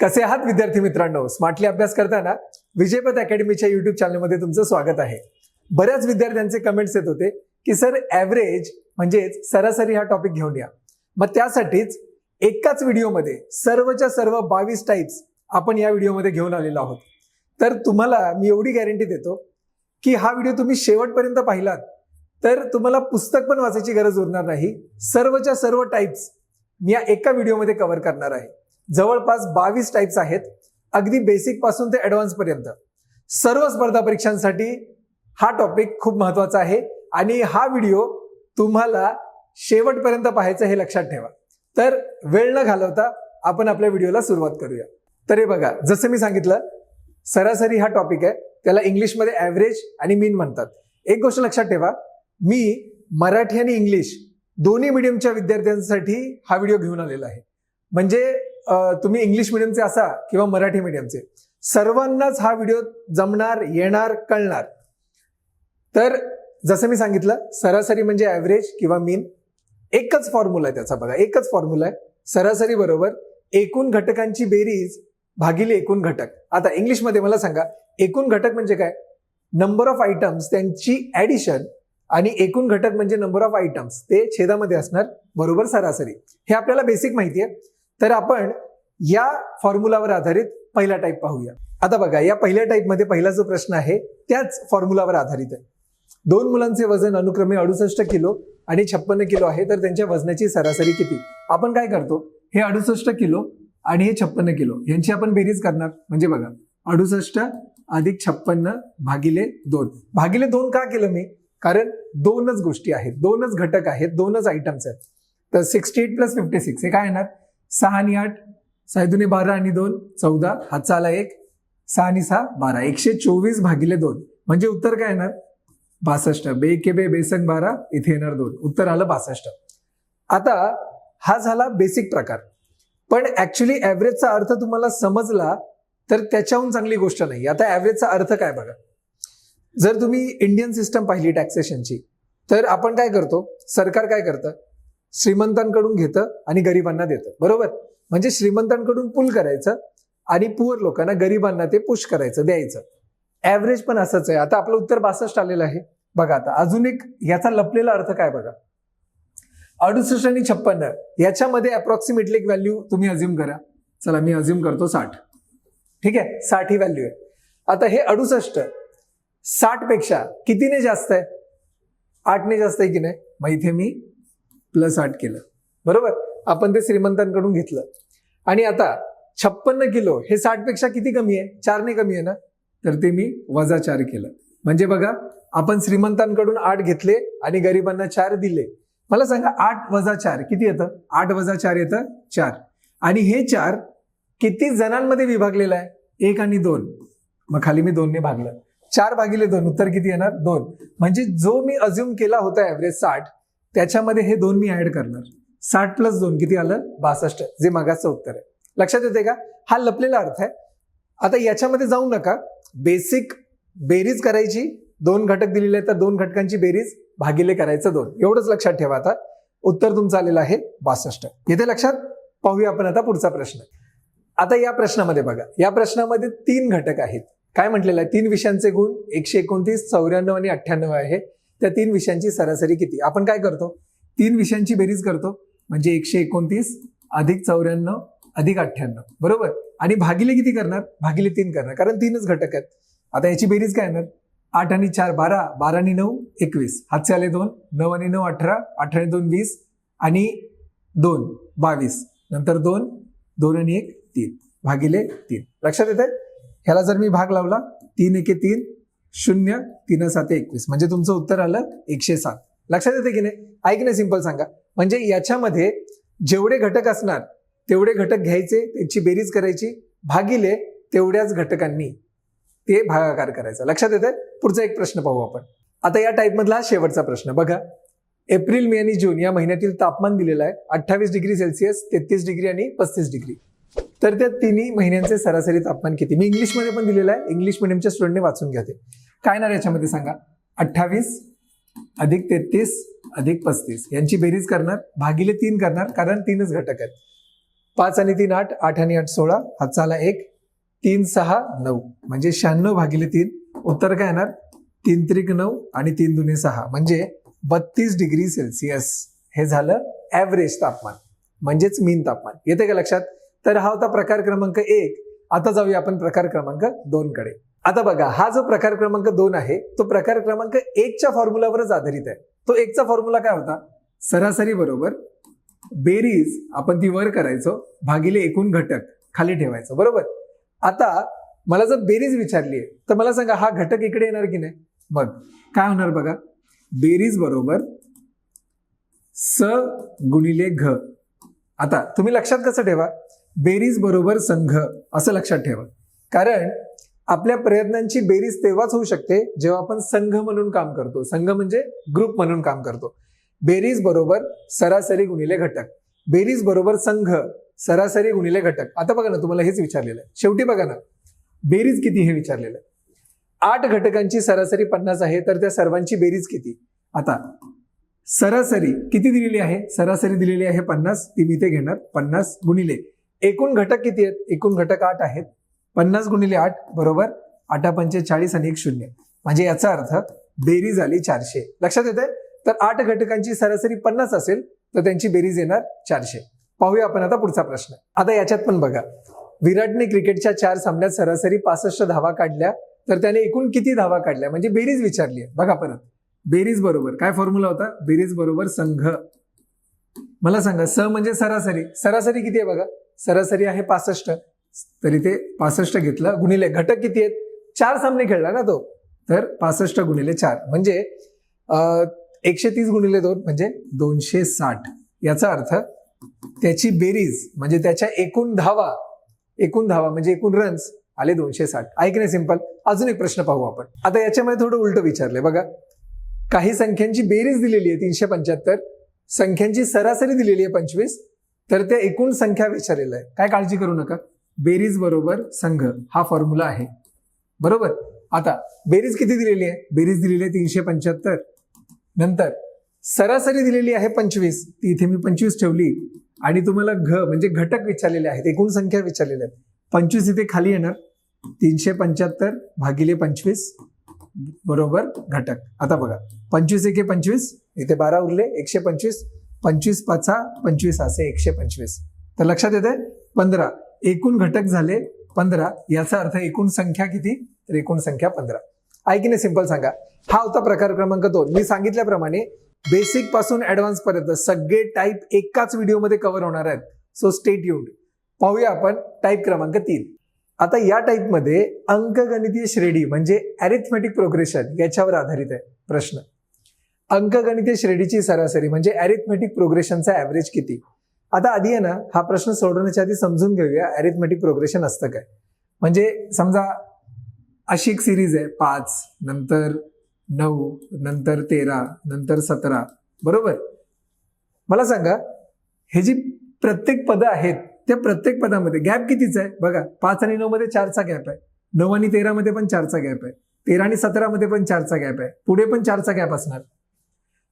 कसे आहात विद्यार्थी मित्रांनो? स्मार्टली अभ्यास करताना विजयपथ अकॅडमीच्या युट्यूब चॅनलमध्ये तुमचं स्वागत आहे. बऱ्याच विद्यार्थ्यांचे कमेंट्स येत होते की सर ॲव्हरेज म्हणजेच सरासरी हा टॉपिक घेऊन या. मग त्यासाठीच एकाच व्हिडिओमध्ये सर्वच्या सर्व 22 टाइप्स आपण या व्हिडिओमध्ये घेऊन आलेलो आहोत. तर तुम्हाला मी एवढी गॅरंटी देतो की हा व्हिडिओ तुम्ही शेवटपर्यंत पाहिलात तर तुम्हाला पुस्तक पण वाचायची गरज उरणार नाही. सर्वच्या सर्व टाइप्स मी या एका व्हिडिओमध्ये कव्हर करणार आहे. जवळपास 22 टाइप्स आहेत, अगदी बेसिक पासून ते ॲडव्हान्स पर्यंत. सर्व स्पर्धा परीक्षांसाठी हा टॉपिक खूप महत्वाचा आहे आणि हा व्हिडिओ तुम्हाला शेवटपर्यंत पाहायचं हे लक्षात ठेवा. तर वेळ न घालवता आपण आपल्या व्हिडिओला सुरुवात करूया. तर हे बघा, जसं मी सांगितलं सरासरी हा टॉपिक आहे, त्याला इंग्लिशमध्ये ॲव्हरेज आणि मीन म्हणतात. एक गोष्ट लक्षात ठेवा, मी मराठी आणि इंग्लिश दोन्ही मीडियमच्या विद्यार्थ्यांसाठी हा व्हिडिओ घेऊन आलेला आहे. म्हणजे तुम्ही इंग्लिश मिडियमचे असा किंवा मराठी मिडियमचे, सर्वांनाच हा व्हिडिओ जमणार, येणार, कळणार. तर जसं मी सांगितलं सरासरी म्हणजे ॲव्हरेज किंवा मीन. एकच फॉर्म्युला आहे त्याचा, बघा एकच फॉर्म्युला आहे. सरासरी बरोबर एकूण घटकांची बेरीज भागिले एकूण घटक. आता इंग्लिशमध्ये मला सांगा एकूण घटक म्हणजे काय? नंबर ऑफ आयटम्स त्यांची ॲडिशन आणि एकूण घटक म्हणजे नंबर ऑफ आयटम्स ते छेदामध्ये असणार बरोबर सरासरी. हे आपल्याला बेसिक माहिती आहे. तर आपण या फॉर्म्युलावर आधारित पहिला टाईप पाहूया. आता बघा, या पहिल्या टाईपमध्ये पहिला जो प्रश्न आहे त्याच फॉर्म्युलावर आधारित आहे. दोन मुलांचे वजन अनुक्रमे 68 किलो आणि 56 किलो आहे, तर त्यांच्या वजनाची सरासरी किती? आपण काय करतो, हे 68 किलो आणि हे 56 किलो यांची आपण बेरीज करणार. म्हणजे बघा 68 अधिक 56 भागिले 2. भागिले 2 का केलं मी? कारण दोनच गोष्टी आहेत, दोनच घटक आहेत, दोनच आयटम्स आहेत. तर 68 प्लस 56 हे काय येणार? 6 आणि 8, 6 दुने 12 आणि 2 14, हातचा आला 1, 6 आणि 6 12, 124 भागिले 2. म्हणजे उत्तर काय येणार? 62. बे के बे बेसंग 12, इथे येणार 2. उत्तर आलं 62. आता हा झाला बेसिक प्रकार. पण ऍक्च्युली ॲव्हरेजचा अर्थ तुम्हाला समजला तर त्याच्याहून चांगली गोष्ट नाही. आता ॲव्हरेजचा अर्थ काय बघा, जर तुम्ही इंडियन सिस्टम पाहिली टॅक्सेशनची, तर आपण काय करतो, सरकार काय करतं, श्रीमंतांकडून घेतं आणि गरिबांना देतं, बरोबर? म्हणजे श्रीमंतांकडून पुल करायचं आणि पुअर लोकांना, गरिबांना ते पुश करायचं, द्यायचं. ॲव्हरेज पण असंच आहे. आता आपलं उत्तर 62 आलेलं आहे. बघा आता अजून एक याचा लपलेला अर्थ काय बघा, 68 आणि 56 याच्यामध्ये अप्रॉक्सिमेटली एक व्हॅल्यू तुम्ही अज्युम करा. चला मी अज्युम करतो 60. ठीक आहे, 60 ही व्हॅल्यू आहे. आता हे 68 60 पेक्षा कितीने जास्त आहे? 8 ने जास्त आहे की नाही? मग इथे मी प्लस 8 केलं, बरोबर? आपण ते श्रीमंतांकडून घेतलं. आणि आता 56 किलो हे 60 पेक्षा किती कमी आहे? 4 ने कमी आहे ना, तर ते मी वजा 4 केलं. म्हणजे बघा, आपण श्रीमंतांकडून 8 घेतले आणि गरिबांना 4 दिले. मला सांगा 8 वजा 4 किती येतं? 8 वजा 4 येतं 4. आणि हे 4 किती जणांमध्ये विभागलेलं आहे? 1 आणि 2. मग खाली मी 2 ने भागलं. 4 भागिले 2 उत्तर किती येणार? 2. म्हणजे जो मी अज्युम केला होता ॲव्हरेज 60, त्याच्यामध्ये हे 2 मी ऍड करणार. 60 प्लस 2 किती आलं? 62, जे मागासचं उत्तर आहे. लक्षात येते का? हा लपलेला अर्थ आहे. आता याच्यामध्ये जाऊ नका, बेसिक बेरीज करायची, 2 घटक दिलेले आहेत तर 2 घटकांची बेरीज भागिले करायचं 2, एवढंच लक्षात ठेवा. आता उत्तर तुमचं आलेलं आहे 62. येथे लक्षात. पाहूया आपण आता पुढचा प्रश्न. आता या प्रश्नामध्ये बघा, या प्रश्नामध्ये 3 घटक आहेत. काय म्हटलेलं आहे? 3 विषयांचे गुण 129, 94 आणि 98 आहे. त्या 3 विषयांची सरासरी किती? आपण काय करतो, 3 विषयांची बेरीज करतो. म्हणजे 129 अधिक 94 अधिक 98, बरोबर? आणि भागिले किती करणार? भागिले 3 करणार, कारण 3च घटक आहेत. आता याची बेरीज काय येणार? 8 आणि 4 12, 12 आणि 9 21, हातचे आले 2, 9 आणि 9 18, 18 आणि 2 20 आणि 2 22, नंतर 2, 2 आणि 1 3 भागिले 3. लक्षात येते? ह्याला जर मी भाग लावला, 3 1 3 0, 3 7 21, म्हणजे तुमचं उत्तर आलं 107. लक्षात येते की नाही? ऐक नाही, सिंपल सांगा. म्हणजे याच्यामध्ये जेवढे घटक असणार तेवढे घटक घ्यायचे, त्यांची बेरीज करायची, भागिले तेवढ्याच घटकांनी ते भागाकार करायचा. लक्षात येते? पुढचा एक प्रश्न पाहू आपण. आता या टाईप मधला शेवटचा प्रश्न बघा. एप्रिल, मे आणि जून या महिन्यातील तापमान दिलेलं आहे 28 डिग्री सेल्सिअस, 33 डिग्री आणि 35 डिग्री. तर त्या तिन्ही महिन्यांचे सरासरी तापमान किती? मी इंग्लिशमध्ये पण दिलेलं आहे, इंग्लिश मिडियमच्या स्टुडंटने वाचून घ्या. ते काय ना याच्यामध्ये सांगा, 28 अधिक 33 अधिक 35 यांची बेरीज करणार, भागिले 3 करणार, कारण 3च घटक आहेत. 5 आणि 3 8, 8 आणि 8 16, हातचा आला 1, 3 6 9 म्हणजे 96/3. उत्तर काय येणार? 3 त्रिक 9 आणि 3 दुने 6 म्हणजे 32 डिग्री सेल्सिअस. हे झालं ऍव्हरेज तापमान म्हणजेच मीन तापमान. येते का लक्षात? तर हा होता प्रकार क्रमांक 1. आता जाऊया आपण प्रकार क्रमांक 2 कडे. आता बघा, हा जो प्रकार क्रमांक 2 आहे तो प्रकार क्रमांक 1च्या फॉर्म्युलावरच आधारित आहे. तो 1चा फॉर्म्युला काय होता? सरासरी बरोबर बेरीज आपण ती वर करायचो भागिले एकूण घटक खाली ठेवायचो, बरोबर. आता मला जर बेरीज विचारली आहे तर मला सांगा हा घटक इकडे येणार की नाही? मग काय होणार बघा, बेरीज बरोबर स गुणिले घ. आता तुम्ही लक्षात कसं ठेवा, बेरीज बरोबर संघ असं लक्षात ठेवा, कारण आपल्या प्रयत्नांची बेरीज तेव्हाच होऊ शकते जेव्हा आपण संघ म्हणून काम करतो. संघ म्हणजे ग्रुप म्हणून काम करतो. बेरीज बरोबर सरासरी गुणिले घटक, बेरीज बरोबर संघ सरासरी गुणिले घटक. आता बघा ना, तुम्हाला हेच विचारलेलं आहे. शेवटी बघा ना, बेरीज किती हे विचारलेलं आहे. 8 घटकांची सरासरी 50 आहे, तर त्या सर्वांची बेरीज किती? आता सरासरी किती दिलेली आहे? सरासरी दिलेली आहे 50, ती मी ते घेणार 50 गुणिले एकूण घटक किती आहेत? एकूण घटक 8 आहेत. 50 गुणिले 8 बरोबर 8 पंचे 40 आणि 1 0 म्हणजे याचा अर्थ बेरीज आली 400. लक्षात येते? तर 8 घटकांची सरासरी 50 असेल तर त्यांची बेरीज येणार 400. पाहूया आपण आता पुढचा प्रश्न. आता याच्यात पण बघा, विराटने क्रिकेटच्या 4 सामन्यात सरासरी 65 धावा काढल्या, तर त्याने एकूण किती धावा काढल्या म्हणजे बेरीज विचारली आहे. बघा परत, बेरीज बरोबर काय फॉर्म्युला होता? बेरीज बरोबर संघ. मला सांगा, स म्हणजे सरासरी, सरासरी किती आहे बघा, सरासरी आहे 65, तरी ते 65 घेतलं गुणिले घटक किती आहेत? 4 सामने खेळला ना तो, तर 65 गुणिले 4 म्हणजे 130 गुणिले 2 म्हणजे 260. याचा अर्थ त्याची बेरीज म्हणजे त्याच्या एकूण धावा म्हणजे एकूण रन्स आले 260. ऐकणे सिंपल. अजून एक प्रश्न पाहू आपण. आता याच्यामध्ये थोडं उलट विचारलंय बघा, काही संख्यांची बेरीज दिलेली आहे 375, संख्यांची सरासरी दिलेली आहे 25, तर त्या एकूण संख्या विचारलेल्या आहे. काय काळजी करू नका, बेरीज बरोबर संघ हा फॉर्म्युला आहे, बरोबर. आता बेरीज किती दिलेली आहे? बेरीज दिलेली आहे 375, नंतर सरासरी दिलेली आहे 25, ती इथे मी 25 ठेवली, आणि तुम्हाला घ म्हणजे घटक विचारलेले आहेत, एकूण संख्या विचारलेल्या आहेत. 25 इथे खाली येणार, 375 भागिले 25 बरोबर घटक. आता बघा, 25 एके 25, इथे 12 उरले, 125, 25 पाचा 25 असे 125. तर लक्षात येते 15. एकूण घटक झाले 15, याचा अर्थ एकूण संख्या किती? तर एकूण संख्या 15. ऐकणे सिंपल सांगा. हा होता प्रकार क्रमांक 2. मी सांगितल्याप्रमाणे बेसिक पासून ऍडव्हान्स पर्यंत सगळे टाईप एकाच व्हिडिओमध्ये कव्हर होणार आहेत, सो स्टे ट्यून्ड. पाहूया आपण टाईप क्रमांक 3. आता या टाईपमध्ये अंकगणितीय श्रेणी म्हणजे अरिथमेटिक प्रोग्रेशन याच्यावर आधारित आहे प्रश्न. अंकगणितीय श्रेणीची सरासरी म्हणजे अरिथमेटिक प्रोग्रेशनचा ऍव्हरेज किती? आता आधी आहे ना, हा प्रश्न सोडवण्याच्या आधी समजून घेऊया अरिथमेटिक प्रोग्रेशन असतं काय. म्हणजे समजा अशी एक सिरीज आहे, 5 नंतर 9 नंतर 13 नंतर 17, बरोबर. मला सांगा, हे जी प्रत्येक पद आहेत त्या प्रत्येक पदामध्ये गॅप कितीचा आहे? बघा, 5 आणि 9 मध्ये 4चा गॅप आहे, 9 आणि 13 मध्ये पण 4चा गॅप आहे, 13 आणि 17 मध्ये पण 4चा गॅप आहे, पुढे पण 4चा गॅप असणार.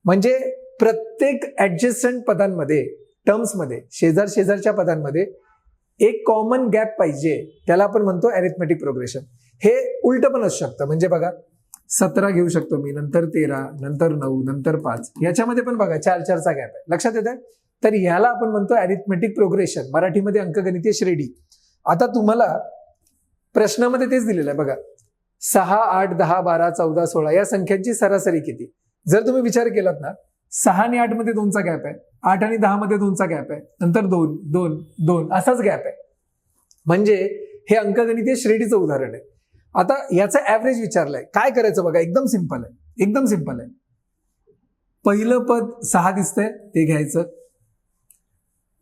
म्हणजे प्रत्येक ऍडजस्टंट पदांमध्ये, टर्म्समध्ये, शेजारच्या पदांमध्ये एक कॉमन गॅप पाहिजे, त्याला आपण म्हणतो अरिथमेटिक प्रोग्रेशन. हे उलट पण असू शकतं. म्हणजे बघा, 17 घेऊ शकतो मी, नंतर 13 नंतर 9 नंतर 5, याच्यामध्ये पण बघा 4चा गॅप आहे. लक्षात येत आहे? तर याला आपण म्हणतो अरिथमेटिक प्रोग्रेशन, मराठीमध्ये अंकगणितीय श्रेणी. आता तुम्हाला प्रश्नामध्ये तेच दिलेलं आहे बघा, 6 8 10 12 14 16 या संख्यांची सरासरी किती? जर तुम्ही विचार केलात ना, 6 आणि 8 मध्ये 2चा गॅप आहे, 8 आणि 10 मध्ये 2चा गॅप आहे, नंतर 2 2 2 असाच गॅप आहे. म्हणजे हे अंकगणितीय श्रेणीचं उदाहरण आहे. आता याचा ऍव्हरेज विचारलाय, काय करायचं बघा, एकदम सिंपल आहे, एकदम सिंपल आहे. पहिलं पद 6 दिसतंय ते घ्यायचं,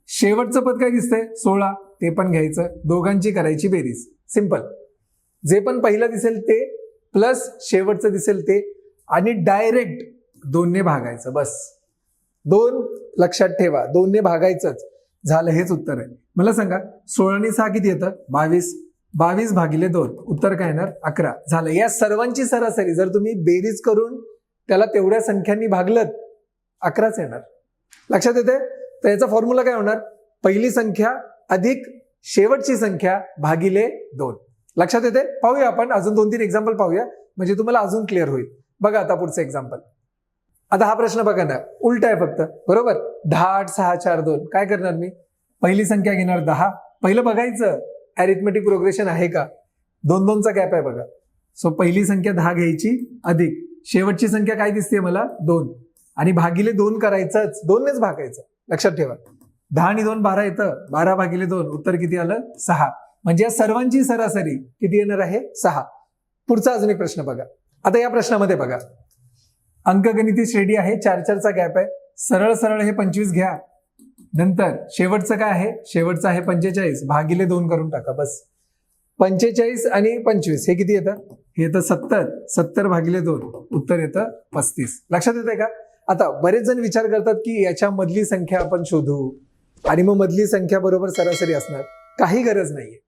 शेवटचं पद काय दिसतंय 16 ते पण घ्यायचं, दोघांची करायची बेरीज. सिंपल. जे पण पहिलं दिसेल ते प्लस शेवटचं दिसेल ते, आणि डायरेक्ट 2ने भागायचं, बस. 2 लक्षात ठेवा, 2ने भागायचंच. झालं, हेच उत्तर आहे. मला सांगा, 16 आणि 6 किती येतं? 22. 22 भागिले 2, उत्तर काय येणार? 11. झालं. या सर्वांची सरासरी जर तुम्ही बेरीज करून त्याला तेवढ्या संख्यांनी भागलत, 11च येणार. लक्षात येते? तर याचा फॉर्म्युला काय होणार? पहिली संख्या अधिक शेवटची संख्या भागिले 2. लक्षात येते? पाहूया आपण अजून 2-3 एक्झाम्पल पाहूया, म्हणजे तुम्हाला अजून क्लिअर होईल. बघा आता पुढचं एक्झाम्पल. आता हा प्रश्न बघा ना, उलटा आहे फक्त, बरोबर. 10, 8, 6, 4, 2. काय करणार मी? पहिली संख्या घेणार 10. पहिलं बघायचं अरिथमेटिक प्रोग्रेशन आहे का. 2-2चा गॅप आहे बघा. सो पहिली संख्या 10 घ्यायची, अधिक शेवटची संख्या काय दिसते मला? 2. आणि भागिले 2 करायचंच, 2नेच भागायचं. लक्षात ठेवा. 10 आणि 2 12 येतं. 12 भागिले 2 उत्तर किती आलं? 6. म्हणजे या सर्वांची सरासरी किती येणार आहे? 6. पुढचा अजून एक प्रश्न बघा. आता या प्रश्नामध्ये बघा, अंकगणिती श्रेणी आहे, 4-4चा गॅप आहे. सरळ सरळ हे 25 घ्या. नंतर शेवटचं काय आहे? शेवटचं आहे 45 भागिले 2 करून टाका. बस 45 आणि 25 हे किती येतं? हे येतं 70. 70 भागिले 2 उत्तर येतं 35. लक्षात येतंय का? आता बरेच जण विचार करतात की याच्या मधली संख्या आपण शोधू आणि मग मधली संख्या बरोबर सरासरी असणार. काही गरज नाहीये.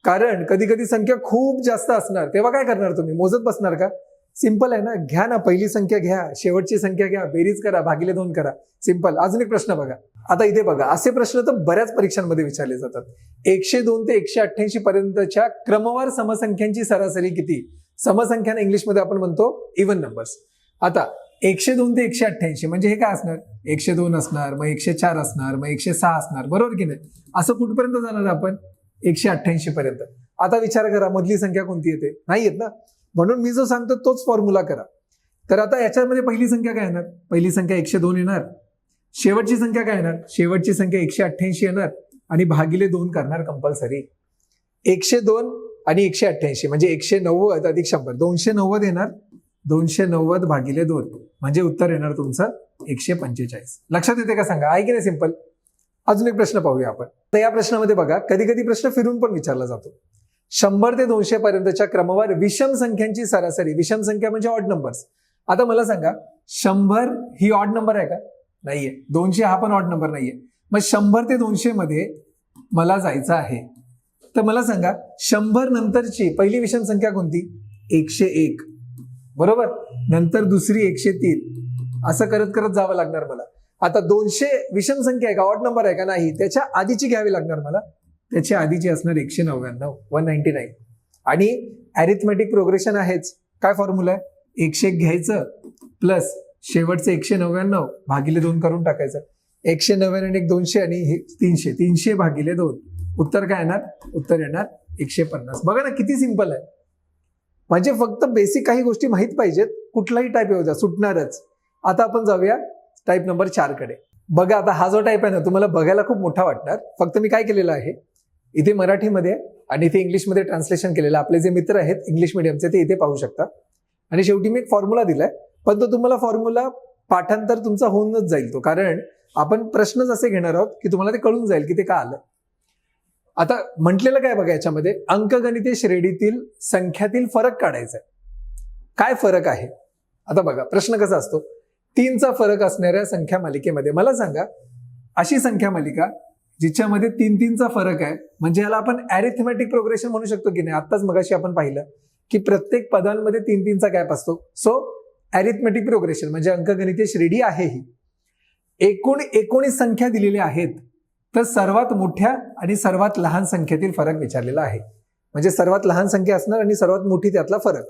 कारण कधी कधी संख्या खूप जास्त असणार, तेव्हा काय करणार तुम्ही? मोजत बसणार का? सिंपल आहे ना, घ्या ना, पहिली संख्या घ्या, शेवटची संख्या घ्या, बेरीज करा, भागिले 2 करा. सिंपल. अजून एक प्रश्न बघा. आता इथे बघा, असे प्रश्न तर बऱ्याच परीक्षांमध्ये विचारले जातात. 102 ते 188 पर्यंतच्या क्रमवार समसंख्यांची सरासरी किती? समसंख्यांना इंग्लिशमध्ये आपण म्हणतो इव्हन नंबर्स. आता 102 ते 188 म्हणजे हे काय असणार? 102 असणार, मग 104 असणार, मग 106 असणार, बरोबर की नाही? असं कुठपर्यंत जाणार आपण? 188 पर्यंत. आता विचार करा, मधली संख्या कोणती येते? नाही येत ना. म्हणून मी जो सांगतो तोच फॉर्म्युला करा. तर आता याच्यामध्ये पहिली संख्या काय येणार? पहिली संख्या 102 येणार. शेवटची संख्या काय येणार? शेवटची संख्या 188 येणार आणि भागिले 2 करणार कंपल्सरी. 102 आणि 188 म्हणजे 190 अधिक 100 290 येणार. 290 भागिले 2 म्हणजे उत्तर येणार तुमचं 145. लक्षात येते का सांगा? आहे की नाही सिंपल? अजून एक प्रश्न पाहूया आपण. तर या प्रश्नामध्ये बघा, कधी कधी प्रश्न फिरून पण विचारला जातो. 100 ते 200 पर्यंतच्या क्रमवार विषम संख्यांची सरासरी. विषम संख्या म्हणजे ऑड नंबर्स. आता मला सांगा, 100 ही ऑड नंबर आहे का? नाहीये. 200 हा पण ऑड नंबर नाहीये. मग 100 ते 200 मध्ये मला जायचं आहे. तर मला सांगा, 100 नंतरची पहिली विषम संख्या कोणती? 101, बरोबर. नंतर दुसरी 103, असं करत करत जावं लागणार मला. आता 200 विषम संख्या आहे का? ऑड नंबर आहे का? नाही. त्याच्या आधीची घ्यावी लागणार मला. त्याच्या आधीची असणार 199, 199. आणि अरिथमेटिक प्रोग्रेशन आहेच. काय फॉर्म्युला आहे? 101 घ्यायचं प्लस शेवटचं 199 भागिले 2 करून टाकायचं. 199 200 आणि हे 300. 300 भागिले 2 उत्तर काय येणार? उत्तर येणार 150. बघा ना, किती सिंपल आहे. म्हणजे फक्त बेसिक काही गोष्टी माहित पाहिजेत. कुठलाही टाईप येऊ द्या, सुटणारच. आता आपण जाऊया टाईप नंबर 4 कडे. बघा, आता हा जो टाईप आहे ना, तुम्हाला बघायला खूप मोठा वाटणार. फक्त मी काय केलेलं आहे, इथे मराठीमध्ये आणि इथे इंग्लिशमध्ये ट्रान्सलेशन केलेलं. आपले जे मित्र आहेत इंग्लिश मिडियमचे ते इथे पाहू शकता. आणि शेवटी मी एक फॉर्म्युला दिलाय, पण तो तुम्हाला फॉर्म्युला पाठांतर तुमचा होऊनच जाईल तो. कारण आपण प्रश्नच असे घेणार आहोत की तुम्हाला ते कळून जाईल की ते का आलं. आता म्हटलेलं काय बघा, याच्यामध्ये अंकगणितीय श्रेणीतील संख्यातील फरक काढायचा आहे. काय फरक आहे? आता बघा, प्रश्न कसा असतो, 3चा फरक असणाऱ्या संख्या मालिकेमध्ये मला सांगा, अशी संख्या मालिका जिच्यामध्ये 3-3चा फरक आहे, म्हणजे याला आपण अरिथमेटिक प्रोग्रेशन म्हणू शकतो की नाही? आत्ताच मगाशी आपण पाहिलं की प्रत्येक पदांमध्ये 3-3चा गॅप असतो. सो अरिथमेटिक प्रोग्रेशन म्हणजे अंकगणितीय श्रेणी आहे ही. एकूण 19 संख्या दिलेल्या आहेत, तर सर्वात मोठ्या आणि सर्वात लहान संख्येतील फरक विचारलेला आहे. म्हणजे सर्वात लहान संख्या असणार आणि सर्वात मोठी त्यातला फरक.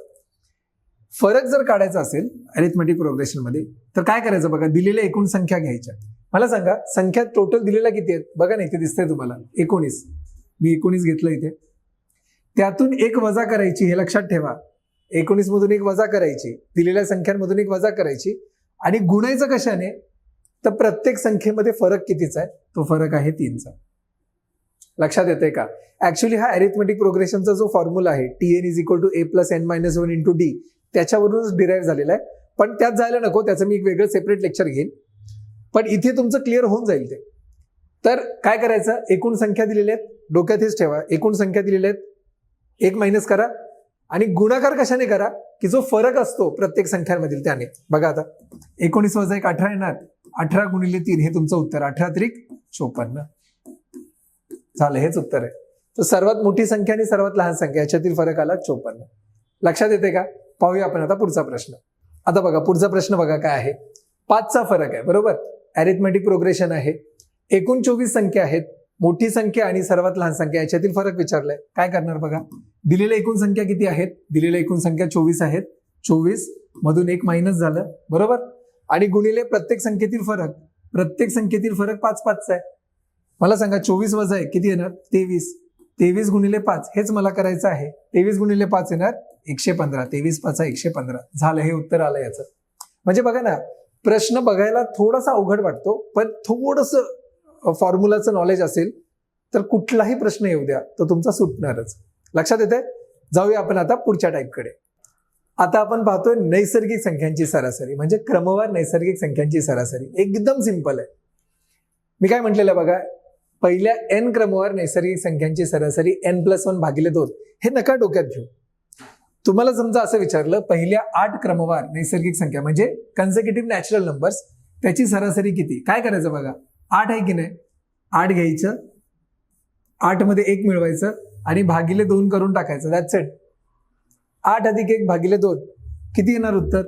फरक जर काढायचा असेल अरिथमेटिक प्रोग्रेशन मध्ये, तर काय करायचं बघा, दिलेल्या एकूण संख्या घ्यायच्या. मला सांगा, संख्या टोटल दिलेल्या किती आहेत? बघा ना, इथे दिसतंय तुम्हाला 19. मी 19 घेतलं इथे. त्यातून 1 वजा करायची, हे लक्षात ठेवा. 19 मधून 1 वजा करायची, दिलेल्या संख्यांमधून 1 वजा करायची आणि गुणायचं कशाने? तर प्रत्येक संख्येमध्ये फरक कितीचा आहे? तो फरक आहे 3चा. लक्षात येते का? ऍक्च्युली हा अरिथमेटिक प्रोग्रेशनचा जो फॉर्म्युला आहे, TN = A + N - 1 × D, त्याच्यावरूनच डिराईव्ह झालेला आहे. पण त्यात जायला नको, त्याचं मी एक वेगळं सेपरेट लेक्चर घेईन. पण इथे तुमचं क्लिअर होऊन जाईल ते. तर काय करायचं, एकूण संख्या दिलेल्या आहेत, डोक्यात हेच ठेवा. एकूण संख्या दिलेल्या आहेत, 1 मायनस करा आणि गुणाकार कशाने करा? की जो फरक असतो प्रत्येक संख्यांमधील त्याने. बघा आता 19 + 1 18 येणार. 18 × 3 हे तुमचं उत्तर. 18 × 3 = 54 झालं, हेच उत्तर आहे. तर सर्वात मोठी संख्या आणि सर्वात लहान संख्या याच्यातील फरक आला 54. लक्षात येते का? पाहूया आपण आता पुढचा प्रश्न. आता बघा, पुढचा प्रश्न बघा काय आहे. 5चा फरक आहे, बरोबर. अरिथमेटिक प्रोग्रेशन आहे. एकूण 24 संख्या आहेत, मोठी संख्या आणि सर्वात लहान संख्या याच्यातील फरक विचारलाय. काय करणार बघा. दिलेल्या एकूण संख्या किती आहेत? दिलेल्या एकूण संख्या 24 आहेत. 24 मधून 1 मायनस झालं, बरोबर. आणि गुणिले प्रत्येक संख्येतील फरक. प्रत्येक संख्येतील फरक 5 आहे. मला सांगा 24 वजा 1 किती येणार? 23. 23 गुणिले 5 हेच मला करायचं आहे. 23 गुणिले 5 येणार 115. 23 5 115 झालं. हे उत्तर आलं याचं. म्हणजे बघा ना, प्रश्न बघायला थोडासा अवघड वाटतो, पण थोडंसं फॉर्म्युलाचं नॉलेज असेल तर कुठलाही प्रश्न येऊ द्या तो तुमचा सुटणारच. लक्षात येते? जाऊया आपण आता पुढच्या टाईपकडे. आता आपण पाहतोय नैसर्गिक संख्यांची सरासरी, म्हणजे क्रमवार नैसर्गिक संख्यांची सरासरी. एकदम सिंपल आहे. मी काय म्हटलेलं बघा, पहिल्या n क्रमवार नैसर्गिक संख्यांची सरासरी n+1 भागिले 2. हे नका डोक्यात घेऊ. तुम्हाला समजा असं विचारलं, पहिल्या 8 क्रमवार नैसर्गिक संख्या म्हणजे कन्सेक्युटिव्ह नॅचरल नंबर्स, त्याची सरासरी किती? काय करायचं बघा. 8 आहे की नाही, 8 घ्यायचं, 8 मध्ये 1 मिळवायचं आणि भागिले 2 करून टाकायचं. That's it. 8 अधिक 1 भागिले 2 किती येणार उत्तर?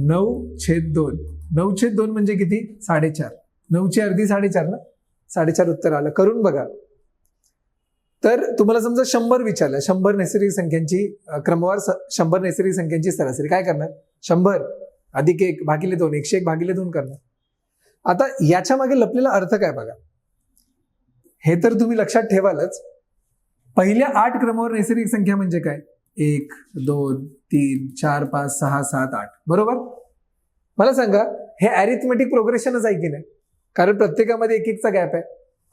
9/2. 9/2 म्हणजे किती? 4.5. 9ची अर्धी 4.5 ना, 4.5 उत्तर आलं. करून बघा. तर तुम्हाला समजा 100 विचारलं, 100 नैसर्गिक संख्यांची क्रमवार 100 नैसर्गिक संख्यांची सरासरी काय करणार? 100 अधिक 1 भागिले 2, 101 भागिले 2 करणार. आता याच्या मागे लपलेला अर्थ काय बघा. हे तर तुम्ही लक्षात ठेवालच. पहिल्या 8 क्रमवार नैसर्गिक संख्या म्हणजे काय? 1 2 3 4 5 6 7 8, बरोबर. मला सांगा, हे अरिथमेटिक प्रोग्रेशनच आहे की नाही? कारण प्रत्येकामध्ये 1-1चा गॅप आहे.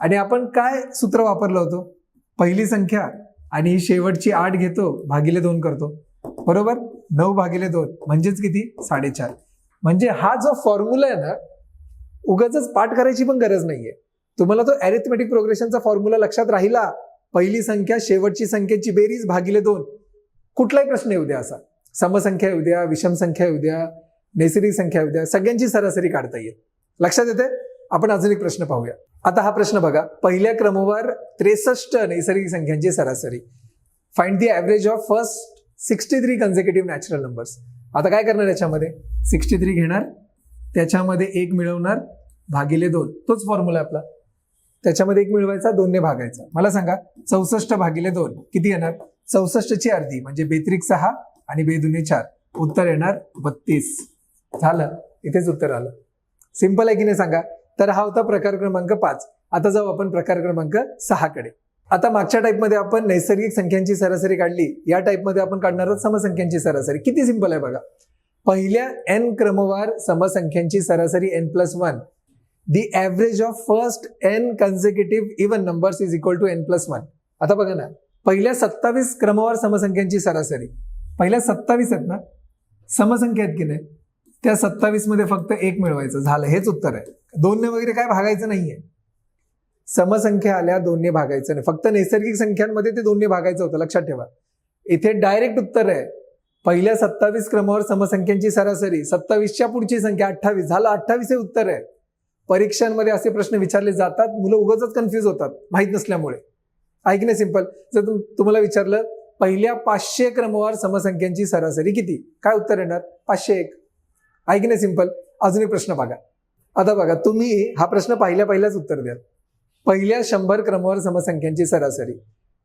आणि आपण काय सूत्र वापरलं होतं? पहिली संख्या आणि ही शेवटची 8 घेतो, भागिले 2 करतो, बरोबर. 9 भागिले 2 म्हणजेच किती? 4.5. म्हणजे हा जो फॉर्म्युला आहे ना, उगाचच पाठ करायची पण गरज नाहीये. तुम्हाला तो अरिथमेटिक प्रोग्रेशनचा फॉर्म्युला लक्षात राहिला. पहिली संख्या शेवटची संख्येची बेरीज भागिले 2. कुठलाही प्रश्न येऊ द्या, असा समसंख्या येऊ द्या, विषम संख्या येऊ द्या, नैसर्गिक संख्या येऊ द्या, सगळ्यांची सरासरी काढता येईल. लक्षात येते? आपण अजून एक प्रश्न पाहूया. आता हा प्रश्न बघा. पहिल्या क्रमवार 63 नैसर्गिक संख्यांची सरासरी. Find the average of first 63 consecutive natural numbers. आता काय करणार याच्यामध्ये? 63 घेणार, त्याच्यामध्ये 1 मिळवणार, भागिले 2. तोच फॉर्म्युला आपला. त्याच्यामध्ये 1 मिळवायचा, 2 ने भागायचा. मला सांगा 64 भागिले 2 किती येणार? 64ची अर्धी म्हणजे बेत्रिक 6 आणि बेदुने 4. उत्तर येणार 32. झालं. इथेच उत्तर आलं. सिंपल आहे की नाही सांगा? तर हा होता प्रकार क्रमांक 5. आता जाऊ आपण प्रकार क्रमांक 6 कडे. आता मागच्या टाईपमध्ये आपण नैसर्गिक संख्यांची सरासरी काढली. या टाईपमध्ये आपण काढणार आहोत समसंख्यांची सरासरी. किती सिंपल आहे बघा. पहिल्या n क्रमवार समसंख्यांची सरासरी n+1. The average of first n consecutive even numbers is equal to n+1. आता बघा ना, पहिल्या 27 क्रमवार समसंख्यांची सरासरी. पहिल्या 27 आहेत ना, समसंख्या आहेत की नाही, त्या 27 मध्ये फक्त 1 मिळवायचं. झालं. हेच उत्तर आहे. 2 ने वगैरे काय भागायचं नाहीये. समसंख्या आल्या 2 ने भागायचं नाही. फक्त नैसर्गिक संख्यांमध्ये ते 2 ने भागायचं होतं. लक्षात ठेवा. इथे डायरेक्ट उत्तर आहे. पहिल्या 27 क्रमवार समसंख्यांची सरासरी, 27च्या पुढची संख्या 28. झालं. 28 हे उत्तर आहे. परीक्षांमध्ये असे प्रश्न विचारले जातात, मुलं उगाचच कन्फ्युज होतात माहित नसल्यामुळे. ऐक नाही सिंपल. जर तुम्हाला विचारलं पहिल्या 500 क्रमवार समसंख्यांची सरासरी किती, काय उत्तर येणार? 501. ऐक नाही सिंपल. अजून एक प्रश्न बघा. आता बघा, तुम्ही हा प्रश्न पहिल्याच उत्तर द्या. पहिल्या 100 क्रमवार समसंख्यांची सरासरी.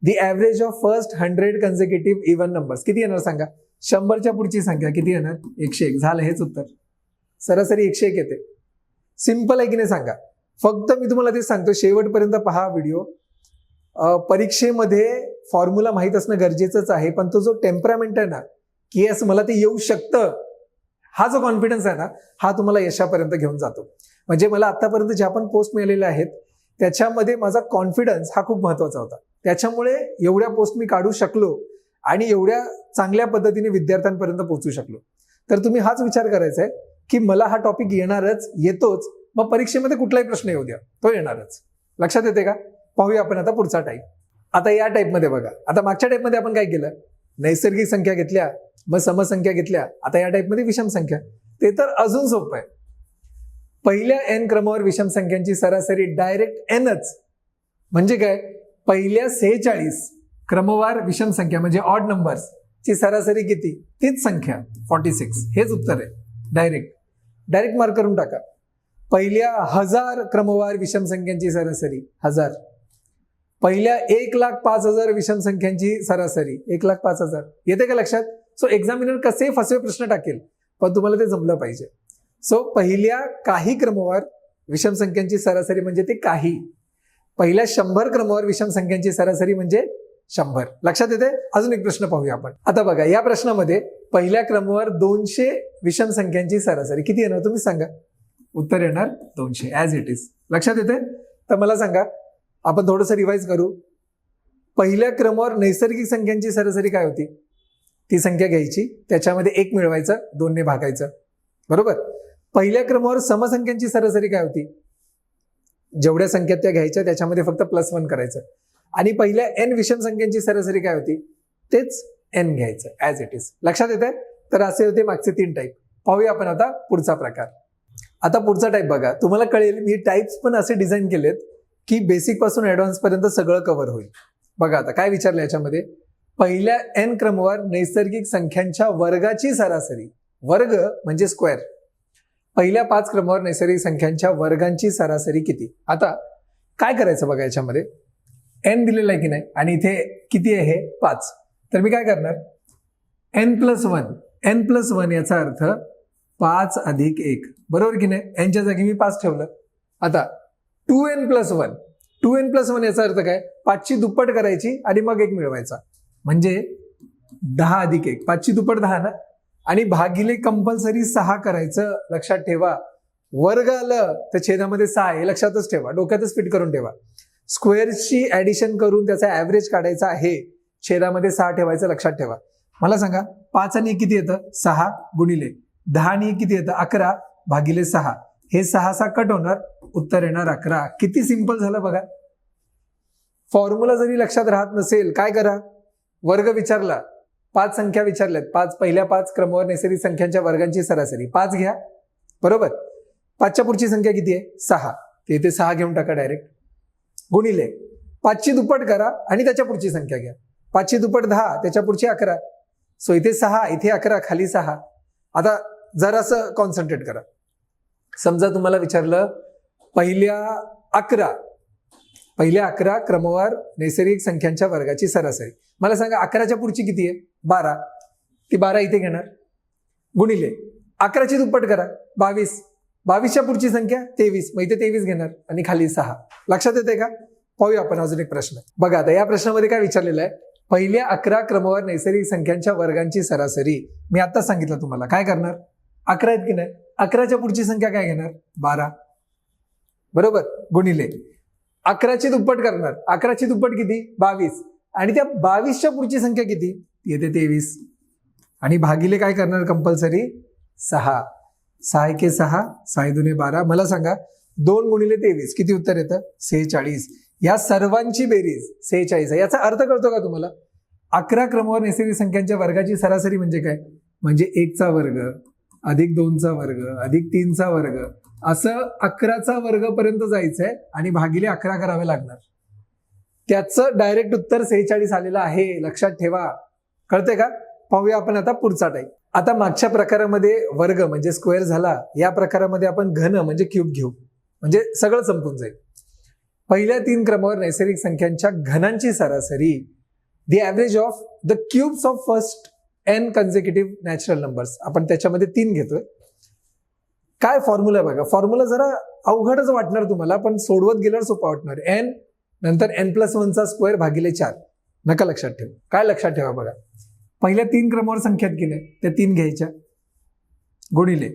The average of first 100 consecutive even numbers किती येणार सांगा? 100च्या पुढची संख्या किती येणार? 101. झालं. हेच उत्तर. सरासरी 101 येते. सिंपल आहे की नाही सांगा? फक्त मी तुम्हाला ते सांगतो, शेवटपर्यंत पहा व्हिडिओ. परीक्षेमध्ये फॉर्म्युला माहीत असणं गरजेचंच आहे, पण तो जो टेम्परामेंट आहे ना, की येस मला ते येऊ शकतं, हा जो कॉन्फिडन्स आहे ना, हा तुम्हाला यशापर्यंत घेऊन जातो. म्हणजे मला आतापर्यंत ज्या पण पोस्ट मिळालेल्या आहेत त्याच्यामध्ये माझा कॉन्फिडन्स हा खूप महत्वाचा होता. त्याच्यामुळे एवढ्या पोस्ट मी काढू शकलो आणि एवढ्या चांगल्या पद्धतीने विद्यार्थ्यांपर्यंत पोहोचू शकलो. तर तुम्ही हाच विचार करायचा आहे की मला हा टॉपिक येणारच, येतोच, मग परीक्षेमध्ये कुठलाही प्रश्न येऊ द्या, तो येणारच. लक्षात येते का? पाहूया आपण आता पुढचा टाईप. आता या टाईपमध्ये बघा. आता मागच्या टाईपमध्ये आपण काय केलं? नैसर्गिक संख्या घेतल्या, मग समसंख्या घेतल्या. आता या टाईपमध्ये विषम संख्या. ते तर अजून सोपं आहे. पहिल्या n क्रमवार विषम संख्यांची सरासरी डायरेक्ट nच. म्हणजे काय? पहिल्या 46 क्रमवार विषम संख्या म्हणजे ऑड नंबर्स ची सरासरी किती? तीच संख्या 46. हेच उत्तर आहे. डायरेक्ट मार्क करून टाका. पहिल्या 1000 क्रमवार विषम संख्यांची सरासरी 1000. पहिल्या 1,05,000 विषम संख्यांची सरासरी 1,05,000 येते का लक्षात? सो एक्झामिनर कसे फसवे प्रश्न टाकेल, पण तुम्हाला ते जमलं पाहिजे. सो पहिल्या काही क्रमवार विषम संख्यांची सरासरी म्हणजे ते काही, पहिल्या 100 क्रमवार विषम संख्यांची सरासरी म्हणजे 100. लक्षात येते? अजून एक प्रश्न पाहूया आपण. आता बघा, या प्रश्नामध्ये पहिल्या क्रमवार 200 विषम संख्यांची सरासरी किती येणार तुम्ही सांगा. उत्तर येणार 200 ऍज इट इज. लक्षात येते? तर मला सांगा, आपण थोडंसं रिवाइज करू. पहिल्या क्रमवार नैसर्गिक संख्यांची सरासरी काय होती? ती संख्या घ्यायची, त्याच्यामध्ये 1 मिळवायचं, 2 ने भागायचं, बरोबर. पहिल्या क्रमावर समसंख्यांची सरासरी काय होती? जेवढ्या संख्या त्या घ्यायच्या त्याच्यामध्ये फक्त +1 करायचं. आणि पहिल्या n विषम संख्यांची सरासरी काय होती? तेच n घ्यायचं ऍज इट इज. लक्षात येते? तर असे होते मागचे 3 टाईप. पाहूया आपण आता पुढचा प्रकार. आता पुढचा टाईप बघा, तुम्हाला कळेल मी टाईप्स पण असे डिझाईन केलेत की बेसिक पासून ऍडव्हान्स पर्यंत सगळं कव्हर होईल. बघा आता काय विचारलं याच्यामध्ये, पहिल्या n क्रमवार नैसर्गिक संख्यांच्या वर्गाची सरासरी, वर्ग म्हणजे स्क्वेअर, पहिल्या 5 क्रमवार नैसर्गिक संख्यांच्या वर्गांची सरासरी किती? आता काय करायचं बघा, याच्यामध्ये n दिलेला आहे की नाही, आणि इथे किती आहे? 5. तर मी काय करणार, n+1 याचा अर्थ 5 अधिक 1, बरोबर की नाही? n च्या जागी मी 5 ठेवलं. आता 2n+1 याचा अर्थ काय? 5 ची दुप्पट करायची आणि मग 1 मिळवायचा, म्हणजे 10 अधिक 1, 5 ची दुप्पट 10 ना, आणि भागिले कंपल्सरी 6 करायचं. लक्षात ठेवा, वर्ग आलं तर छेदामध्ये 6 आहे, लक्षातच ठेवा, डोक्यातच फिट करून ठेवा. स्क्वेअरची ऍडिशन करून त्याचा ऍव्हरेज काढायचा आहे, छेदामध्ये 6 ठेवायचं, लक्षात ठेवा. मला सांगा, 5 आणि 1 किती येतं? 6 गुणिले 10 आणि 1 किती येतं? 11 भागिले 6. हे 6 कट होणार, उत्तर येणार 11. किती सिंपल झालं बघा. फॉर्म्युला जरी लक्षात राहत नसेल, काय करा, वर्ग विचारला, 5 संख्या विचारल्यात, पहिल्या 5 क्रमवार नैसर्गिक संख्यांच्या वर्गांची सरासरी 5 घ्या, बरोबर. 5च्या पुढची संख्या किती आहे? 6, ते इथे 6 घेऊन टाका डायरेक्ट, गुणिले 5 ची दुप्पट करा आणि त्याच्या पुढची संख्या घ्या. 5 ची दुप्पट 10, त्याच्या पुढची 11. सो इथे 6, इथे 11, खाली 6. आता जरासं कॉन्सन्ट्रेट करा. समजा तुम्हाला विचारलं पहिल्या 11 क्रमवार नैसर्गिक संख्यांच्या वर्गाची सरासरी. मला सांगा, 11च्या पुढची किती आहे? 12. ती 12 इथे घेणार, गुणिले 11 ची दुप्पट करा, 22. 22च्या पुढची संख्या 23, मग इथे 23 घेणार आणि खाली 6. लक्षात येते का? पाहूया आपण अजून एक प्रश्न. बघा आता या प्रश्नामध्ये काय विचारलेलं आहे, पहिल्या 11 क्रमवार नैसर्गिक संख्यांच्या वर्गांची सरासरी. मी आता सांगितलं तुम्हाला काय करणार, 11 आहेत की नाही, 11च्या पुढची संख्या काय घेणार? 12, बरोबर, गुणिले 11 ची दुप्पट करणार. 11 ची दुप्पट किती? 22, आणि त्या 22च्या पुढची संख्या किती? येते 23, आणि भागिले काय करणार कंपल्सरी? 6. 6 एके 6, 6 दुने 12. मला सांगा, 2 गुणिले 23 किती उत्तर येतं? 46. या सर्वांची बेरीज 46 आहे. याचा अर्थ कळतो का तुम्हाला? 11 क्रमवार नैसर्गिक संख्यांच्या वर्गाची सरासरी म्हणजे काय? म्हणजे 1चा वर्ग अधिक 2चा वर्ग अधिक 3चा वर्ग, असं 11चा वर्ग पर्यंत जायचंय आणि भागिले 11 करावे लागणार. त्याचं डायरेक्ट उत्तर 46 आलेलं आहे, लक्षात ठेवा. कळते का? पाहूया आपण आता पुढचा टाईप. आता मागच्या प्रकारामध्ये वर्ग म्हणजे स्क्वेअर झाला, या प्रकारामध्ये आपण घन म्हणजे क्यूब घेऊ, म्हणजे सगळं संपून जाईल. पहिल्या 3 क्रमावर नैसर्गिक संख्यांच्या घनांची सरासरी, the average of the cubes of first n consecutive natural numbers. आपण त्याच्यामध्ये 3 घेतोय. काय फॉर्म्युला बघा, फॉर्म्युला जरा अवघडच वाटणार तुम्हाला, पण सोडवत गेल्यावर सोपा वाटणार. n नंतर n+1 चा स्क्वेअर भागिले 4. नका लक्षात ठेवा. काय लक्षात ठेवा बघा, पहिल्या 3 क्रमावर संख्यात गेल्या त्या 3 घ्यायच्या, गुणिले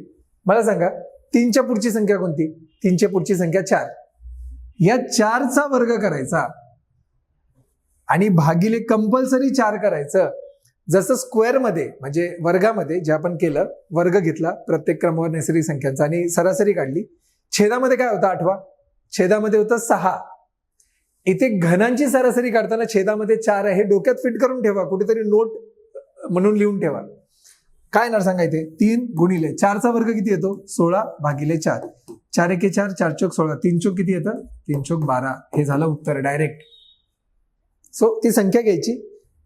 मला सांगा 3च्या पुढची संख्या कोणती? 3च्या पुढची संख्या 4. या 4चा वर्ग करायचा आणि भागिले कंपल्सरी 4 करायचं. जसं स्क्वेअर मध्ये म्हणजे वर्गामध्ये जे आपण केलं, वर्ग घेतला प्रत्येक क्रमावर नैसर्गिक संख्यांचा आणि सरासरी काढली. छेदामध्ये काय होतं? आठवा. छेदामध्ये होतं 6. इथे घनांची सरासरी काढताना छेदामध्ये 4 आहे, डोक्यात फिट करून ठेवा, कुठेतरी नोट म्हणून लिहून ठेवा. काय येणार सांगा, इथे 3 गुणिले 4चा वर्ग किती येतो? 16 भागिले 4. 4 एके 4, 4 चोक 16, 3 चोक किती येतं? 3 चोक 12. हे झालं उत्तर डायरेक्ट. सो ती संख्या घ्यायची,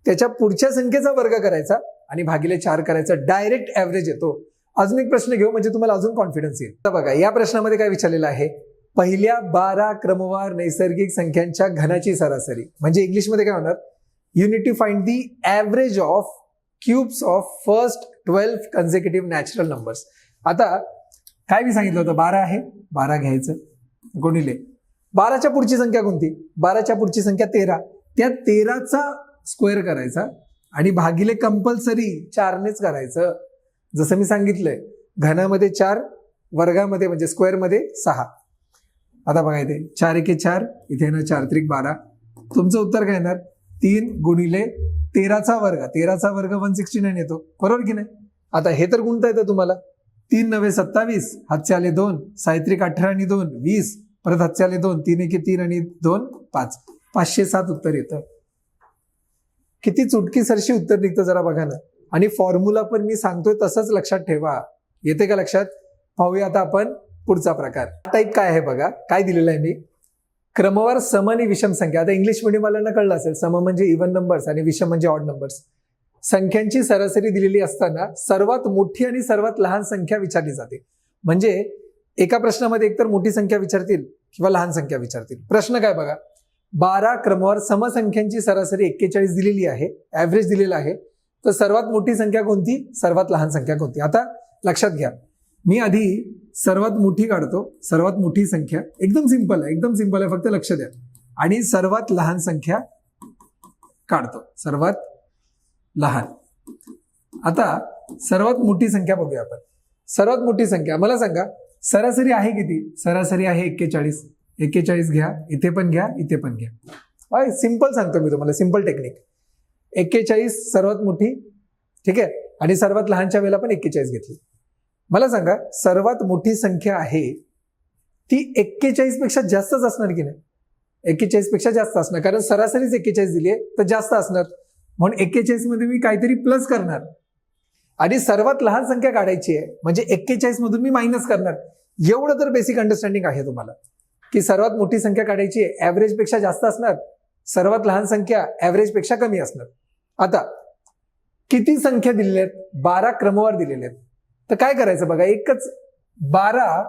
त्याच्या पुढच्या संख्येचा वर्ग करायचा आणि भागिले 4 करायचा, डायरेक्ट ऍव्हरेज येतो. अजून एक प्रश्न घेऊ म्हणजे तुम्हाला अजून कॉन्फिडन्स येईल. बघा या प्रश्नामध्ये काय विचारलेलं आहे, पहिल्या 12 क्रमवार नैसर्गिक संख्यांच्या घनाची सरासरी. म्हणजे इंग्लिशमध्ये काय होणार, you need to find the average of cubes of first 12 consecutive natural numbers. आता काय मी सांगितलं होतं, 12 आहे, 12 घ्यायचं गुणिले 12च्या पुढची संख्या कोणती, 12च्या पुढची संख्या 13, त्या 13चा स्क्वेअर करायचा आणि भागिले कंपल्सरी 4नेच करायचं. जसं मी सांगितलंय, घनामध्ये 4, वर्गामध्ये म्हणजे स्क्वेअरमध्ये 6. आता बघा इथे 4 एके 4, इथे येणार 4 त्रिक 12. तुमचं उत्तर काय येणार, 3 गुणिले 13चा वर्ग, 13चा वर्ग 169 येतो, बरोबर की नाही. आता हे तर गुणता येतं तुम्हाला. 3 9 27, हातचे आले 2, 6 त्रिक 18 आणि 2 20, परत हातचे आले 2, 3 एके 3 आणि 2 5, 507 उत्तर येतं. किती चुटकी सरशी उत्तर निघतं जरा बघा ना. आणि फॉर्म्युला पण मी सांगतोय तसंच लक्षात ठेवा. येते का लक्षात? पाहूया आता आपण पुढचा प्रकार. टाईप काय आहे बघा, काय दिलेलं आहे मी, क्रमवार सम आणि विषम संख्या. आता इंग्लिश मिडियमवाल्यांना कळलं असेल, सम म्हणजे इव्हन नंबर्स आणि विषम म्हणजे ऑड नंबर्स. संख्यांची सरासरी दिलेली असताना सर्वात मोठी आणि सर्वात लहान संख्या विचारली जाते. म्हणजे एका प्रश्नामध्ये एकतर मोठी संख्या विचारतील किंवा लहान संख्या विचारतील. प्रश्न काय बघा, 12 क्रमवार समसंख्यांची सरासरी 41 दिलेली आहे, ऍव्हरेज दिलेला आहे, तर सर्वात मोठी संख्या कोणती, सर्वात लहान संख्या कोणती. आता लक्षात घ्या, मी आधी सर्वात मोठी काढतो, सर्वात मोठी संख्या एकदम सिंपल आहे, एकदम सिंपल आहे, फक्त लक्ष द्या, आणि सर्वात लहान संख्या काढतो, सर्वात लहान. आता सर्वात मोठी संख्या बघूया आपण. सर्वात मोठी संख्या मला सांगा, सरासरी आहे किती, सरासरी आहे 41. 41 घ्या, इथे पण घ्या, इथे पण घ्या. सिंपल सांगतो मी तुम्हाला, सिंपल टेक्निक. 41 सर्वात मोठी, ठीक आहे, आणि सर्वात लहानच्या वेळेला पण 41 घेतली. मला सांगा, सर्वात मोठी संख्या आहे ती 41 पेक्षा जास्तच असणार की नाही, 41 पेक्षा जास्त असणार, कारण सरासरीच 41 दिली आहे तर जास्त असणार. म्हणून 41 मध्ये मी काहीतरी प्लस करणार आणि सर्वात लहान संख्या काढायची आहे, म्हणजे 41 मधून मी मायनस करणार. एवढं तर बेसिक अंडरस्टँडिंग आहे तुम्हाला की सर्वात मोठी संख्या काढायची आहे, ऍव्हरेज पेक्षा जास्त असणार, सर्वात लहान संख्या ऍव्हरेज पेक्षा कमी असणार. आता किती संख्या दिलेल्या आहेत, 12 क्रमवार दिलेले आहेत, तर काय करायचं बघा, एकच 12,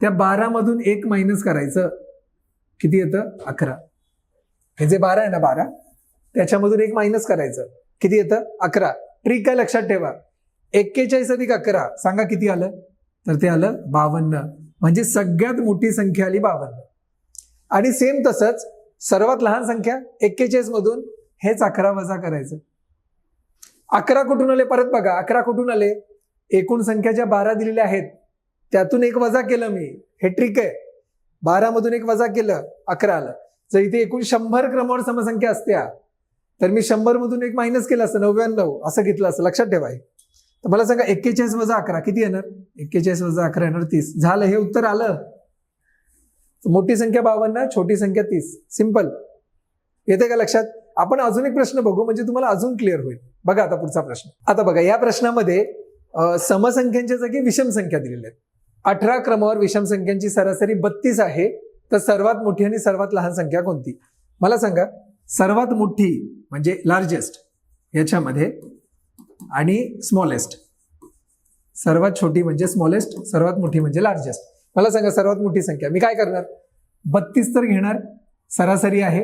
त्या 12 मधून 1 मायनस करायचं, किती येतं 11. हे जे 12 आहे ना, 12 त्याच्यामधून 1 मायनस करायचं, किती येतं 11. ट्रिक काय लक्षात ठेवा, 41 अधिक 11 सांगा किती आलं, तर ते आलं 52. म्हणजे सगळ्यात मोठी संख्या आली 52. आणि सेम तसंच सर्वात लहान संख्या 41 मधून हेच 11 वजा करायचं. 11 कुठून आले परत बघा, 11 कुठून आले, एकूण संख्या ज्या 12 दिलेल्या आहेत त्यातून 1 वजा केलं मी, हे ट्रिक आहे. 12 मधून 1 वजा केलं, 11 आलं. जर इथे एकूण 100 क्रमवार समसंख्या असत्या तर मी 100 मधून 1 मायनस केलं असतं, 99 असं घेतलं असतं, लक्षात ठेवा. तर मला सांगा 41 वजा 11 किती येणार, 41 वजा 11 येणार 30. झालं, हे उत्तर आलं. मोठी संख्या 52, छोटी संख्या 30. सिंपल. येते का लक्षात? आपण अजून एक प्रश्न बघू म्हणजे तुम्हाला अजून क्लिअर होईल. बघा आता पुढचा प्रश्न. आता बघा, या प्रश्नामध्ये समसंख्यांच्या जागी विषम संख्या दिलेल्या आहेत. 18 क्रमावर विषम संख्यांची सरासरी 32 आहे, तर सर्वात मोठी आणि सर्वात लहान संख्या कोणती. मला सांगा, सर्वात मोठी म्हणजे लार्जेस्ट याच्यामध्ये आणि स्मॉलेस्ट, सर्वात छोटी म्हणजे स्मॉलेस्ट, सर्वात मोठी म्हणजे लार्जेस्ट. मला सांगा सर्वात मोठी संख्या, मी काय करणार, 32 तर घेणार, सरासरी आहे,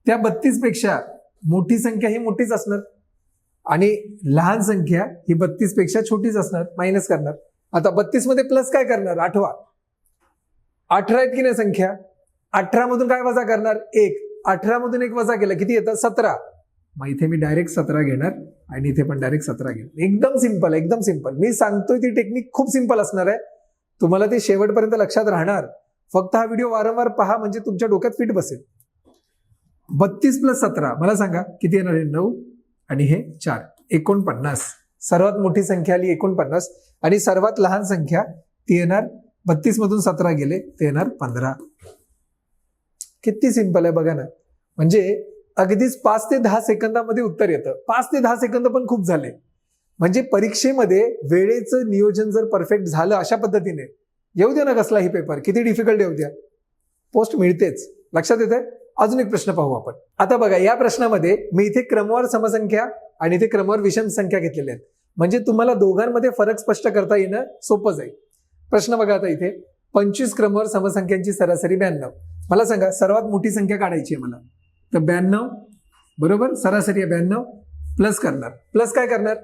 त्या 32 पेक्षा मोठी संख्या ही मोठीच असणार आणि लहान संख्या ही 32 पेक्षा छोटीच असणार, मायनस करणार. आता 32 मध्ये प्लस काय करणार, आठवा. 18 आहेत की नाही संख्या, 18 मधून काय वजा करणार, 1. 18 मधून 1 वजा केलं किती येतं, 17. मग इथे मी डायरेक्ट 17 घेणार आणि इथे पण डायरेक्ट 17 घेणार. एकदम सिंपल, एकदम सिंपल. मी सांगतोय ती टेक्निक खूप सिंपल असणार आहे, तुम्हाला ते शेवटपर्यंत लक्षात राहणार. फक्त हा व्हिडिओ वारंवार पहा म्हणजे तुमच्या डोक्यात फिट बसेल. 32 + 17 मला सांगा किती येणार आहे, 9 आणि हे 4, 49. सर्वात मोठी संख्या आली 49 आणि सर्वात लहान संख्या ती येणार, 32 मधून 17 गेले ते येणार 15. किती सिंपल आहे बघा ना. म्हणजे अगदीच 5 ते 10 सेकंदामध्ये उत्तर येतं. 5 ते 10 सेकंद पण खूप झाले. म्हणजे परीक्षेमध्ये वेळेचं नियोजन जर परफेक्ट झालं अशा पद्धतीने, येऊ द्या ना कसलाही पेपर, किती डिफिकल्ट येऊ द्या, पोस्ट मिळतेच. लक्षात येतंय? अजून एक प्रश्न पाहू आपण. आता बघा, या प्रश्नामध्ये मी इथे क्रमवार समसंख्या आणि इथे क्रमवार विषम संख्या घेतलेल्या आहेत, म्हणजे तुम्हाला दोघांमध्ये फरक स्पष्ट करता येणं सोपं जाईल. प्रश्न बघा आता इथे, 25 क्रमवार समसंख्यांची सरासरी 92. मला सांगा सर्वात मोठी संख्या काढायची आहे मला, तर 92 बरोबर, सरासरी आहे 92 प्लस करणार. प्लस काय करणार,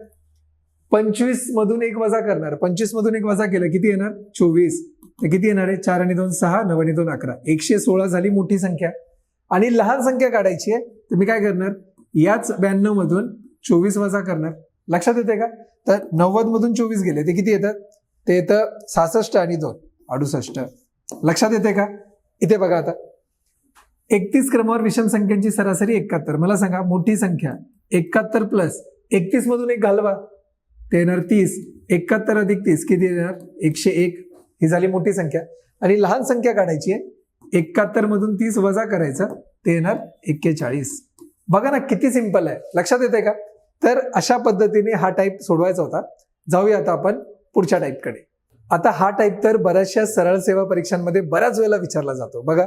25 मधून 1 वजा करणार. 25 मधून 1 वजा केलं किती येणार, 24. तर किती येणार आहे, 4 आणि 2 6, 9 आणि 2 11, 116 झाली मोठी संख्या. आणि लहान संख्या काढायची आहे, तर मी काय करणार, याच 92 मधून 24 वजा करणार. लक्षात येते का, तर 90 मधून 24 गेले ते किती येतात, ते येतं 66 आणि 2 68. लक्षात येते का. इथे बघा आता 31 क्रमावर विषम संख्यांची सरासरी 71. मला सांगा मोठी संख्या 71 प्लस 31 मधून 1 घालवा, ते येणार 30. 71 अधिक 30 किती येणार, 101. ही झाली मोठी संख्या. आणि लहान संख्या काढायची आहे, 71 मधून 30 वजा करायचं, ते येणार 41. बघा ना किती सिंपल आहे. लक्षात येते का. तर अशा पद्धतीने हा टाईप सोडवायचा होता. जाऊया आता आपण पुढच्या टाईपकडे. आता हा टाईप तर बऱ्याचशा सरळ सेवा परीक्षांमध्ये बऱ्याच वेळेला विचारला जातो. बघा,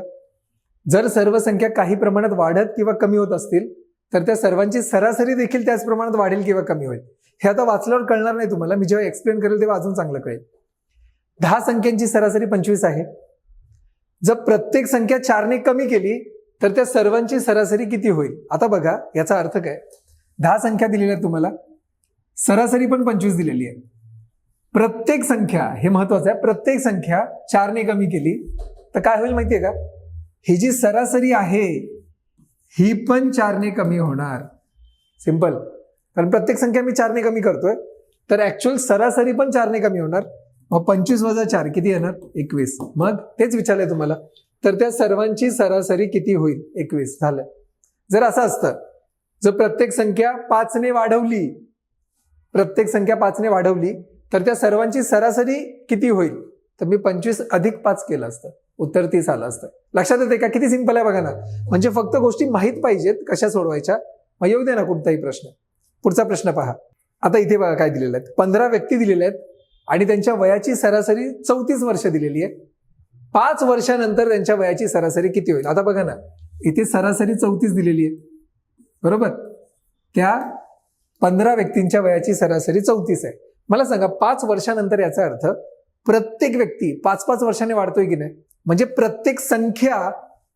जर सर्व संख्या काही प्रमाणात वाढत किंवा कमी होत असतील तर त्या सर्वांची सरासरी देखील त्याच प्रमाणात वाढेल किंवा कमी होईल. हे आता वाचल्यावर कळणार नाही तुम्हाला, मी जेव्हा एक्सप्लेन करेल तेव्हा अजून चांगलं कळेल. 10 संख्यांची सरासरी 25 आहे. जर प्रत्येक संख्या 4 ने कमी केली तर त्या सर्वांची सरासरी किती होईल. आता बघा याचा अर्थ काय, 10 संख्या दिलेल्या आहेत तुम्हाला, सरासरी पण 25 दिलेली आहे. प्रत्येक संख्या, हे महत्वाचं आहे, प्रत्येक संख्या 4 ने कमी केली तर काय होईल माहितीये का, ही जी सरासरी आहे ही पण 4 ने कमी होणार. सिंपल, कारण प्रत्येक संख्या मी 4 ने कमी करतोय तर ऍक्च्युअल सरासरी पण 4 ने कमी होणार. मग 25 वजा 4 किती येणार, 21. मग तेच विचारलंय तुम्हाला, तर त्या सर्वांची सरासरी किती होईल, 21 झालं. जर असं असतं, जर प्रत्येक संख्या 5 ने वाढवली, प्रत्येक संख्या 5 ने वाढवली तर त्या सर्वांची सरासरी किती होईल, तर मी 25 अधिक 5 केलं असतं, उत्तर 30 आलं असतं. लक्षात येते का, किती सिंपल आहे बघा ना. म्हणजे फक्त गोष्टी माहीत पाहिजेत कशा सोडवायच्या. मग येऊ दे ना कुठताही प्रश्न. पुढचा प्रश्न पहा. आता इथे बघा काय दिलेलं आहे, 15 व्यक्ती दिलेल्या आहेत आणि त्यांच्या वयाची सरासरी 34 वर्ष दिलेली आहे. 5 वर्षानंतर त्यांच्या वयाची सरासरी किती होईल. आता बघा ना, इथे सरासरी 34 दिलेली आहे बरोबर, त्या 15 व्यक्तींच्या वयाची सरासरी 34 आहे. मला सांगा 5 वर्षानंतर याचा अर्थ प्रत्येक व्यक्ती 5-5 वर्षाने वाढतोय की नाही, म्हणजे प्रत्येक संख्या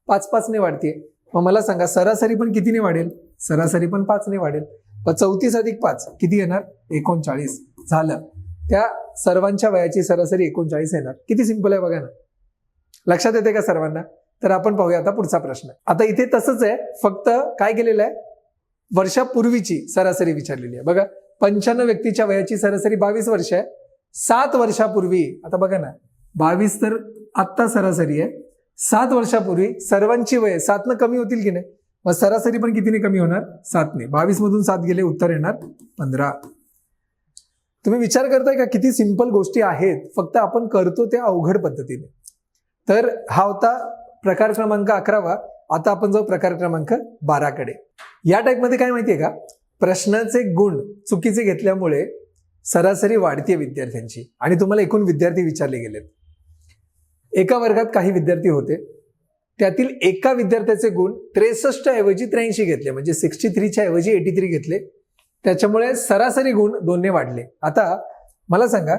5-5 ने वाढते. मग मला सांगा सरासरी पण कितीने वाढेल, सरासरी पण 5 ने वाढेल. मग 34 अधिक 5 किती येणार, 39 झालं. त्या सर्वांच्या वयाची सरासरी 39 येणार. किती सिंपल आहे बघा ना. लक्षात येते का सर्वांना. तर आपण पाहूया आता पुढचा प्रश्न. आता इथे तसंच आहे, फक्त काय केलेलं आहे, वर्षापूर्वीची सरासरी विचारलेली आहे. बघा 95 व्यक्तीच्या वयाची सरासरी 22 वर्ष आहे. 7 वर्षापूर्वी, आता बघा ना 22 तर आत्ता सरासरी आहे, 7 वर्षापूर्वी सर्वांची वय 7 न कमी होतील की नाही, मग सरासरी पण कितीने कमी होणार, 7 ने. 22 मधून 7 गेले, उत्तर येणार 15. तुम्ही विचार करताय का किती सिंपल गोष्टी आहेत, फक्त आपण करतो त्या अवघड पद्धतीने. तर हा होता प्रकार क्रमांक 11. आता आपण जाऊ प्रकार क्रमांक 12 कडे. या टाईपमध्ये काय माहितीये का, प्रश्नाचे गुण चुकीचे घेतल्यामुळे सरासरी वाढते विद्यार्थ्यांची आणि तुम्हाला एकूण विद्यार्थी विचारले गेलेत. एका वर्गात काही विद्यार्थी होते, त्यातील एका विद्यार्थ्याचे गुण 63 ऐवजी 83 घेतले, म्हणजे 63च्या ऐवजी 83 घेतले. त्याच्यामुळे सरासरी गुण 2 ने वाढले. आता मला सांगा,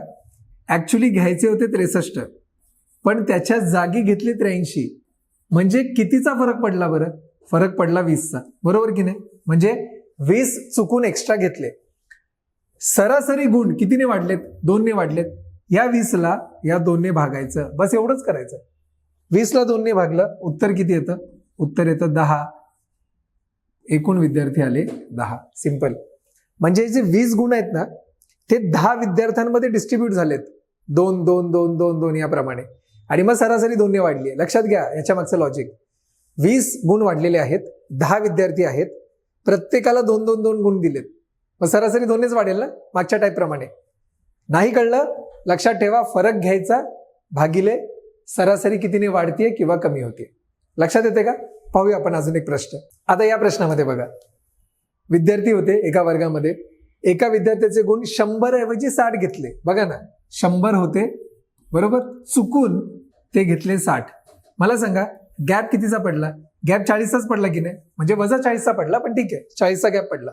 ऍक्च्युली घ्यायचे होते 63 पण त्याच्या जागी घेतले 83, म्हणजे कितीचा फरक पडला बरं, फरक पडला 20चा, बरोबर की नाही. म्हणजे 20 चुकून एक्स्ट्रा घेतले. सरासरी गुण कितीने वाढलेत, 2 ने वाढलेत. या 20ला या 2 ने भागायचं, बस एवढंच करायचं. 20ला 2 ने भागलं, उत्तर किती येतं, उत्तर येतं 10. एकूण विद्यार्थी आले 10. सिंपल. म्हणजे जे 20 गुण आहेत ना, ते 10 विद्यार्थ्यांमध्ये डिस्ट्रीब्यूट झालेत, 2 2 2 2 2 याप्रमाणे, आणि मग सरासरी 2 ने वाढली आहे. लक्षात घ्या याच्या मागचं लॉजिक. 20 गुण वाढलेले आहेत, 10 विद्यार्थी आहेत, प्रत्येकाला 2 2 2 गुण दिलेत, मग सरासरी 2 नेच वाढेल ना, मागच्या टाईप प्रमाणे. नाही कळलं, लक्षात ठेवा, फरक घ्यायचा भागिले सरासरी कितीने वाढतीये किंवा कमी होते. लक्षात येते का. पाहूया आपण अजून एक प्रश्न. आता या प्रश्नामध्ये बघा, विद्यार्थी होते एका वर्गामध्ये, एका विद्यार्थ्याचे गुण 100 ऐवजी 60 घेतले. बघा ना, 100 होते बरोबर, चुकून ते घेतले 60. मला सांगा गॅप कितीचा पडला, गॅप 40चाच पडला की नाही, म्हणजे वजा 40चा पडला, पण ठीक आहे 40चा गॅप पडला.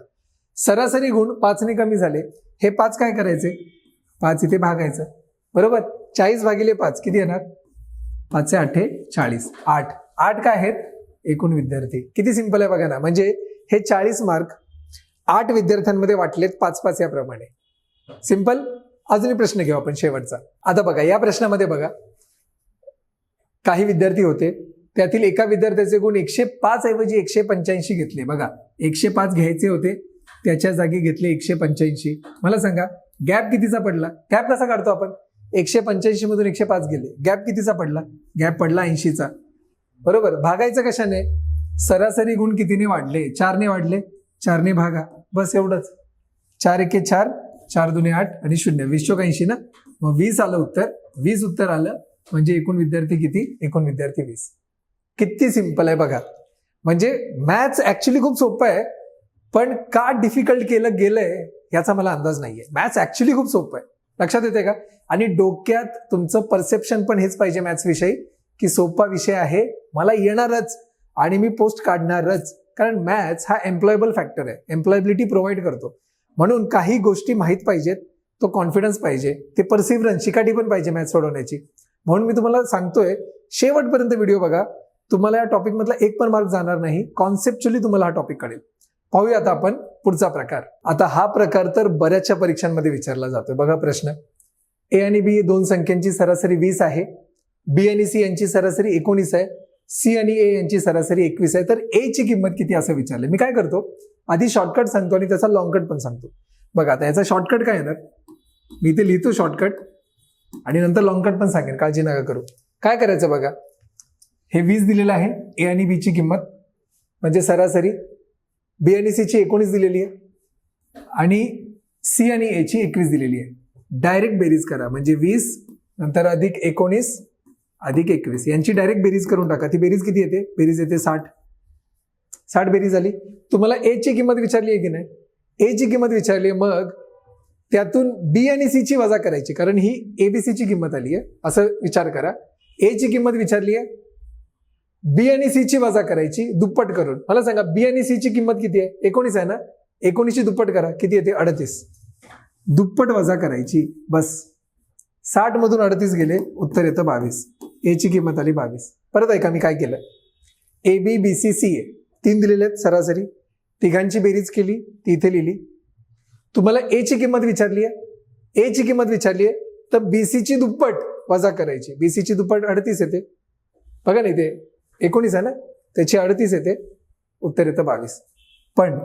सरासरी गुण 5 ने कमी झाले. हे 5 काय करायचे, 5 इथे भागायचं बरोबर. 40 भागिले 5 किती येणार, 5 8 40 8 8 काय आहेत एकूण विद्यार्थी. किती सिंपल आहे बघा ना. म्हणजे हे 40 मार्क 8 विद्यार्थ्यांमध्ये वाटलेत 5-5 याप्रमाणे. सिंपल. अजूनही प्रश्न घेऊ आपण शेवटचा. आता बघा या प्रश्नामध्ये बघा काही विद्यार्थी होते, त्यातील एका विद्यार्थ्याचे गुण 105 ऐवजी 185 घेतले. बघा 105 घ्यायचे होते, त्याच्या जागी घेतले 185. मला सांगा गॅप कितीचा पडला? गॅप कसा काढतो आपण? 185 मधून 105 गेले, गॅप कितीचा पडला? गॅप पडला 80चा. बरोबर. भागायचं कशाने? सरासरी गुण कितीने वाढले? 4 ने वाढले, 4 ने भागा, बस एवढंच. 4 एके 4, 4 दुने 8 आणि 0, 20 चोक 80 ना. मग 20 आलं उत्तर. 20 उत्तर आलं म्हणजे एकूण विद्यार्थी किती? एकूण विद्यार्थी 20. किती सिंपल आहे बघा. म्हणजे मॅथ्स ऍक्च्युली खूप सोपं आहे, पण का डिफिकल्ट केलं गेलंय याचा मला अंदाज नाहीये. मॅथ्स ऍक्च्युली खूप सोपं आहे. लक्षात येते का? आणि डोक्यात तुमचं परसेप्शन पण हेच पाहिजे मॅथ्स विषयी, की सोपा विषय आहे, मला येणारच आणि मी पोस्ट काढणारच. कारण मॅथ्स हा एम्प्लॉयबल फॅक्टर आहे, एम्प्लॉयबिलिटी प्रोव्हाइड करतो. म्हणून काही गोष्टी माहीत पाहिजेत, तो कॉन्फिडन्स पाहिजे, ते परसिव्हरन्स, शिकाटी पण पाहिजे मॅथ्स सोडवण्याची. म्हणून मी तुम्हाला सांगतोय शेवटपर्यंत व्हिडिओ बघा. तुम्हाला या टॉपिक मधला एक पण मार्क जाणार नाही. कॉन्सेप्च्युअली तुम्हाला हा टॉपिक कळेल. पाहूया आता आपण पुढचा प्रकार. आता हा प्रकार तर बऱ्याचशा परीक्षांमध्ये विचारला जातोय. बघा प्रश्न. ए आणि बी दोन संख्यांची सरासरी 20 आहे. बी आणि सी यांची सरासरी 19 आहे. सी आणि ए यांची सरासरी 21 आहे. तर ए ची किंमत किती असं विचारलं. मी काय करतो, आधी शॉर्टकट सांगतो आणि त्याचा लॉंगकट पण सांगतो. बघा आता याचा शॉर्टकट काय येणार, मी इथे लिहितो शॉर्टकट आणि नंतर लॉंगकट पण सांगेन, काळजी नका करू. काय करायचं बघा, हे 20 दिलेलं आहे. ए आणि बी ची किंमत म्हणजे सरासरी. बी आणि सी ची 19 दिलेली आहे आणि सी आणि ए ची 21 दिलेली आहे. डायरेक्ट बेरीज करा, म्हणजे 20 नंतर अधिक 19 अधिक 21 यांची डायरेक्ट बेरीज करून टाका. ती बेरीज किती येते? बेरीज येते 60. 60 बेरीज झाली. तुम्हाला ए ची किंमत विचारली आहे की नाही? ए ची किंमत विचारली आहे, मग त्यातून बी आणि सी ची वजा करायची, कारण ही एबीसी ची किंमत आली आहे असं विचार करा. ए ची किंमत विचारली आहे, बी आणि सी ची वजा करायची दुप्पट करून. मला सांगा बी आणि सी ची किंमत किती आहे? 19 आहे ना. 19 ची दुप्पट करा, किती येते? 38. दुप्पट वजा करायची, बस. 60 मधून 38 गेले, उत्तर येतं 22. ए ची किंमत आली 22. परत ऐका मी काय केलं. A B B C C ए 3 दिलेले आहेत सरासरी. तिघांची बेरीज केली, ती इथे लिहिली. तुम्हाला ए ची किंमत विचारली आहे. ए ची किंमत विचारली आहे तर बीसी ची दुप्पट वजा करायची. बीसी ची दुप्पट 38 येते. बघा ना इथे 19 आहे ना, त्याची 38 येते, उत्तर येतं 22. पण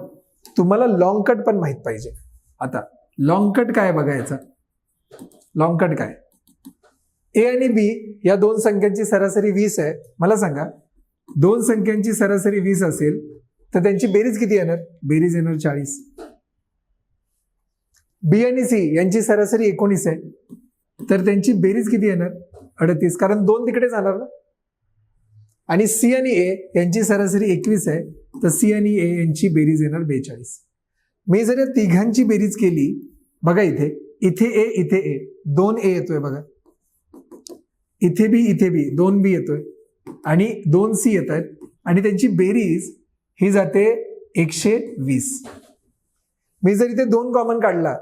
तुम्हाला लॉंग कट पण माहित पाहिजे. आता लॉंग कट काय बघायचा. लॉंग कट काय? ए आणि बी या दोन संख्यांची सरासरी 20 आहे. मला सांगा दोन संख्यांची सरासरी 20 असेल तर त्यांची बेरीज किती येणार? बेरीज येणार 40. बी आणि सी यांची सरासरी 19 आहे तर त्यांची बेरीज किती येणार? 38, कारण 2 तिकडे जाणार ना. आणि सी आणि ए यांची सरासरी 21 आहे तर सी आणि ए यांची बेरीज येणार 42. मी जर या तिघांची बेरीज केली, बघा इथे ए इथे ए 2 ए येतोय बघा, इथे बी 2 बी येतोय आणि 2 सी येत आहेत आणि त्यांची बेरीज ही जाते 120. मी जर इथे 2 कॉमन काढला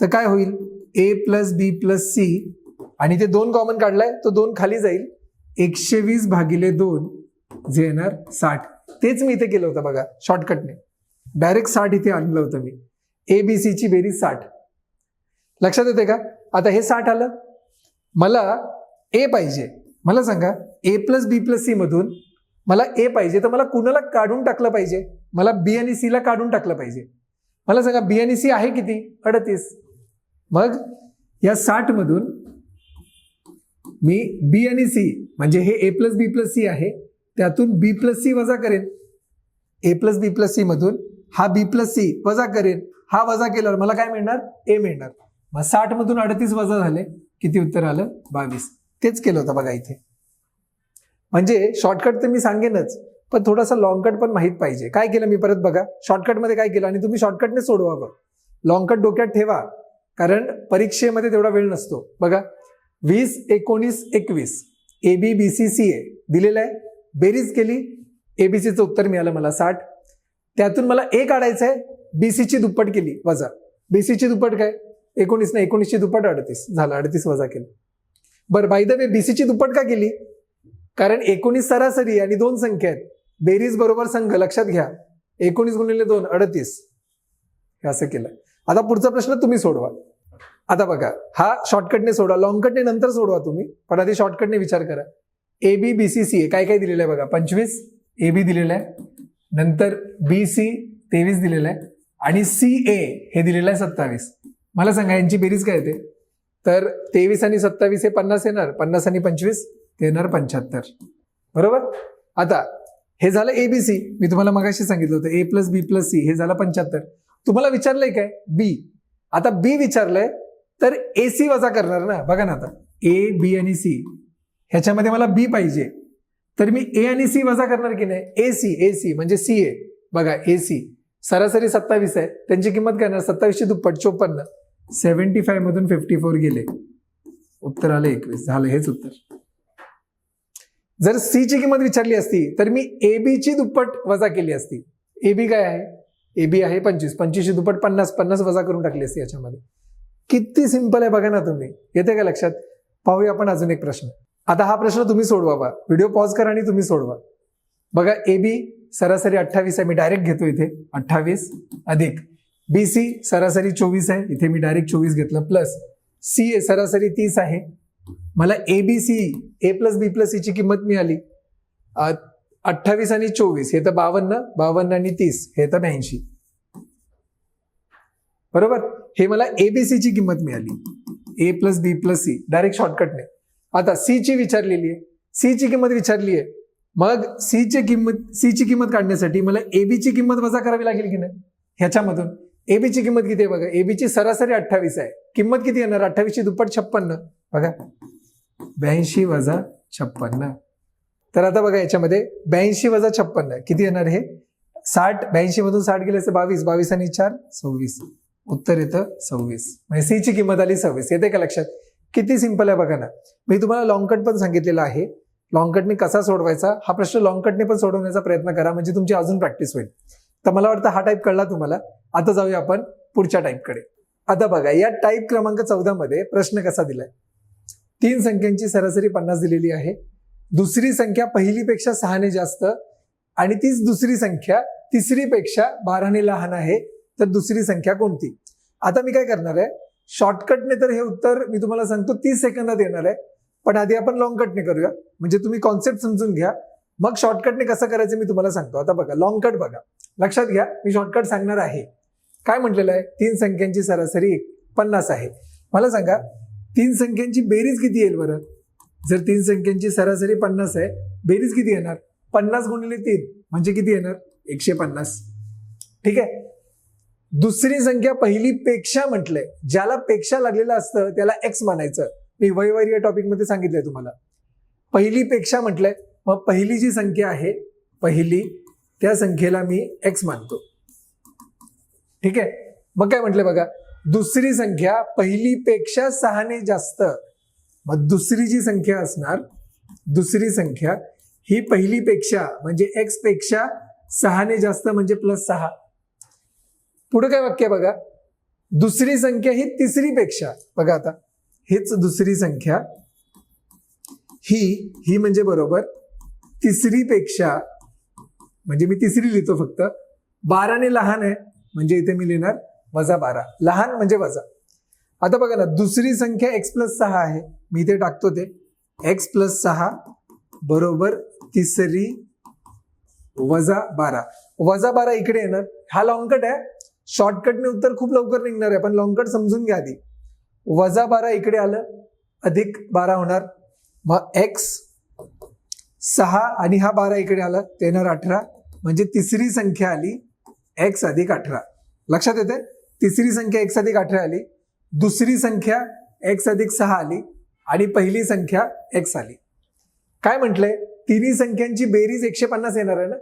तर काय होईल? ए प्लस बी प्लस सी, आणि ते 2 कॉमन काढलाय तो 2 खाली जाईल. 120 भागिले 2 जे येणार 60. तेच मी इथे केलं होतं बघा शॉर्टकटने. डायरेक्ट 60 इथे आणलं होतं मी. ए बी सी ची बेरीज 60. लक्षात येते का? आता हे 60 आलं. मला ए पाहिजे. मला सांगा ए प्लस बी प्लस सी मधून मला ए पाहिजे तर मला कुणाला काढून टाकलं पाहिजे? मला बी आणि सी ला काढून टाकलं पाहिजे. मला सांगा बी आणि सी आहे किती? 38. मग या 60 मधून मी बी आणि सी म्हणजे हे ए प्लस बी प्लस सी आहे, त्यातून बी प्लस सी वजा करेन. ए प्लस बी प्लस सी मधून हा बी प्लस सी वजा करेन. हा वजा केल्यावर मला काय मिळणार? ए मिळणार. मग 60 मधून 38 वजा झाले, किती उत्तर आलं? 22. तेच केलं होतं बघा इथे. म्हणजे शॉर्टकट तर मी सांगेनच, पण थोडासा लॉंगकट पण माहित पाहिजे. काय केलं मी परत बघा, शॉर्टकटमध्ये काय केलं आणि तुम्ही शॉर्टकटने सोडवावं. लॉंगकट डोक्यात ठेवा, कारण परीक्षेमध्ये तेवढा वेळ नसतो. बघा 20 19 21 A B B C C ए दिलेलं आहे. बेरीज केली, एबीसीचं उत्तर मिळालं मला 60. त्यातून मला ए काढायचं आहे. बीसीची दुप्पट केली वजा. बीसीची दुप्पट काय? 19 ना, 19ची दुप्पट 38 झालं. 38 वजा केलं. बरं बाय द वे बीसीची दुप्पट का केली? कारण 19 सरासरी आणि 2 संख्या आहेत, बेरीज बरोबर संघ लक्षात घ्या. 19 गुणिले 2 38. हे असं केलं. आता पुढचा प्रश्न तुम्ही सोडवा. आता बघा, हा शॉर्टकटने सोडवा, लॉंगकटने नंतर सोडवा तुम्ही, पण आधी शॉर्टकटने विचार करा. AB BC CA काय काय दिलेलं आहे बघा. 25 AB दिलेलं आहे, नंतर BC 23 दिलेलं आहे आणि CA हे दिलेलं आहे 27. मला सांगा यांची बेरीज काय येते? तर 23 आणि 27 हे 50 येणार, 50 आणि 25 ते येणार 75. बरोबर. आता हे झालं ABC. मी तुम्हाला मगाशी सांगितलं होतं A + B + C हे झालं 75. तुम्हाला विचारलंय काय? B. आता B विचारलंय तर AC वजा करणार ना. बघा ना, आता A B आणि C ह्याच्यामध्ये मला B पाहिजे, तर मी A आणि C वजा करणार की नाही? AC म्हणजे CA. बघा AC सरासरी 27 आहे, त्यांची किंमत काय येणार? 27 ची दुप्पट 54. 75 मधून 54 गेले, उत्तर आलं 21. झालं हेच उत्तर. जर C ची किंमत विचारली असती तर मी AB ची दुप्पट वजा केली असती. AB काय आहे? AB आहे 25. 25 ची दुप्पट 50. 50 वजा करून टाकली असती याच्यामध्ये. किती सिंपल आहे बघा ना तुम्ही. येते का लक्षात? पाहूया आपण अजून एक प्रश्न. आता हा प्रश्न तुम्ही सोडवा. व्हिडिओ पॉज करा आणि तुम्ही सोडवा. बघा, AB सरासरी 28 आहे, मी डायरेक्ट घेतो इथे 28 अधिक BC सरासरी 24 आहे, इथे मी डायरेक्ट 24 घेतलं, प्लस CA सरासरी 30 आहे. मला ABC A + B + C ची किंमत मिळाली 28 आणि 24 हे तर 52 आणि 30 हे तर 82. बरोबर. हे मला ABC ची किंमत मिळाली, A + B + C डायरेक्ट शॉर्टकटने. आता C ची विचारलेली आहे, C ची किंमत विचारली आहे, मग C ची किंमत काढण्यासाठी मला AB ची किंमत वजा करावी लागेल की नाही ह्याच्यामधून. AB ची किंमत किती आहे बघा. AB ची सरासरी 28 आहे, किंमत किती येणार? 28 ची दुप्पट 56. बघा 82 वजा 56. तर आता बघा याच्यामध्ये 82 वजा 56 किती येणार? हे 60. 82 मधून 60 गेले असते 22. 22 आणि 4 26. उत्तर येतं 26. म्हणजे C ची किंमत आली 26. येते का लक्षात? किती सिंपल आहे बघा ना. मी तुम्हाला लॉंगकट पण सांगितलेलं आहे, लॉंगकटने कसा सोडवायचा. हा प्रश्न लॉंगकटने पण सोडवण्याचा प्रयत्न करा, म्हणजे तुमची अजून प्रॅक्टिस होईल. तर मला वाटतं हा टाईप कळला तुम्हाला. आता जाऊया आपण पुढच्या टाईपकडे. आता बघा, या टाईप क्रमांक 14 मध्ये प्रश्न कसा दिलाय. 3 संख्यांची सरासरी 50 दिलेली आहे. दुसरी संख्या पहिलीपेक्षा 6 ने जास्त आणि तीच दुसरी संख्या तिसरीपेक्षा 12 ने लहान आहे, तर दुसरी संख्या कोणती? आता मी काय करणार आहे, शॉर्टकटने तर हे उत्तर मी तुम्हाला सांगतो 30 सेकंदात येणार आहे, पण आधी आपण लॉंगकटने करूया, म्हणजे तुम्ही कॉन्सेप्ट समजून घ्या, मग शॉर्टकटने कसं करायचं मी तुम्हाला सांगतो. आता बघा, लॉंगकट बघा, लक्षात घ्या, मी शॉर्टकट सांगणार आहे. काय म्हटलेलं आहे? 3 संख्यांची सरासरी 50 आहे. मला सांगा 3 संख्यांची बेरीज किती येईल बरं? जर 3 संख्यांची सरासरी 50 आहे, बेरीज किती येणार? 50 गुणिले 3 म्हणजे किती येणार? 150. ठीक आहे. दुसरी संख्या पहिली पेक्षा म्हटलंय, ज्याला पेक्षा लागलेलं असतं त्याला एक्स मानायचं. मी वयवारी या टॉपिक मध्ये सांगितलंय तुम्हाला. पहिली पेक्षा म्हटलंय, मग पहिली जी संख्या आहे पहिली, त्या संख्येला मी एक्स मानतो. ठीक आहे. मग काय म्हटलंय बघा, दुसरी संख्या पहिलीपेक्षा 6 ने जास्त. मग दुसरी जी संख्या असणार, दुसरी संख्या ही पहिलीपेक्षा म्हणजे एक्स पेक्षा 6 ने जास्त म्हणजे +6. पुढे काय वाक्य बघा, दुसरी संख्या ही तिसरीपेक्षा. बघा आता हीच दुसरी संख्या ही म्हणजे बरोबर तिसरीपेक्षा, म्हणजे मी तिसरी लिहितो फक्त, 12 ने लहान आहे, म्हणजे इथे मी लिहिणार -12. लहान म्हणजे वजा. आता बघा ना, दुसरी संख्या x + 6 आहे, मी इथे टाकतो ते x + 6 बरोबर तिसरी -12. -12 इकडे येणार. हा लॉंगकट आहे, शॉर्टकटने उत्तर खूप लवकर निघणार आहे, पण लॉंगकट समजून घ्या आधी. -12 इकडे आलं, अधिक 12 होणार, मग x 6 आणि हा 12 इकडे आला, ते येणार 18. म्हणजे तिसरी संख्या आली x + 18. लक्षात येते? तिसरी संख्या x + 18 आली, दुसरी संख्या x + 6 आली आणि पहिली संख्या x आली. काय म्हटलंय? तिन्ही संख्यांची बेरीज 150 येणार आहे ना.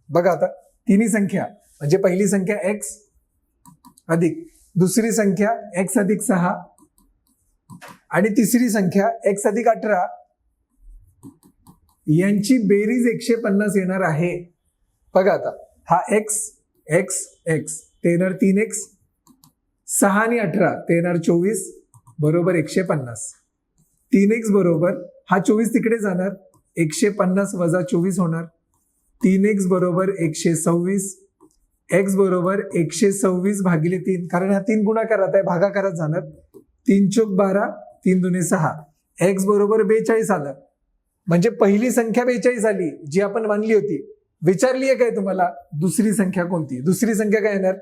बघा आता, तिन्ही संख्या म्हणजे पहिली संख्या x अधिक दुसरी संख्या x + 6 आणि तिसरी संख्या x + 18 यांची बेरीज 150 येणार आहे. बघा आता, हा x ते येणार 3x, 6 आणि 18 ते येणार 24 बरोबर 150. 3x बरोबर हा 24 तिकडे जाणार, 150 वजा 24 होणार. 3x बरोबर 126. x बरोबर 126 भागिले 3, कारण हा 3 गुणाकारात आहे, भागाकारात जाणार. 3 चोक 12, 3 दुने 6. x बरोबर 42 आलं. म्हणजे पहिली संख्या 42 आली, जी आपण मानली होती. विचारली आहे काय तुम्हाला दुसरी संख्या कोणती? दुसरी संख्या काय येणार?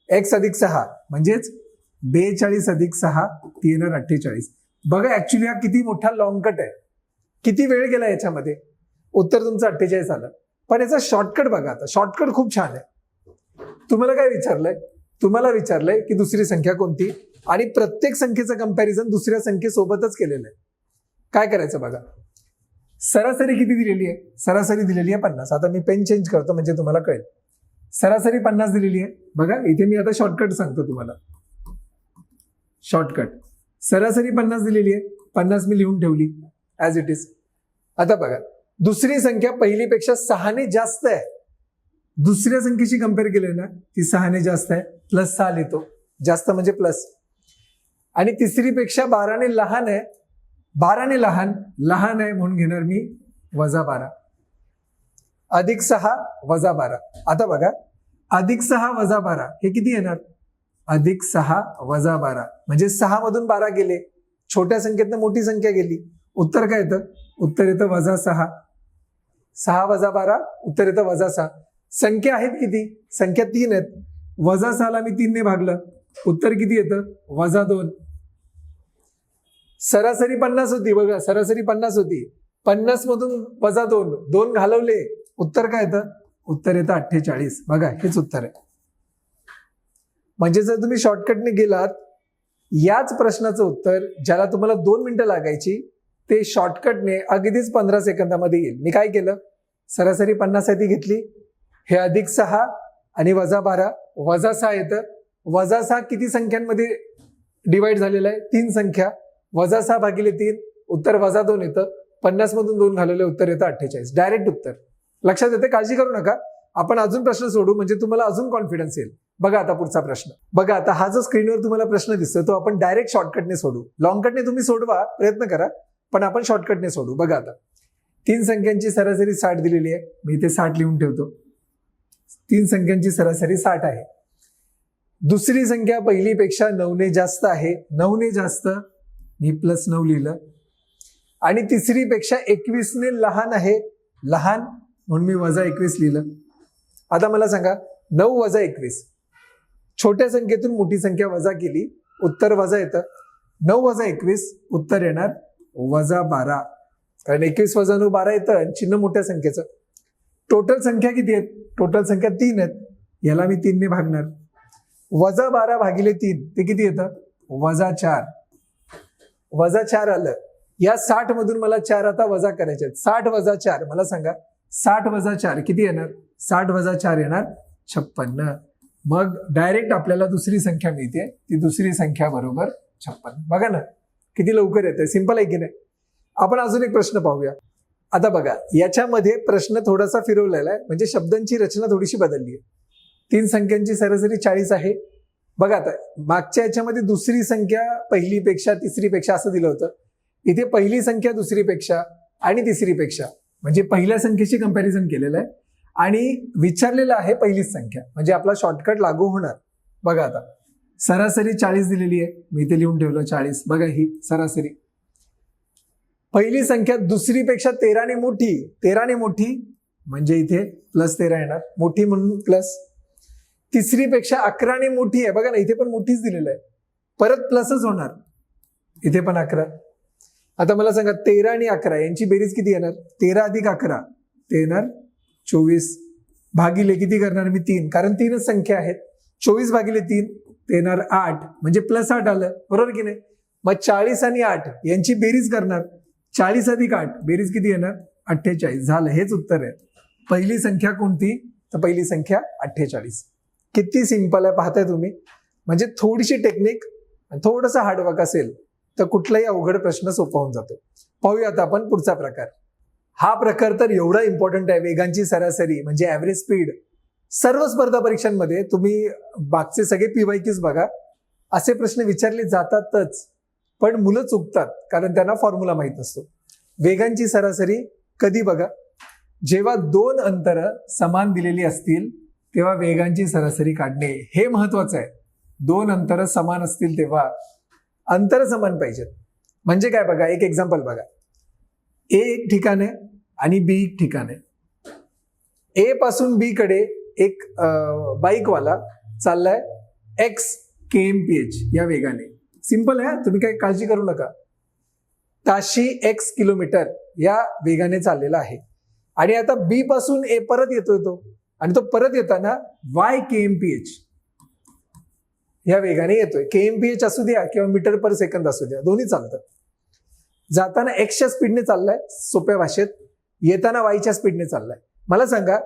x अधिक 6, म्हणजेच 42 अधिक 6 ती येणार 48. बघा ऍक्च्युली हा किती मोठा लॉंग कट आहे, किती वेळ गेला याच्यामध्ये. उत्तर तुमचं 48 आलं. पण याचा शॉर्टकट बघा. आता शॉर्टकट खूप छान आहे. तुम्हाला काय विचारलंय? तुम्हाला विचारलंय की दुसरी संख्या कोणती, आणि प्रत्येक संख्येचं कंपॅरिझन दुसऱ्या संख्येसोबतच केलेलं आहे. काय करायचं बघा. सरासरी किती दिलेली आहे? सरासरी दिलेली आहे 50. आता मी पेन चेंज करतो म्हणजे तुम्हाला कळेल. सरासरी 50 दिलेली आहे. बघा इथे मी आता शॉर्टकट सांगतो तुम्हाला. शॉर्टकट सरासरी 50 दिलेली आहे. 50 मी लिहून ठेवली ऍज इट इज. आता बघा दुसरी संख्या पहिलीपेक्षा 6 ने जास्त आहे. दुसऱ्या संख्येशी कंपेअर केलं ना ती 6 ने जास्त आहे, प्लस 6 लिहितो. जास्त म्हणजे प्लस. आणि तिसरीपेक्षा 12 ने लहान आहे. 12 ने लहान आहे म्हणून घेणार मी -12. अधिक 6 वजा 12. आता बघा अधिक 6 वजा 12 हे किती येणार? अधिक 6 वजा 12 म्हणजे 6 मधून 12 गेले, छोट्या संख्येतनं मोठी संख्या गेली. उत्तर काय येतं? उत्तर येतं -6. 6 वजा 12 उत्तर येतं -6. संख्या आहेत किती? संख्या 3 आहेत. -6 ला मी 3 ने भागलं, उत्तर किती येतं? -2. सरासरी 50 होती. बघा सरासरी 50 होती. 50 मधून -2, 2 घालवले, उत्तर काय येतं? उत्तर येतं 48. बघा हेच उत्तर आहे. म्हणजे जर तुम्ही शॉर्टकटने गेलात, याच प्रश्नाचं उत्तर ज्याला तुम्हाला 2 मिनिटं लागायची ते शॉर्टकटने अगदीच 15 सेकंदामध्ये येईल. मी काय केलं? सरासरी 50 आहे ती घेतली, हे अधिक 6 आणि -12, -6 येतं. -6 किती संख्यांमध्ये डिवाइड झालेलं आहे? 3 संख्या. -6 भागिले 3 उत्तर -2 येतं. 50 मधून 2 घालवले, उत्तर येतं 48. डायरेक्ट उत्तर. लक्षात येते? काळजी करू नका. आपण अजून प्रश्न सोडू म्हणजे तुम्हाला अजून कॉन्फिडन्स येईल. बघा आता पुढचा प्रश्न. बघा आता हा जो स्क्रीनवर तुम्हाला प्रश्न दिसतोय तो आपण डायरेक्ट शॉर्टकटने सोडू. लॉंग कटने तुम्ही सोडवा, प्रयत्न करा, पण आपण शॉर्टकटने सोडू. बघा आता 3 संख्यांची सरासरी 60 दिलेली आहे. मी इथे 60 लिहून ठेवतो. 3 संख्यांची सरासरी 60 आहे. दुसरी संख्या पहिलीपेक्षा 9 ने जास्त आहे. 9 ने जास्त मी +9 लिहिलं. आणि तिसरीपेक्षा 21 ने लहान आहे. लहान म्हणून मी -21 लिहिलं. आता मला सांगा 9 वजा 21, छोट्या संख्येतून मोठी संख्या वजा केली, उत्तर वजा येतं. 9 वजा 21 उत्तर येणार -12. कारण 21 वजा 9 12 येतं आणि चिन्ह मोठ्या संख्येचं. टोटल संख्या किती आहेत? टोटल संख्या 3 आहेत. याला मी 3 ने भागणार. -12 भागिले 3 ते किती येतं? -4. -4 आलं. या 60 मधून मला 4 आता वजा करायचे आहेत. 60 वजा 4 मला सांगा 60 वजा 4 किती येणार? 60 वजा 4 येणार 56. मग डायरेक्ट आपल्याला दुसरी संख्या मिळते. ती दुसरी संख्या बरोबर 56. बघा ना किती लवकर येते. सिंपल आहे की नाही? आपण अजून एक प्रश्न पाहूया. आता बघा याच्यामध्ये प्रश्न थोडासा फिरवलेला आहे, म्हणजे शब्दांची रचना थोडीशी बदलली आहे. 3 संख्यांची सरासरी 40 आहे. बघा आता मागच्या याच्यामध्ये दुसरी संख्या पहिलीपेक्षा तिसरीपेक्षा असं दिलं होतं. इथे पहिली संख्या दुसरीपेक्षा आणि तिसरीपेक्षा म्हणजे पहिल्या संख्येशी कंपॅरिझन केलेलं आहे आणि विचारलेलं आहे पहिलीच संख्या, म्हणजे आपला शॉर्टकट लागू होणार. बघा आता सरासरी 40 दिलेली आहे. मी इथे लिहून ठेवलं 40. बघा ही सरासरी. पहिली संख्या दुसरीपेक्षा 13 ने मोठी. 13 ने मोठी म्हणजे इथे +13 येणार. मोठी म्हणून प्लस. तिसरीपेक्षा 11 ने मोठी आहे. बघा ना इथे पण मोठीच दिलेलं आहे. परत प्लसच होणार. इथे पण 11. आता मला सांगा 13 आणि 11 यांची बेरीज किती येणार? 13 अधिक 11 ते येणार 24. भागिले किती करणार मी? 3, कारण 3च संख्या आहेत. 24 भागिले 3 ते येणार 8, म्हणजे +8 आलं. बरोबर की नाही? मग 40 आणि 8 यांची बेरीज करणार. 40 अधिक 8 बेरीज किती येणार? 48. झालं. हेच उत्तर आहे. पहिली संख्या कोणती? तर पहिली संख्या 48. किती सिंपल आहे पाहताय तुम्ही. म्हणजे थोडीशी टेक्निक आणि थोडंसं हार्डवर्क असेल तर कुठलाही अवघड प्रश्न सोपा होऊन जातो. पाहूया आता आपण पुढचा प्रकार. हा प्रकार तर एवढा इम्पॉर्टंट आहे. वेगांची सरासरी म्हणजे ऍव्हरेज स्पीड. सर्व स्पर्धा परीक्षांमध्ये तुम्ही मागचे सगळे PYQs बघा, असे प्रश्न विचारले जातातच, पण मुलं चुकतात कारण त्यांना फॉर्म्युला माहित नसतो. वेगांची सरासरी कधी बघा, जेव्हा दोन अंतर समान दिलेली असतील तेव्हा वेगांची सरासरी काढणे हे महत्वाचं आहे. दोन अंतर समान असतील तेव्हा अंतर समान पाहिजेत. म्हणजे काय बघा, एक एक्झाम्पल बघा. ए एक ठिकाण आहे आणि बी एक ठिकाण आहे. ए पासून बी कडे एक बाईकवाला चाललाय एक्स kmph या वेगाने. सिंपल आहे, तुम्ही काही काळजी करू नका. ताशी x किलोमीटर या वेगाने चाललेला आहे. आणि आता बी पासून ए परत येतोय तो, आणि तो परत येताना y kmph या वेगाने येतोय. kmph असू द्या किंवा मीटर पर सेकंद असू द्या, दोन्ही चालतात. जाताना एक्सच्या स्पीडने चाललाय सोप्या भाषेत, येताना वायच्या स्पीडने चाललाय. मला सांगा,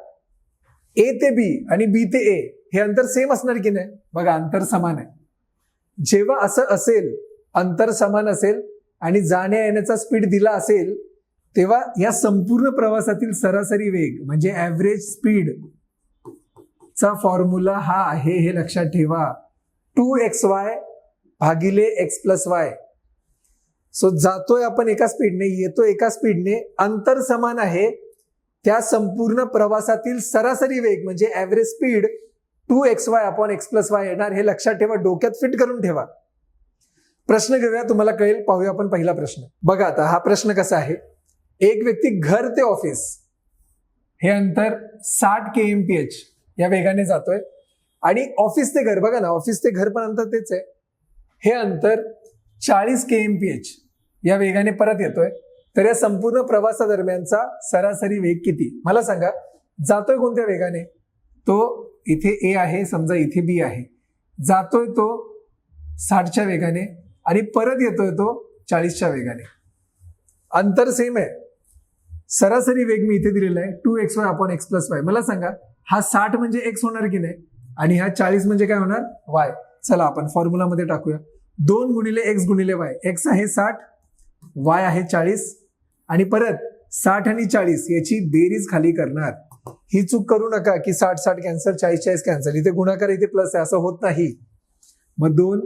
ए ते बी आणि बी ते ए हे अंतर सेम असणार की नाही? बघा, अंतर समान आहे. जेव्हा असं असेल, अंतर समान असेल आणि जाण्या येण्याचा स्पीड दिला असेल, तेव्हा या संपूर्ण प्रवासातील सरासरी वेग म्हणजे ऍव्हरेज स्पीड चा फॉर्म्युला हा आहे, हे लक्षात ठेवा. 2xy भागिले x प्लस वाय. सो जातोय आपण एका स्पीडने, येतोय एका स्पीडने, अंतर समान आहे. त्या संपूर्ण प्रवासातील सरासरी वेग म्हणजे average speed 2xy upon x plus y येणार, हे लक्षात ठेवा, डोक्यात फिट करून ठेवा. प्रश्न घेऊया, तुम्हाला कळेल. पाहूया आपण पहिला प्रश्न. बघा आता हा प्रश्न कसा आहे. एक व्यक्ती घर ते ऑफिस हे अंतर 60 kmph या वेगाने जातोय आणि ऑफिस ते घर, बघा ना, ऑफिस ते घर पण अंतर तेच आहे, हे अंतर 40 kmph या वेगाने परत येतोय. तर या संपूर्ण प्रवासादरम्यानचा सरासरी वेग किती? मला सांगा, जातोय कोणत्या वेगाने? तो इथे ए आहे, समजा इथे बी आहे, जातोय तो 60च्या वेगाने आणि परत येतोय तो 40च्या वेगाने. अंतर सेम आहे. सरासरी वेग मी इथे दिलेला आहे 2xy upon x plus y. मला सांगा, हा 60 म्हणजे x होणार की नाही, आणि हा 40 म्हणजे काय होणार? y. चला आपण फॉर्म्युलामध्ये टाकूया. 2 गुणिले x गुणिले y. x आहे 60, y आहे 40, आणि परत 60 आणि 40 याची बेरीज खाली करणार. ही चूक करू नका की 60 कॅन्सल, 40 कॅन्सल, इथे गुणाकार इथे प्लस आहे, असं होत नाही. मग 2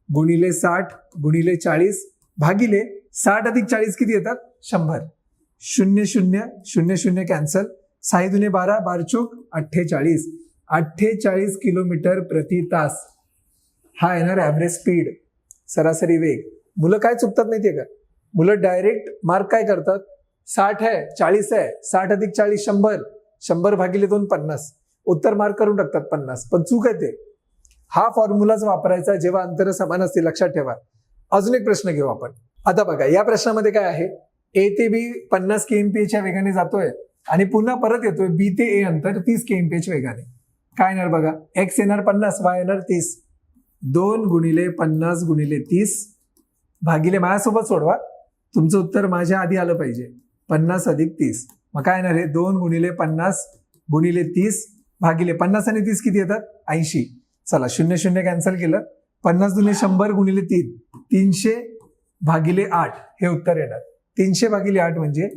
गुणिले 60 गुणिले 40 भागिले 60 अधिक 40 किती येतात? 100. 0 0 0 0 कॅन्सल, 6 दुने 12, 12 चूक 48. 48 किलोमीटर प्रति तास हा येणार ऍव्हरेज स्पीड, सरासरी वेग. मुलं काय चुकतात माहितीये का? मुलं डायरेक्ट मार्क काय करतात? 60 आहे, 40 आहे, 60 अधिक 40 100, 100 भागिले 2 50, उत्तर मार्क करून टाकतात 50. पण चूक आहे ते. हा फॉर्म्युलाच वापरायचा जेव्हा अंतर समान असतील, लक्षात ठेवा. अजून एक प्रश्न घेऊ आपण. आता बघा, या प्रश्नामध्ये काय आहे, ए ते बी 50 kmph च्या वेगाने जातोय आणि पुन्हा परत येतोय बी ते ए अंतर 30 kmph वेगाने. काय येणार बघा, एक्स येणार 50, वाय येणार 30. 2 गुणिले 50 गुणिले 30 भागिले, माझ्यासोबत सोडवा, तुमचं उत्तर माझ्या आधी आलं पाहिजे, 50 अधिक 30. मग काय येणार आहे, 2 गुणिले 50 गुणिले 30 भागिले 50 आणि 30 किती येतात? 80. चला 0 0 कॅन्सल केलं, 50 दुने 100 गुणिले 3, 300 भागिले 8 हे उत्तर येणार. 300 भागिले 8 म्हणजे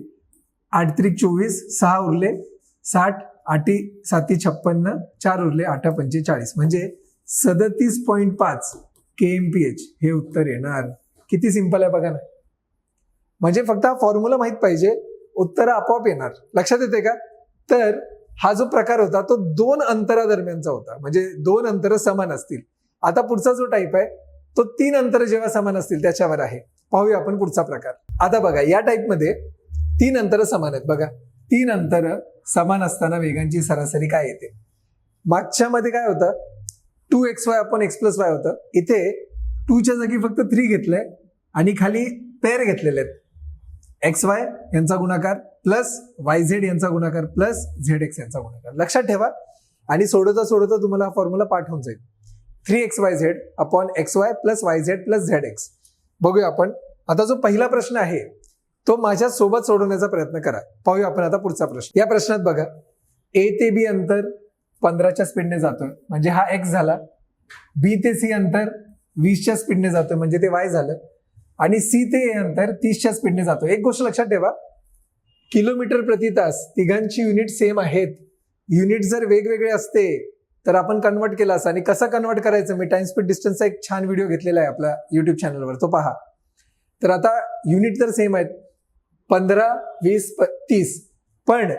8 त्रिक 24, 6 उरले 60, 8 7 56, 4 उरले 8 45, म्हणजे 37.5 kmph हे उत्तर येणार. किती सिंपल आहे बघा ना. म्हणजे फक्त हा फॉर्म्युला माहित पाहिजे, उत्तर आपोआप येणार. लक्षात येते का? तर हा जो प्रकार होता तो 2 अंतरादरम्यानचा होता, म्हणजे 2 अंतर समान असतील. आता पुढचा जो टाईप आहे तो 3 अंतर जेव्हा समान असतील त्याच्यावर आहे. पाहूया आपण पुढचा प्रकार. आता बघा, या टाईपमध्ये 3 अंतर समान आहेत. बघा, 3 अंतर समान असताना वेगांची सरासरी काय येते? मागच्या मध्ये काय होतं, 2xy upon x plus y होतं. इथे 2च्या जागी फक्त 3 घेतलंय आणि खाली पेअर घेतलेले आहेत. XY यांचा गुणाकार प्लस YZ यांचा गुणाकार प्लस ZX यांचा गुणाकार. लक्षात ठेवा, आणि सोडवता सोडवता तुम्हाला हा फॉर्म्युला पाठ होऊन जाईल. 3xyz upon xy plus yz plus zx. बघूया आपण. आता जो पहिला प्रश्न आहे तो माझ्या सोबत सोडवण्याचा प्रयत्न करा. पाहूया आपण आता पुढचा प्रश्न. या प्रश्नात बघा, ए ते बी अंतर 15च्या स्पीडने जातोय म्हणजे हा x झाला. बी ते सी अंतर 20च्या स्पीडने जातोय म्हणजे ते y झालं. आणि सी ते ए अंतर 30च्या स्पीडने जातोय. एक गोष्ट लक्षात ठेवा, किलोमीटर प्रति तास तिघांची युनिट सेम आहेत. युनिट जर वेगवेगळे असते तर आपण कन्वर्ट केला असं. आणि कसं कन्वर्ट करायचं, मी टाइम स्पीड डिस्टन्सचा एक छान व्हिडिओ घेतलेला आहे आपल्या युट्यूब चॅनलवर, तो पहा. तर आता युनिट तर सेम आहेत, 15, 20, 30. पण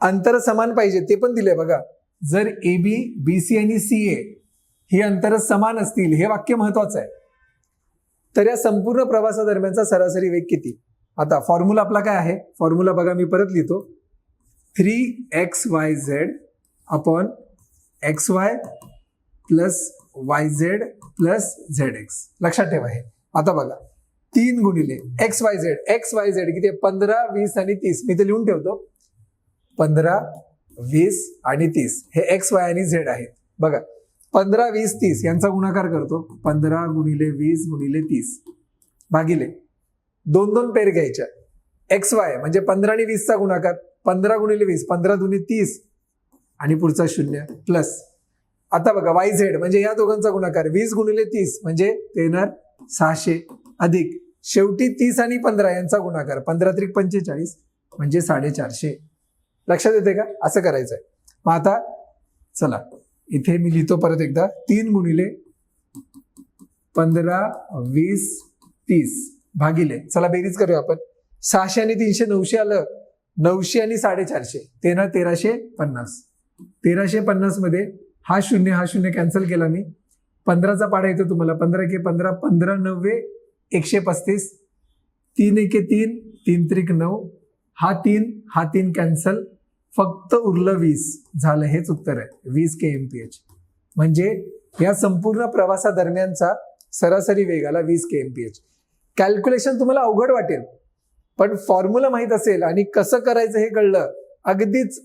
अंतर समान पाहिजे ते पण दिलंय बघा. जर AB, BC आणि CA ही अंतर समान असतील, हे वाक्य महत्वाचं आहे, तर या संपूर्ण प्रवासादरम्यानचा सरासरी वेग किती? आता फॉर्म्युला आपला काय आहे? फॉर्म्युला बघा, मी परत लिहितो. 3xyz upon xy plus yz plus zx. लक्षात ठेवा हे. आता बघा 3 गुणिले xyz किती आहे? 15, 20 आणि 30. मी ते लिहून ठेवतो. 15, 20 आणि 30 हे x, y आणि z आहेत. बघा 15, 20, 30 यांचा गुणाकार करतो. 15 गुणिले 20 गुणिले 30 भागिले 2 पेर घ्यायच्या. xy म्हणजे 15 आणि 20 चा गुणाकार. 15 गुणिले 20, 15 दुनी 30 आणि पुढचा 0 प्लस. आता बघा yz म्हणजे या दोघांचा गुणाकार. 20 गुणिले 30 म्हणजे ते येणार 600 अधिक शेवटी 30 आणि 15 यांचा गुणाकार. 15 त्रिक 45 म्हणजे 450. लक्षात येते का? असं करायचंय. मग आता चला इथे मी लिहितो परत एकदा. 3 गुणिले 15, 20, 30 भागिले, चला बेरीज करूया आपण. 600 आणि 300 900 आलं. 900 आणि 450 ते येणार 1350. 1350 मध्ये हा 0 कॅन्सल केला मी. 15चा पाडा येतो तुम्हाला. 15 के 15, 15 9 135. 3 एके 3, 3 त्रिक 9. हा 3 कॅन्सल. फक्त उरलं 20. झालं, हेच उत्तर आहे. 20 kmph. म्हणजे या संपूर्ण प्रवासादरम्यानचा सरासरी वेग आला 20 kmph. कॅल्क्युलेशन तुम्हाला अवघड वाटेल, पण फॉर्म्युला माहित असेल आणि कसं करायचं हे कळलं, अगदीच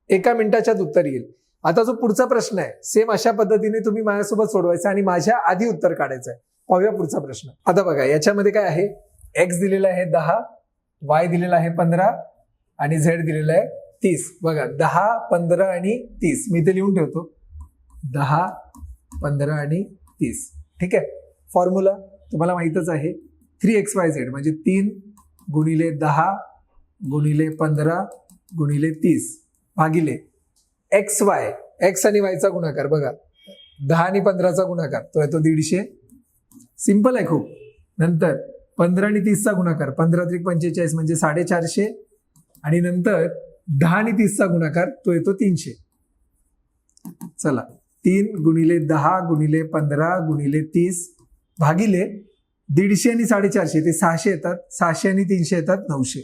1 मिनिटाच्यात उत्तर येईल. आता जो पुढचा प्रश्न आहे, सेम अशा पद्धतीने तुम्ही माझ्यासोबत सोडवायचा आणि माझ्या आधी उत्तर काढायचं आहे. पाहूया पुढचा प्रश्न. आता बघा याच्यामध्ये काय आहे? x दिलेला आहे 10, y दिलेला आहे 15 आणि z दिलेला आहे 30. बघा 10, 15 आणि 30 मी इथे लिहून ठेवतो. 10, 15 आणि 30. ठीक आहे. फॉर्म्युला तुम्हाला माहितच आहे. 3xyz म्हणजे 3 गुणिले 10 गुणिले 15 गुणिले 30 भागिले xy, x आणि y चा गुणाकार. बघा 10 आणि 15चा गुणाकार तो आहे तो 150. सिंपल आहे खूप. नंतर 15 आणि 30चा गुणाकार. 15 त्रिक 45 म्हणजे 450 आणि नंतर 10 आणि 30चा गुणाकार तो येतो 300. चला 3 गुणिले 10 गुणिले 15 गुणिले 30 भागिले 150 आणि 450 ते 600 येतात. 600 आणि 300 येतात 900.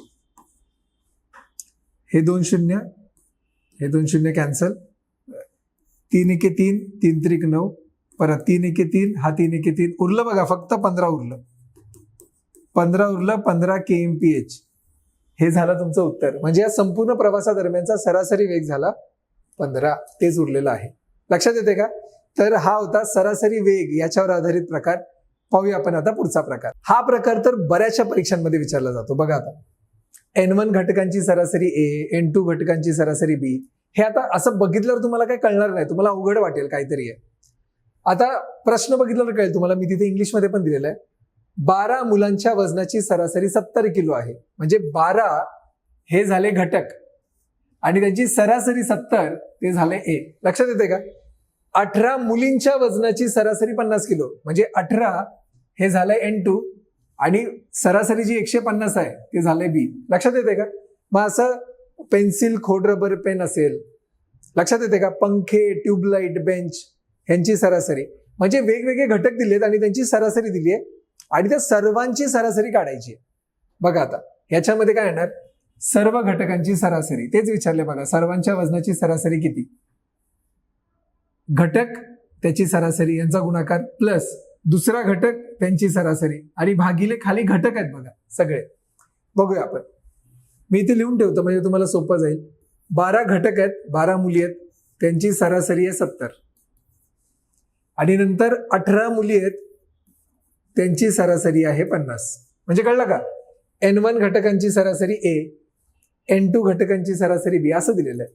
हे 2 0 कॅन्सल. 3 एके 3, 3 त्रिक 9. परत 3 एके 3, हा 3 एके 3 उरलं. बघा फक्त 15 उरलं. 15 kmph. हे झालं तुमचं उत्तर. म्हणजे या संपूर्ण प्रवासादरम्यानचा सरासरी वेग झाला 15. तेच उरलेलं आहे. लक्षात येते का? तर हा होता सरासरी वेग याच्यावर आधारित प्रकार. पाहूया आपण आता पुढचा प्रकार. हा प्रकार तर बऱ्याचशा परीक्षांमध्ये विचारला जातो. बघा आता N1 घटकांची सरासरी A, N2 घटकांची सरासरी B. हे आता असं बघितल्यावर तुम्हाला काही कळणार नाही, तुम्हाला अवघड वाटेल काहीतरी आहे. आता प्रश्न बघितल्यावर कळेल तुम्हाला. मी तिथे इंग्लिशमध्ये पण दिलेलं आहे. 12 मुलांच्या वजनाची सरासरी 70 किलो आहे. म्हणजे 12 हे झाले घटक आणि त्यांची सरासरी 70 ते झाले A. लक्षात येते का? 18 मुलींच्या वजनाची सरासरी 50 किलो म्हणजे 18 हे झालंय N2 आणि सरासरी जी 150 आहे ते झालंय B. लक्षात येते का? मग असं पेन्सिल, खोड रबर, पेन असेल. लक्षात येते का? पंखे, ट्यूबलाइट, बेंच यांची सरासरी. म्हणजे वेगवेगळे घटक दिलेत आणि त्यांची सरासरी दिली आहे आणि त्या सर्वांची सरासरी काढायची. बघा आता याच्यामध्ये काय येणार? सर्व घटकांची सरासरी. तेच विचारले बघा. सर्वांच्या वजनाची सरासरी किती? घटक त्याची सरासरी यांचा गुणाकार प्लस दुसरा घटक त्यांची सरासरी आणि भागिले खाली घटक आहेत बघा सगळे. बघूया आपण. मी इथे लिहून ठेवतो म्हणजे तुम्हाला सोपं जाईल. 12 घटक आहेत, 12 मुली आहेत, त्यांची सरासरी आहे 70 आणि नंतर 18 मुली आहेत, त्यांची सरासरी आहे 50. म्हणजे कळलं का? N1 घटकांची सरासरी A, N2 घटकांची सरासरी B असं दिलेलं आहे.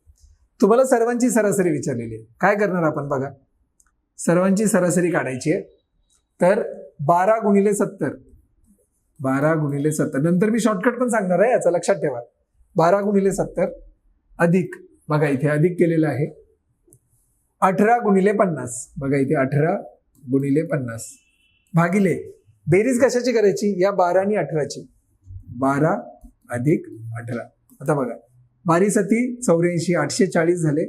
तुम्हाला सर्वांची सरासरी विचारलेली आहे. काय करणार आपण बघा. सर्वांची सरासरी काढायची आहे. तर 12 गुणिले 70, 12 गुणिले 70. नंतर मी शॉर्टकट पण सांगणार आहे, याचा लक्षात ठेवा. 12 गुणिले 70 अधिक, बघा इथे अधिक केलेलं आहे, 18 गुणिले 50. बघा इथे 18 गुणिले 50 भागिले बेरीज कशाची करायची? या 12 आणि 18ची. 12 अधिक 18. आता बघा 12 सती 84, 840 झाले,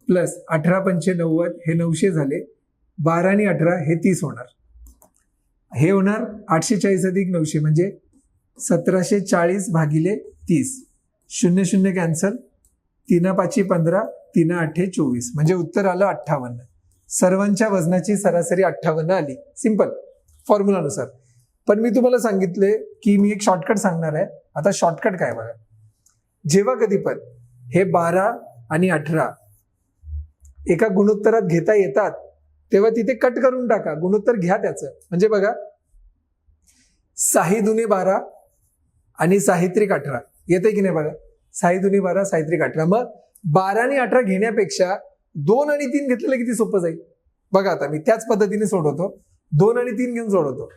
प्लस 18 पंचे 90 हे 900 झाले, 12 आणि 18 हे 30 होणार. हे होणार 840 अधिक 900 म्हणजे 1740 भागिले 30. 0 0 कॅन्सल, 3 5 15, 3 8 24 म्हणजे उत्तर आलं 58. सर्वांच्या वजनाची सरासरी 58 आली. सिंपल फॉर्म्युलानुसार. पण मी तुम्हाला सांगितले की मी एक शॉर्टकट सांगणार आहे. आता शॉर्टकट काय बघा, जेव्हा कधी पण हे 12 आणि 18 एका गुणोत्तरात घेता येतात तेव्हा तिथे कट करून टाका, गुणोत्तर घ्या त्याचं. म्हणजे बघा 6 दुने 12 आणि 6 त्रिक 18 येते की नाही बघा, 6 दुने 12 6 त्रिक 18. मग 12 आणि 18 घेण्यापेक्षा 2 आणि 3 घेतलेलं किती सोपं जाईल बघा. आता मी त्याच पद्धतीने सोडवतो, 2 आणि 3 घेऊन सोडवतो.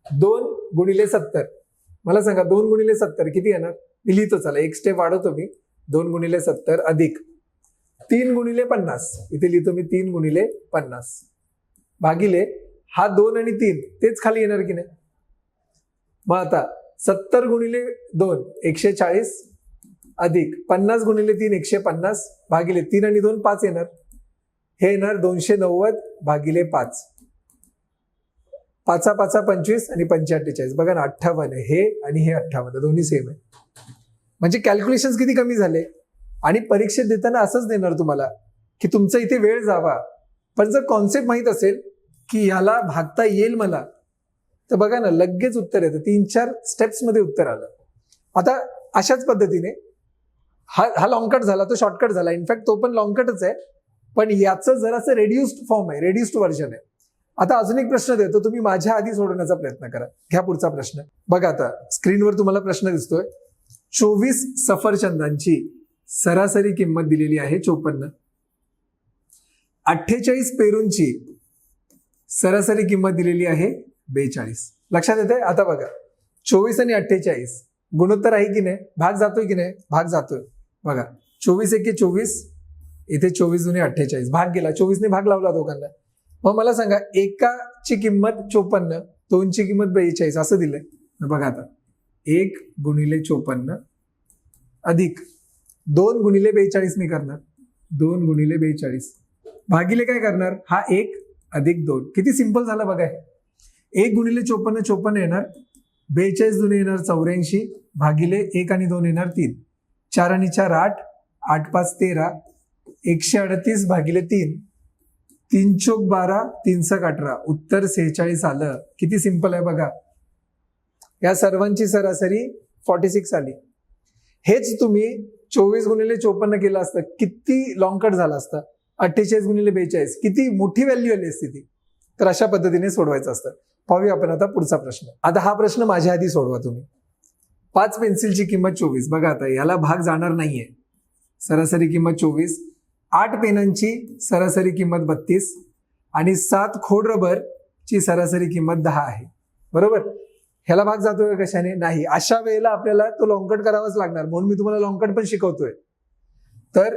2 गुणिले 70, मला सांगा 2 गुणिले 70 किती येणार. मी लिहितो, चला एक स्टेप वाढवतो मी. 2 गुणिले 70 अधिक 3 गुणिले 50, इथे लिहितो मी 3 गुणिले 50 भागिले हा 2 आणि 3 तेच खाली येणार की नाही. मग आता 70 गुणिले 2 140 अधिक 50 गुणिले 3 150 भागिले 3 आणि 2 5 येणार. हे येणार 290 भागिले 5. 5 5 25 आणि 45 बघा ना 58 हे आणि हे 58 दोन्ही सेम आहे. म्हणजे कॅल्क्युलेशन किती कमी झाले. आणि परीक्षेत देताना असंच देणार तुम्हाला की तुमचा इथे वेळ जावा, पण जर कॉन्सेप्ट माहित असेल की ह्याला भागता येईल मला, तर बघा ना लगेच उत्तर येतं. 3-4 स्टेप्स मध्ये उत्तर आलं. आता अशाच पद्धतीने हा लॉंगकट झाला, तो शॉर्टकट झाला. इनफॅक्ट तो पण लॉंगकटच आहे, पण याचं जरासं रेड्युस्ड फॉर्म आहे, रेड्युस्ड व्हर्जन आहे. आता अजून एक प्रश्न देतो, तुम्ही माझ्या आधी सोडवण्याचा प्रयत्न करा. घ्या पुढचा प्रश्न. बघा आता स्क्रीनवर तुम्हाला प्रश्न दिसतोय. 24 सफरचंदांची सरासरी किंमत दिलेली आहे 54. 48 पेरूंची सरासरी किंमत दिलेली आहे 42. लक्षात येते. आता बघा 24 आणि 48 गुणोत्तर आहे की नाही, भाग जातोय की नाही, भाग जातोय. बघा 24 एके 24, इथे 24 दुने 48, भाग गेला, 24 ने भाग लावला दोघांना. मग मला सांगा एकाची किंमत 54, 2ची किंमत 42 असं दिलंय. बघा आता 1 गुणिले 54 अधिक 2 गुणिले 42 मी करणार, 2 गुणिले 42 भागिले काय करणार, हा 1 अधिक 2. किती सिंपल झालं बघा हे. 1 गुणिले 54 54 येणार, 42 दुने येणार 84 भागिले 1 आणि 2 येणार 3, 4 आणि 4 8, 8 5 13, 138 भागिले 3, 3 चौक 12, 3 सक 18, उत्तर 46 आलं. किती सिंपल आहे बघा. या सर्वांची सरासरी 46 आली. हेच तुम्ही 24 गुणिले 54 केलं असतं, किती लॉंग कट झाला असता. 48 गुणिले 42 किती मोठी व्हॅल्यू आली असती ती. तर अशा पद्धतीने सोडवायचं असतं. पाहूया आपण आता पुढचा प्रश्न. आता हा प्रश्न माझ्या आधी सोडवा तुम्ही. 5 पेन्सिलची किंमत 24. बघा आता याला भाग जाणार नाहीये, सरासरी किंमत 24. 8 पेनांची सरासरी किंमत 32 आणि 7 खोड रबरची सरासरी किंमत 10 आहे. बरोबर. ह्याला भाग जातोय कशाने, नाही. अशा वेळेला आपल्याला तो लॉंगकट करावाच लागणार, म्हणून मी तुम्हाला लॉंगकट पण शिकवतोय. तर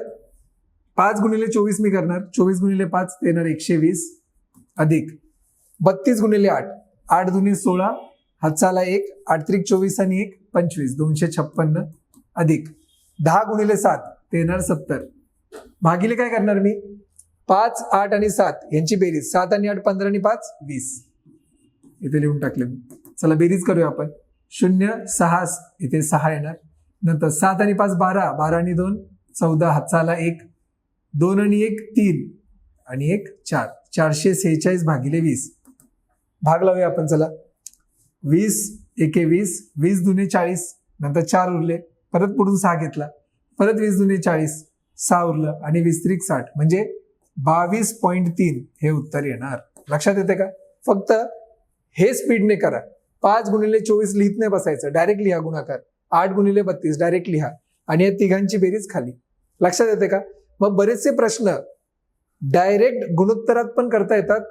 5 गुणिले 24 मी करणार, 24 गुणिले 5 येणार 120 अधिक 32 गुणिले 8, 8 दुने 16, हातचाला 1, 8 त्रिक 24 आणि 1 25, 256 अधिक 10 गुणिले 7 ते येणार 70 भागिले काय करणार मी, 5 8 आणि 7 यांची बेरीज, 7 आणि 8 15 आणि 5 20. इथे लिहून टाकले मी. चला बेरीज करूया आपण. 0 6 इथे 6 येणार, नंतर 7 आणि 5 12, 12 आणि 2 14, हातचाला 1, 2 आणि 1 3 आणि 1 4, 446 भागिले 20. भाग लावूया आपण. चला 20 एके 20, 20 दुने 40, नंतर 4 उरले, परत पुढून 6 घेतला, परत 20 दुने 40, 6 उरलं आणि 20 त्रिक 60 म्हणजे 22.3 हे उत्तर येणार. लक्षात येते का. फक्त हे स्पीडने करा. 5 गुणिले 24 लिहित नाही बसायचं, डायरेक्ट लिहा गुणाकार. 8 गुणिले 32 डायरेक्ट लिहा आणि या तिघांची बेरीज खाली. लक्षात येते का. मग बरेचसे प्रश्न डायरेक्ट गुणोत्तरात पण करता येतात.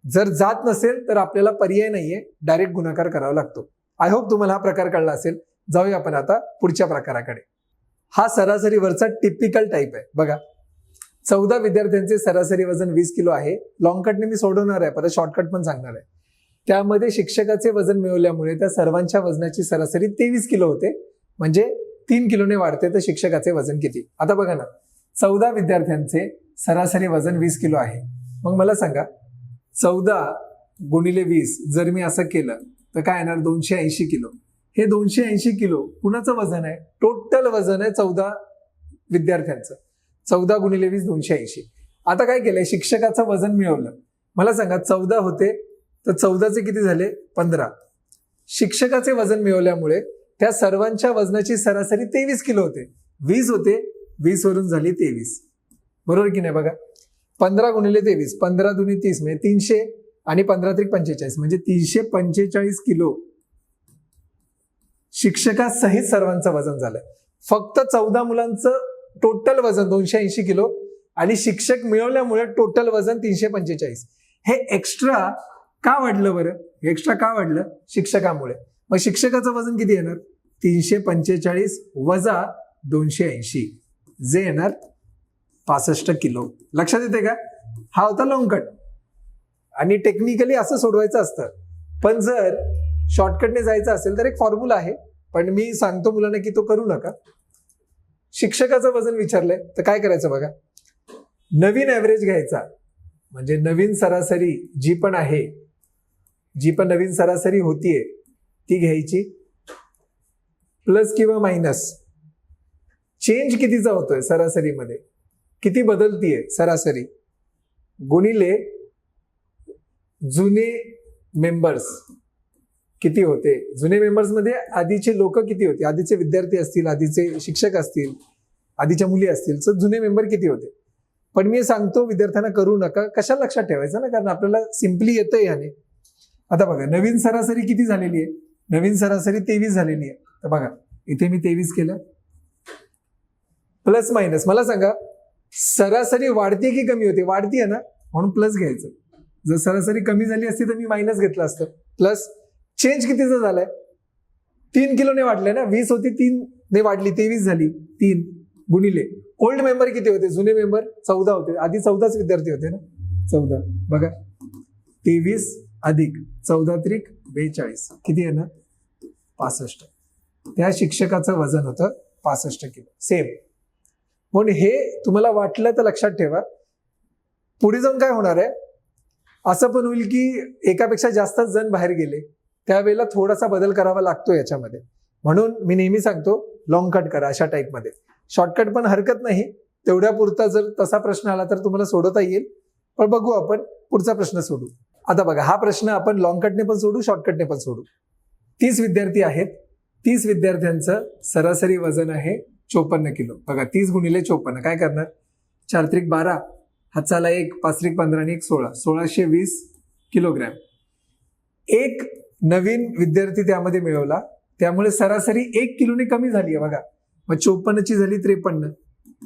जर जात नसेल तर आपल्याला पर्याय नाहीये, डायरेक्ट गुणाकार करावा लागतो. आय होप तुम्हाला हा प्रकार कळला असेल. जाऊया आपण आता पुढच्या प्रकाराकडे. हा सरासरीवरचा टिपिकल टाईप आहे बघा. 14 विद्यार्थ्यांचे सरासरी वजन 20 किलो आहे. लॉंगकटने मी सोडवणार आहे, परत शॉर्टकट पण सांगणार आहे. त्यामध्ये शिक्षकाचे वजन मिळवल्यामुळे त्या सर्वांच्या वजनाची सरासरी 23 किलो होते. म्हणजे 3 किलोने वाढते, तर शिक्षकाचे वजन किती? आता बघा ना, 14 विद्यार्थ्यांचे सरासरी वजन 20 किलो आहे. मग मला सांगा 14 गुणिले 20 जर मी असं केलं तर काय येणार? 280 किलो. हे 280 किलो कुणाचं वजन आहे? टोटल वजन आहे 14 विद्यार्थ्यांचं. 14 गुणिले 20 280. आता काय केलंय? शिक्षकाचं वजन मिळवलं. मला सांगा 14 होते तर 14चे किती झाले? 15. शिक्षकाचे वजन मिळवल्यामुळे त्या सर्वांच्या वजनाची सरासरी 23 किलो होते. 20 होते, 20 वरून झाली 23. बरोबर की नाही? बघा 15 गुणिले 23, 15 दुनी 30 म्हणजे 300 आणि 15 त्रिक 45 म्हणजे 345 किलो शिक्षकासहित सर्वांचं वजन झालं. फक्त 14 मुलांचं टोटल वजन 280 किलो आणि शिक्षक मिळवल्यामुळे टोटल वजन 345. हे एक्स्ट्रा का वाढलं बरं? एक्स्ट्रा का वाढलं? शिक्षकामुळे. मग शिक्षकाचं वजन किती येणार? 345 वजा 280 जे येणार 65 किलो. लक्षात येते का? हा होता लॉंग कट. आणि टेक्निकली असं सोडवायचं असतं, पण जर शॉर्टकटने जायचं असेल तर एक फॉर्म्युला आहे, पण मी सांगतो मुलांना की तो करू नका. शिक्षकाचं वजन विचारलंय तर काय करायचं बघा, नवीन ऍव्हरेज घ्यायचा, म्हणजे नवीन सरासरी जी पण आहे, जी पण नवीन सरासरी होतीये ती घ्यायची, प्लस किंवा मायनस चेंज कितीचा होतोय सरासरीमध्ये, किती बदलतीये सरासरी, गुणिले जुने मेंबर्स किती होते. जुने मेंबर्स मध्ये आधीचे लोक किती होते, आधीचे विद्यार्थी असतील, आधीचे शिक्षक असतील, आधीच्या मुली असतील, तर जुने मेंबर किती होते. पण मी सांगतो विद्यार्थ्यांना करू नका. कशाला लक्षात ठेवायचं ना, कारण आपल्याला सिम्पली येतं याने. आता बघा नवीन सरासरी किती झालेली आहे? नवीन सरासरी 23 झालेली आहे. तर बघा इथे मी 23 केलं, प्लस मायनस. मला सांगा सरासरी वाढते की कमी होते? वाढतीये ना, म्हणून प्लस घ्यायचं. जर सरासरी कमी झाली असती तर मी मायनस घेतलं असतं. प्लस चेंज कितीचं झालंय? 3 किलोने वाढलंय ना. 20 होती 3 ने वाढली 23 झाली. 3 गुणिले ओल्ड मेंबर किती होते? जुने मेंबर 14 होते. आधी 14च विद्यार्थी होते ना. 14 बघा 23 अधिक 14 त्रिक 42 किती आहे ना? 65. त्या शिक्षकाचं वजन होतं 65 किलो. सेम. म्हणून हे तुम्हाला वाटलं तर लक्षात ठेवा. पुढे जाऊन काय होणार आहे, असं पण होईल की एकापेक्षा जास्त जण बाहेर गेले, त्यावेळेला थोडासा बदल करावा लागतो याच्यामध्ये. म्हणून मी नेहमी सांगतो लॉंग कट करा अशा टाईपमध्ये. शॉर्टकट पण हरकत नाही, तेवढ्या पुरता जर तसा प्रश्न आला तर तुम्हाला सोडवता येईल. पण बघू आपण पुढचा प्रश्न सोडू. आता बघा हा प्रश्न आपण लॉंग कटने पण सोडू, शॉर्टकटने पण सोडू. 30 विद्यार्थी आहेत. 30 विद्यार्थ्यांचं सरासरी वजन आहे 54 किलो. बघा 30 गुणिले 54 काय करणार? 4 त्रिक 12, हातचाला 1, 5 त्रिक 15 आणि 1 16, 1620 किलोग्रॅम. एक नवीन विद्यार्थी त्यामध्ये मिळवला, त्यामुळे सरासरी 1 किलोने कमी झाली आहे. बघा मग 54ची झाली 53.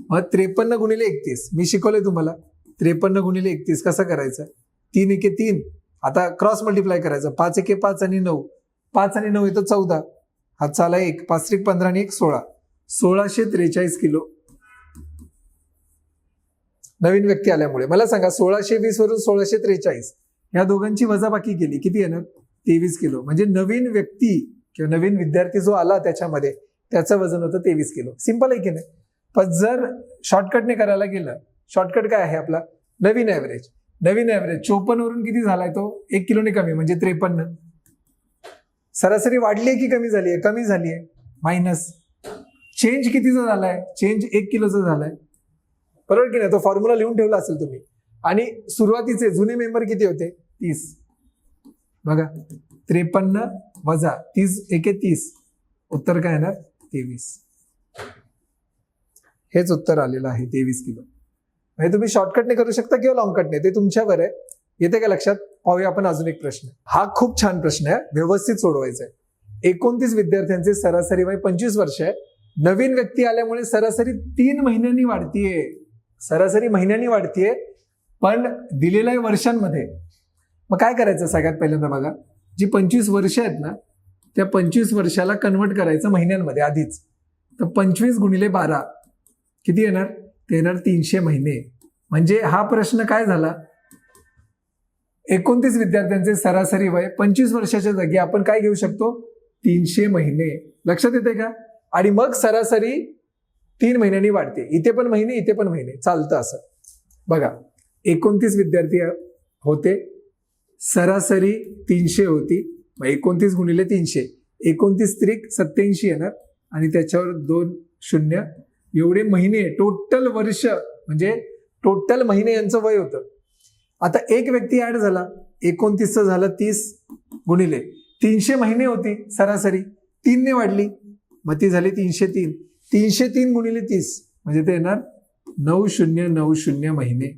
मग 53 गुणिले 31 मी शिकवलंय तुम्हाला. 53 गुणिले 31 कसं करायचं? 3 एके 3, आता क्रॉस मल्टिप्लाय करायचं. 5 एके 5 आणि 9, 5 आणि 9 येतं 14, हातचाला 1, 5 त्रिक 15 आणि 1 16, 1643 किलो. नवीन व्यक्ती आल्यामुळे. मला सांगा 1620 वरून 1643 या दोघांची वजाबाकी केली, किती येणार? 23 किलो. म्हणजे नवीन व्यक्ती किंवा नवीन विद्यार्थी जो आला त्याच्यामध्ये त्याचं वजन होतं 23 किलो. सिंपल आहे की नाही? पण जर शॉर्टकटने करायला गेलं, शॉर्टकट काय आहे आपला? नवीन ऍव्हरेज. नवीन ऍव्हरेज 54 वरून किती झालाय तो? 1 किलोने कमी म्हणजे 53. सरासरी वाढली आहे की कमी झाली आहे? कमी झाली आहे. मायनस चेंज कितीचा झालाय? चेंज 1 किलोचा झालाय. बरोबर की नाही? तो फॉर्म्युला लिहून ठेवला असेल तुम्ही. आणि सुरुवातीचे जुने मेंबर किती होते? 30. बघा 53 वजा 30 एके 30, उत्तर काय येणार? 23. हेच उत्तर आलेलं आहे 23 किलो. म्हणजे तुम्ही शॉर्टकटने करू शकता किंवा लॉंग कटने, ते तुमच्यावर आहे. येते का लक्षात? पाहूया आपण अजून एक प्रश्न. हा खूप छान प्रश्न आहे, व्यवस्थित सोडवायचा आहे. 29 विद्यार्थ्यांचे सरासरी वय 25 वर्ष आहे. नवीन व्यक्ती आल्यामुळे सरासरी 3 महिन्यांनी वाढतीये. सरासरी महिन्यांनी वाढतीये, पण दिलेल्या आहे वर्षांमध्ये. मग काय करायचं? सगळ्यात पहिल्यांदा बघा, जी 25 वर्ष आहेत ना, त्या 25 वर्षाला कन्वर्ट करायचं महिन्यांमध्ये आधीच. तर 25 गुणिले 12 किती येणार? ते येणार 300 महिने. म्हणजे हा प्रश्न काय झाला? 29 विद्यार्थ्यांचे सरासरी वय 25 वर्षाच्या जागी आपण काय घेऊ शकतो? 300 महिने. लक्षात येते का? आणि मग सरासरी 3 महिन्यांनी वाढते. इथे पण महिने, इथे पण महिने, चालतं असं. बघा, 29 विद्यार्थी होते, सरासरी 300 होती. 29 गुणिले 300, 29 त्रिक 87 येणार आणि त्याच्यावर 2 शून्य, एवढे महिने, टोटल वर्ष म्हणजे टोटल महिने यांचं वय होतं. आता एक व्यक्ती ऍड झाला, 29चं झालं 30 गुणिले 300 महिने होती सरासरी, 3 ने वाढली, मग ती झाली 303. 303 गुणिले 30 म्हणजे ते येणार 9090 महिने.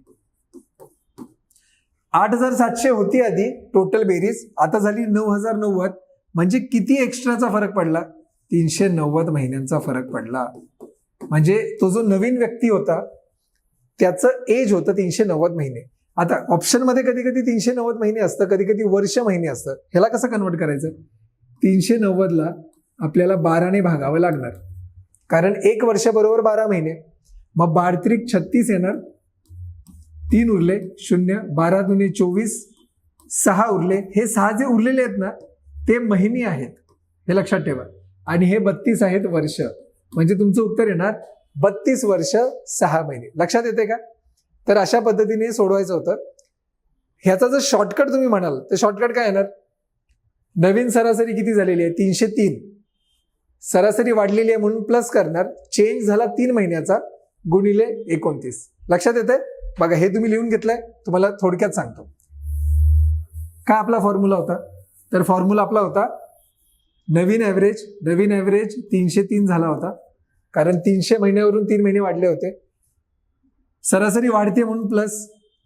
8700 होती आधी टोटल बेरीज, आता झाली 9090. म्हणजे किती एक्स्ट्राचा फरक पडला? 390 महिन्यांचा फरक पडला. म्हणजे तो जो नवीन व्यक्ती होता त्याचं एज होतं 390 महिने. आता ऑप्शनमध्ये कधी कधी 390 महिने असतं, कधी कधी वर्ष महिने असतं. ह्याला कसं कन्वर्ट करायचं? 390ला आपल्याला 12ने भागावं लागणार, कारण एक वर्ष बरोबर 12 महिने. मग 12 त्रिक 36 येणार, 3 उरले शून्य, 12 दुने 24, 6 उरले. हे 6 जे उरलेले आहेत ना ते महिने आहेत, हे लक्षात ठेवा. आणि हे 32 आहेत वर्ष. म्हणजे तुमचं उत्तर येणार 32 वर्ष 6 महिने. लक्षात येते का? तर अशा पद्धतीने सोडवायचं होतं. ह्याचा जर शॉर्टकट तुम्ही म्हणाल तर शॉर्टकट काय येणार? नवीन सरासरी किती झालेली आहे? 303. सरासरी वाढलेली आहे म्हणून प्लस करणार, चेंज झाला 3 महिन्याचा गुणिले 29. लक्षात येते? बघा, हे तुम्ही लिहून घेतलंय, तुम्हाला थोडक्यात सांगतो. काय आपला फॉर्म्युला होता? तर फॉर्म्युला आपला होता नवीन ॲव्हरेज 303 झाला होता, कारण 300 महिन्यावरून 3 महिने वाढले होते. सरासरी वाढते म्हणून प्लस,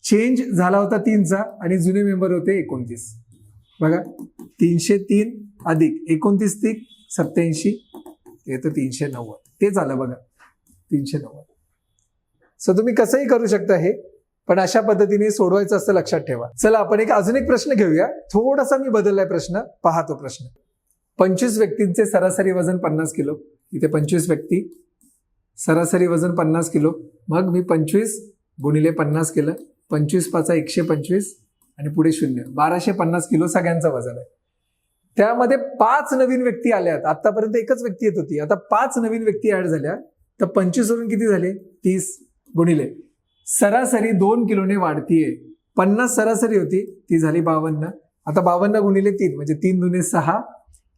चेंज झाला होता 3चा आणि जुने मेंबर होते 29. बघा, 303 अधिक 29 त्रिक 87 येतं 390. तेच आलं बघा, 390. सो तुम्ही कसंही करू शकता हे, पण अशा पद्धतीने सोडवायचं असतं, लक्षात ठेवा. चला आपण अजून एक प्रश्न घेऊया. थोडासा मी बदललाय प्रश्न, पहा तो प्रश्न. 25 व्यक्तींचे सरासरी वजन 50 किलो. इथे 25 व्यक्ती, सरासरी वजन 50 किलो. मग मी 25 गुणिले 50 केलं, 25 पाचा 125 आणि पुढे शून्य, 1250 किलो सगळ्यांचं वजन आहे. त्यामध्ये 5 नवीन व्यक्ती आल्यात. आतापर्यंत एकच व्यक्ती येत होती, आता 5 नवीन व्यक्ती ऍड झाल्या. तर 25 वरून किती झाले? 30 गुणिले सरासरी 2 किलोने वाढतीये. 50 सरासरी होती, ती झाली 52. आता 52 गुणिले 3 म्हणजे 3 दुने 6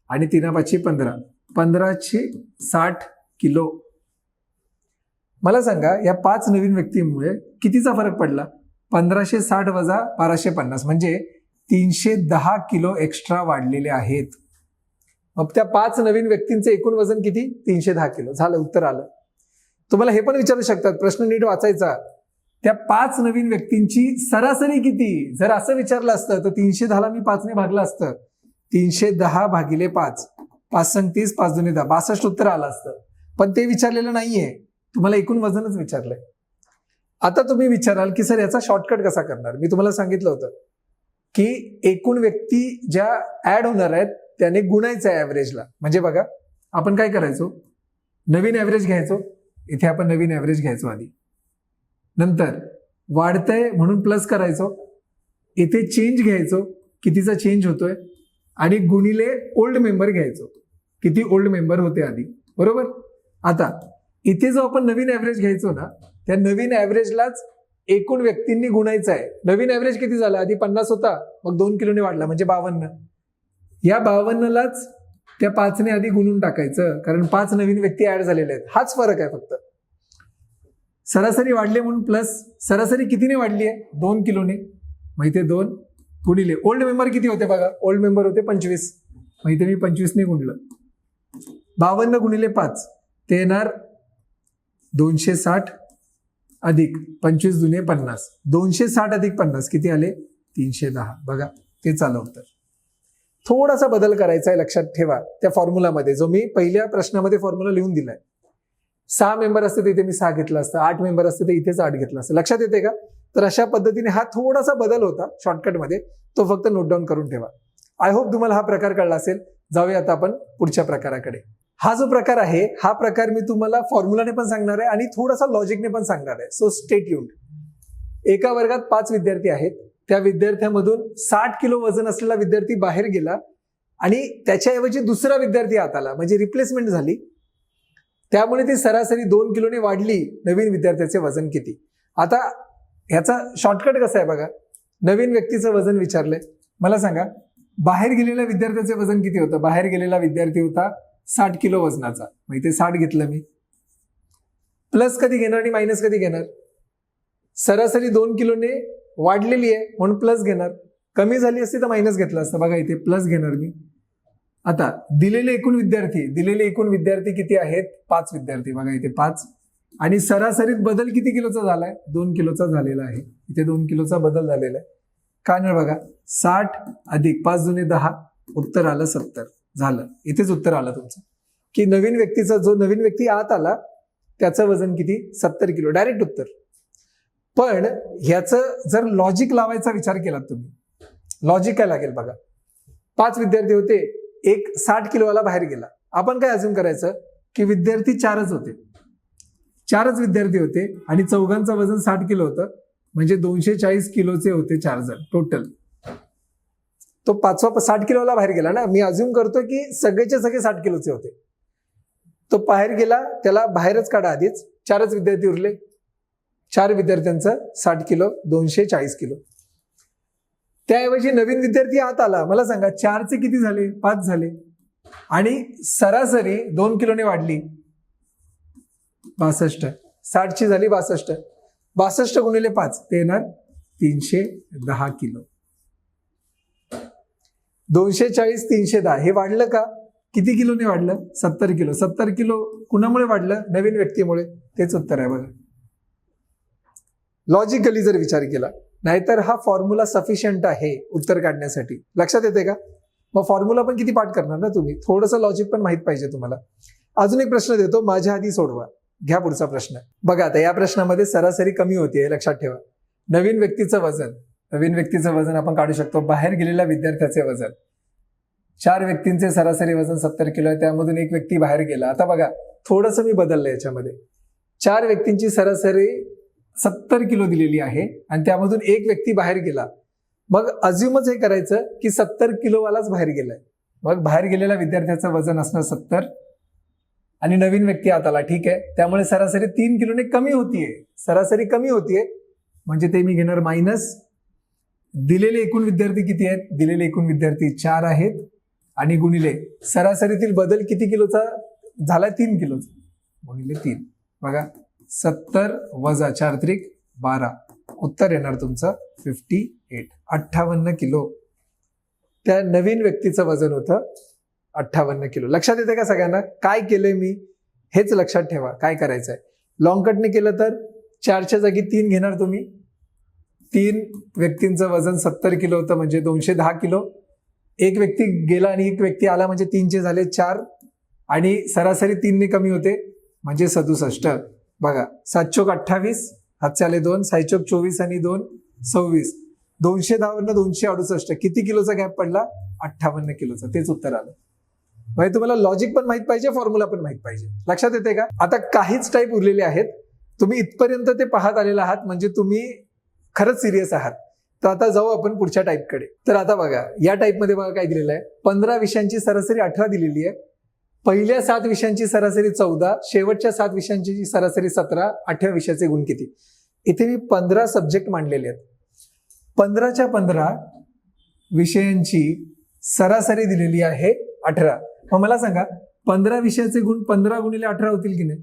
आणि 3 15, 1560 किलो. मला सांगा, या 5 नवीन व्यक्तींमुळे कितीचा फरक पडला? 1560 वजा 1250 म्हणजे 310 किलो एक्स्ट्रा वाढलेले आहेत. मग त्या 5 नवीन व्यक्तींचे एकूण वजन किती? 310 किलो. झालं, उत्तर आलं. तुम्हाला हे पण विचारू शकतात, प्रश्न नीट वाचायचा. त्या 5 नवीन व्यक्तींची सरासरी किती? जर असं विचारलं असतं तर 310ला मी 5ने भागलं असतं. 310 भागिले 5, 5 संग 30, 5 दुने 10, 62 उत्तर आलं असतं. पण ते विचारलेलं नाहीये, तुम्हाला एकूण वजनच विचारलंय. आता तुम्ही विचाराल की सर याचा शॉर्टकट कसा करणार? मी तुम्हाला सांगितलं होतं की एकूण व्यक्ती ज्या ऍड होणार आहेत त्याने गुणायचं आहे ऍव्हरेजला. म्हणजे बघा, आपण काय करायचो? नवीन ऍव्हरेज घ्यायचो. इथे आपण नवीन ऍव्हरेज घ्यायचो आधी, नंतर वाढतंय म्हणून प्लस करायचो. इथे चेंज घ्यायचो, कितीचा चेंज होतोय, आणि गुणिले ओल्ड मेंबर घ्यायचो, किती ओल्ड मेंबर होते आधी. बरोबर? आता इथे जो आपण नवीन ऍव्हरेज घ्यायचो ना, त्या नवीन ऍव्हरेजलाच एकूण व्यक्तींनी गुणायचं आहे. नवीन ऍव्हरेज किती झाला? आधी 50 होता, मग 2 किलोने वाढला म्हणजे 52. या 52लाच त्या 5ने आधी गुणून टाकायचं, कारण 5 नवीन व्यक्ती ऍड झालेले आहेत. हाच फरक आहे फक्त. सरासरी वाढले म्हणून प्लस, सरासरी कितीने वाढली आहे? 2 किलोने. मग इथे 2 गुणिले ओल्ड मेंबर किती होते बघा, ओल्ड मेंबर होते 25, मग इथे मी 25ने गुणलं. 52 गुणिले 5 ते येणार 260 अधिक 25 दुने 50, 260 अधिक 50 किती आले? 310. बघा, ते चालू होतं. थोडासा बदल करायचा आहे, लक्षात ठेवा. त्या फॉर्म्युलामध्ये जो मी पहिल्या प्रश्नामध्ये फॉर्म्युला लिहून दिलाय, 6 मेंबर असते तर इथे मी 6 घेतला असतं, 8 मेंबर असते तर इथेच 8 घेतला असतं. लक्षात येते का? तर अशा पद्धतीने हा थोडासा बदल होता शॉर्टकटमध्ये, तो फक्त नोट डाऊन करून ठेवा. आय होप तुम्हाला हा प्रकार कळला असेल. जाऊया आता आपण पुढच्या प्रकाराकडे. हा जो प्रकार आहे, हा प्रकार मी तुम्हाला फॉर्म्युलाने पण सांगणार आहे आणि थोडासा लॉजिकने पण सांगणार आहे. So stay tuned. एका वर्गात 5 विद्यार्थी आहेत. त्या विद्यार्थ्यामधून 60 किलो वजन असलेला विद्यार्थी बाहेर गेला आणि त्याच्याऐवजी दुसरा विद्यार्थी आत आला, म्हणजे रिप्लेसमेंट झाली. त्यामुळे ती सरासरी 2 किलोने वाढली. नवीन विद्यार्थ्याचे वजन किती? आता ह्याचा शॉर्टकट कसा आहे बघा. नवीन व्यक्तीचं वजन विचारलंय. मला सांगा, बाहेर गेलेल्या विद्यार्थ्याचे वजन किती होतं? बाहेर गेलेला विद्यार्थी होता 60 किलो वजनाचा. मग इथे 60 घेतलं मी. प्लस कधी घेणार आणि मायनस कधी घेणार? सरासरी 2 किलोने वाढलेली आहे म्हणून प्लस घेणार. कमी झाली असती तर मायनस घेतलं असतं. बघा इथे प्लस घेणार मी. आता दिलेले एकूण विद्यार्थी किती आहेत? 5 विद्यार्थी. बघा इथे 5. आणि सरासरीत बदल किती किलोचा झालाय? 2 किलोचा झालेला आहे. इथे 2 किलोचा बदल झालेला आहे. काय नाही बघा, 60 अधिक 5 दुने 10, उत्तर आलं 70. झालं. इथेच उत्तर आलं तुमचं की नवीन व्यक्ती आत आला त्याचं वजन किती? 70 किलो. डायरेक्ट उत्तर. पण ह्याचं जर लॉजिक लावायचा विचार केला तुम्ही, लॉजिक काय लागेल बघा. 5 विद्यार्थी होते, एक 60 किलोवाला बाहेर गेला. आपण काय अजून करायचं की विद्यार्थी 4च होते. 4च विद्यार्थी होते आणि चौघांचं वजन 60 किलो होतं. म्हणजे 240 किलोचे होते 4 जण टोटल. तो 5वा 60 किलोला बाहेर गेला ना. मी अज्युम करतो की सगळेचे सगळे 60 किलोचे होते. तो बाहेर गेला, त्याला बाहेरच काढा आधीच. 4च विद्यार्थी उरले. 4 विद्यार्थ्यांचं 60 किलो 240 किलो. त्याऐवजी नवीन विद्यार्थी आत आला. मला सांगा 4चे किती झाले? 5 झाले. आणि सरासरी 2 किलोने वाढली 62. 60ची झाली 62. 62 गुणिले 5 ते येणार 310 किलो. 240 310 हे वाढलं का? किती किलोने वाढलं? 70 किलो. 70 किलो कुणामुळे वाढलं? नवीन व्यक्तीमुळे. तेच उत्तर आहे बघा. लॉजिकली जर विचार केला, नाहीतर हा फॉर्म्युला सफिशियंट आहे उत्तर काढण्यासाठी. लक्षात येते का? मग फॉर्म्युला पण किती पाठ करणार ना तुम्ही. थोडंसं लॉजिक पण माहित पाहिजे तुम्हाला. अजून एक प्रश्न देतो, माझ्या आधी सोडवा. घ्या पुढचा प्रश्न. बघा आता या प्रश्नामध्ये सरासरी कमी होतीये, लक्षात ठेवा. नवीन व्यक्तीचं वजन आपण काढू शकतो. बाहेर गेलेल्या विद्यार्थ्याचे वजन. 4 व्यक्तींचे सरासरी वजन 70 किलो आहे. त्यामधून एक व्यक्ती बाहेर गेला. आता बघा थोडंसं मी बदललं याच्यामध्ये. 4 व्यक्तींची सरासरी 70 किलो दिलेली आहे आणि त्यामधून एक व्यक्ती बाहेर गेला. मग अज्युमच हे करायचं की 70 किलोवालाच बाहेर गेलाय. मग बाहेर गेलेल्या विद्यार्थ्याचं वजन असणार 70 आणि नवीन व्यक्ती आत आला. ठीक आहे. त्यामुळे सरासरी 3 किलोने कमी होतीये. म्हणजे ते मी घेणार मायनस. दिलेले एकूण विद्यार्थी किती आहेत? दिलेले एकूण विद्यार्थी 4 आहेत आणि गुणिले सरासरीतील बदल किती किलोचा झाला? 3 किलोचा. गुणिले 3. बघा 70 वजा 4 त्रिक 12. उत्तर येणार तुमचं 58 किलो. त्या नवीन व्यक्तीचं वजन होतं 58 किलो. लक्षात येते का सगळ्यांना? काय केलंय मी हेच लक्षात ठेवा. काय करायचंय? लॉंग कटने केलं तर 4च्या जागी 3 घेणार तुम्ही. 3 व्यक्तींचं वजन 70 किलो होतं म्हणजे 210 किलो. एक व्यक्ती गेला आणि एक व्यक्ती आला म्हणजे 3चे झाले 4 आणि सरासरी 3ने कमी होते म्हणजे 67. बघा 7 चोक 28, हातचे आले 2, 6 चोक 24 आणि 2 26. 210 वरनं 268. किती किलोचा गॅप पडला? 58 किलोचा. तेच उत्तर आलं. म्हणजे तुम्हाला लॉजिक पण माहित पाहिजे, फॉर्म्युला पण माहित पाहिजे. लक्षात येते का? आता काहीच टाईप उरलेले आहेत. तुम्ही इथपर्यंत ते पाहत आलेला आहात म्हणजे तुम्ही खरंच सिरियस आहात. तर आता जाऊ आपण पुढच्या टाईपकडे. तर आता बघा या टाईपमध्ये बघा काय दिलेलं आहे. 15 विषयांची सरासरी 18 दिलेली आहे. पहिल्या 7 विषयांची सरासरी 14, शेवटच्या 7 विषयांची सरासरी 17, 8व्या विषयाचे गुण किती? इथे मी 15 सब्जेक्ट मांडलेले आहेत. 15च्या 15 विषयांची सरासरी दिलेली आहे 18. मग मला सांगा 15 विषयाचे गुण 15 गुणिले 18 होतील की नाही?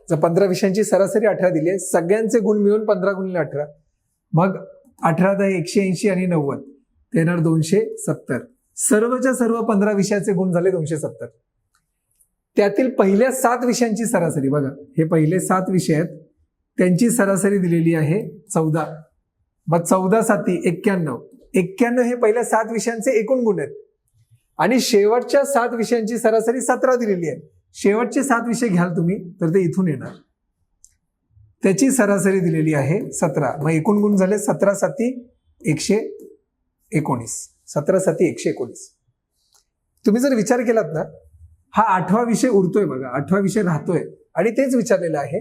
जर 15 विषयांची सरासरी 18 दिली आहे, सगळ्यांचे गुण मिळून 15 गुणिले 18, मग 18 × 180 आणि 90 ते येणार 270. सर्वच्या सर्व 15 विषयाचे गुण झाले 270. त्यातील पहिल्या 7 विषयांची सरासरी बघा, हे पहिले 7 विषय आहेत, त्यांची सरासरी दिलेली आहे 14. मग 14 × 7 91. 91 हे पहिल्या 7 विषयांचे एकूण गुण आहेत आणि शेवटच्या 7 विषयांची सरासरी 17 दिलेली आहे. शेवटचे 7 विषय घ्याल तुम्ही तर ते इथून येणार. त्याची सरासरी दिलेली आहे 17. मग एकूण गुण झाले 17 × 7 119. 17 × 7 119. तुम्ही जर विचार केलात ना, हा 8वा विषय उरतोय बघा, 8वा विषय राहतोय आणि तेच विचारलेलं आहे.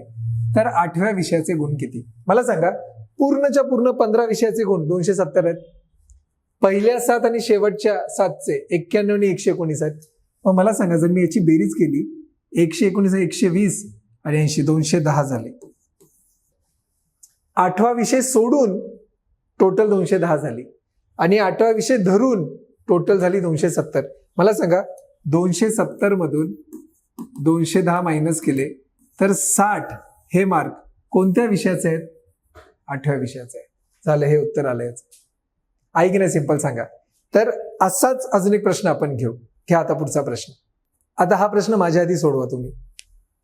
तर 8व्या विषयाचे गुण किती? मला सांगा. पूर्णच्या पूर्ण 15 विषयाचे गुण 270 आहेत. पहिल्या 7 आणि शेवटच्या 7चे 91 आणि 119 आहेत. मग मला सांगा, जर मी याची बेरीज केली 119 120 आणि 80 210 झाले. 8वा विषय सोडून टोटल 210 झाली आणि 8वा विषय धरून टोटल झाली 270. मला सांगा 270 मधून 210 मायनस केले तर 60 हे मार्क कोणत्या विषयाचे आहेत? 8व्या विषयाचे आहे. झालं, हे उत्तर आलं याचं. आहे की नाही? सिंपल सांगा. तर असाच अजून एक प्रश्न आपण घेऊ. घ्या आता पुढचा प्रश्न. आता हा प्रश्न माझ्या आधी सोडवा तुम्ही.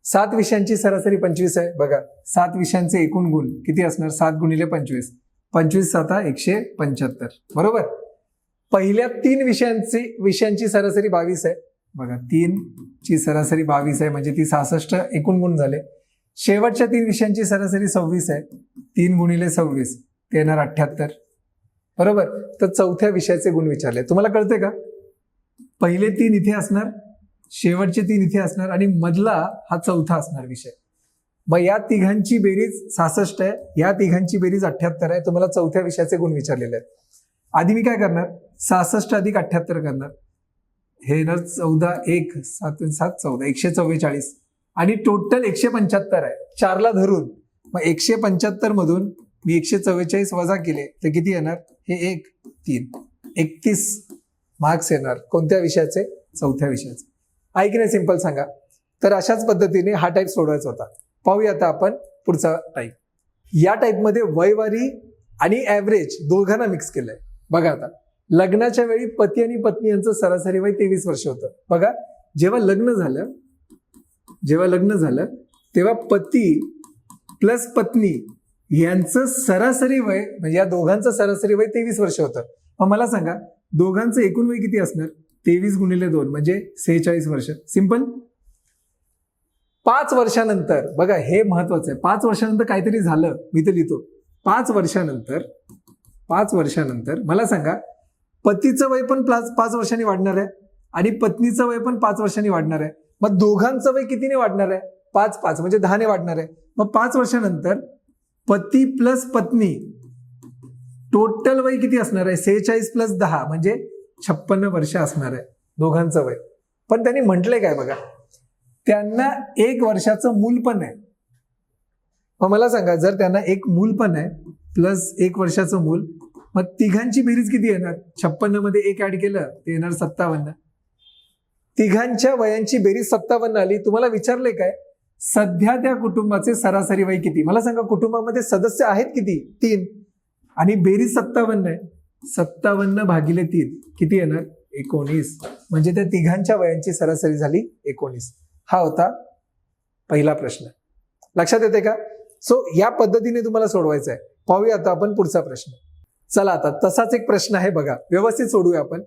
7 विषयांची सरासरी 25 आहे. बघा 7 विषयांचे एकूण गुण किती असणार? 7 गुणिले 25, 25 7 175. बरोबर. पहिल्या 3 विषयांची सरासरी 22 आहे. बघा 3 ची सरासरी 22 आहे म्हणजे ती 66 एकूण गुण झाले. शेवटच्या 3 विषयांची सरासरी 26 आहे. 3 गुणिले 26 ते येणार 78. बरोबर. तर चौथ्या विषयाचे गुण विचारले. तुम्हाला कळते का? पहिले 3 इथे असणार, शेवटचे 3 इथे असणार आणि मधला हा चौथा असणार विषय. मग या तिघांची बेरीज 66 आहे, या तिघांची बेरीज 78 आहे. तुम्हाला चौथ्या विषयाचे गुण विचारलेले आहेत. आधी मी काय करणार? 66 अधिक 78 करणार. हे येणार 14 1 7 7 14 144 आणि टोटल 175 आहे 4ला धरून. मग 175 मधून मी 144 वजा केले तर किती येणार? हे 1 3 31 मार्क्स येणार. कोणत्या विषयाचे? चौथ्या विषयाचे. आहे की नाही? सिंपल सांगा. तर अशाच पद्धतीने हा टाईप सोडवायचा होता. पाहूया आता आपण पुढचा टाईप. या टाईपमध्ये वयवारी आणि ॲव्हरेज दोघांना मिक्स केलंय. बघा आता लग्नाच्या वेळी पती आणि पत्नी यांचं सरासरी वय 23 वर्ष होतं. बघा जेव्हा लग्न झालं तेव्हा पती प्लस पत्नी यांचं सरासरी वय म्हणजे या दोघांचं सरासरी वय 23 वर्ष होतं. मग मला सांगा दोघांचं एकूण वय किती असणार? 23 गुणिले 2 म्हणजे 46 वर्ष. सिंपल. 5 वर्षानंतर, बघा हे महत्वाचं आहे, 5 वर्षानंतर काहीतरी झालं. मी तर लिहितो 5 वर्षानंतर मला सांगा पतीचं वय पण 5 वर्षांनी वाढणार आहे आणि पत्नीचं वय पण 5 वर्षांनी वाढणार आहे. मग दोघांचं वय कितीने वाढणार आहे? 5 5 म्हणजे 10 ने वाढणार आहे. मग 5 वर्षानंतर पती प्लस पत्नी टोटल वय किती असणार आहे? 46 प्लस 10 म्हणजे 56 वर्ष असणार आहे दोघांचं वय. पण त्यांनी म्हटलंय काय बघा, त्यांना 1 वर्षाचं मूल पण आहे. मग मला सांगा जर त्यांना एक मूल पण आहे प्लस 1 वर्षाचं मूल, मग तिघांची बेरीज किती येणार? 56 मध्ये 1 ऍड केलं ते येणार 57. तिघांच्या वयांची बेरीज 57 आली. तुम्हाला विचारले काय सध्या त्या कुटुंबाचे सरासरी वय किती? मला सांगा कुटुंबामध्ये सदस्य आहेत किती? 3 आणि बेरीज 57 आहे. 57 भागिले 3 किती येणार? 19. म्हणजे त्या तिघांच्या वयांची सरासरी झाली 19. हा होता पहिला प्रश्न. लक्षात येते का? सो या पद्धतीने तुम्हाला सोडवायचा आहे. पाहूया आता आपण पुढचा प्रश्न. चला आता तसाच एक प्रश्न आहे बघा, व्यवस्थित सोडूया आपण.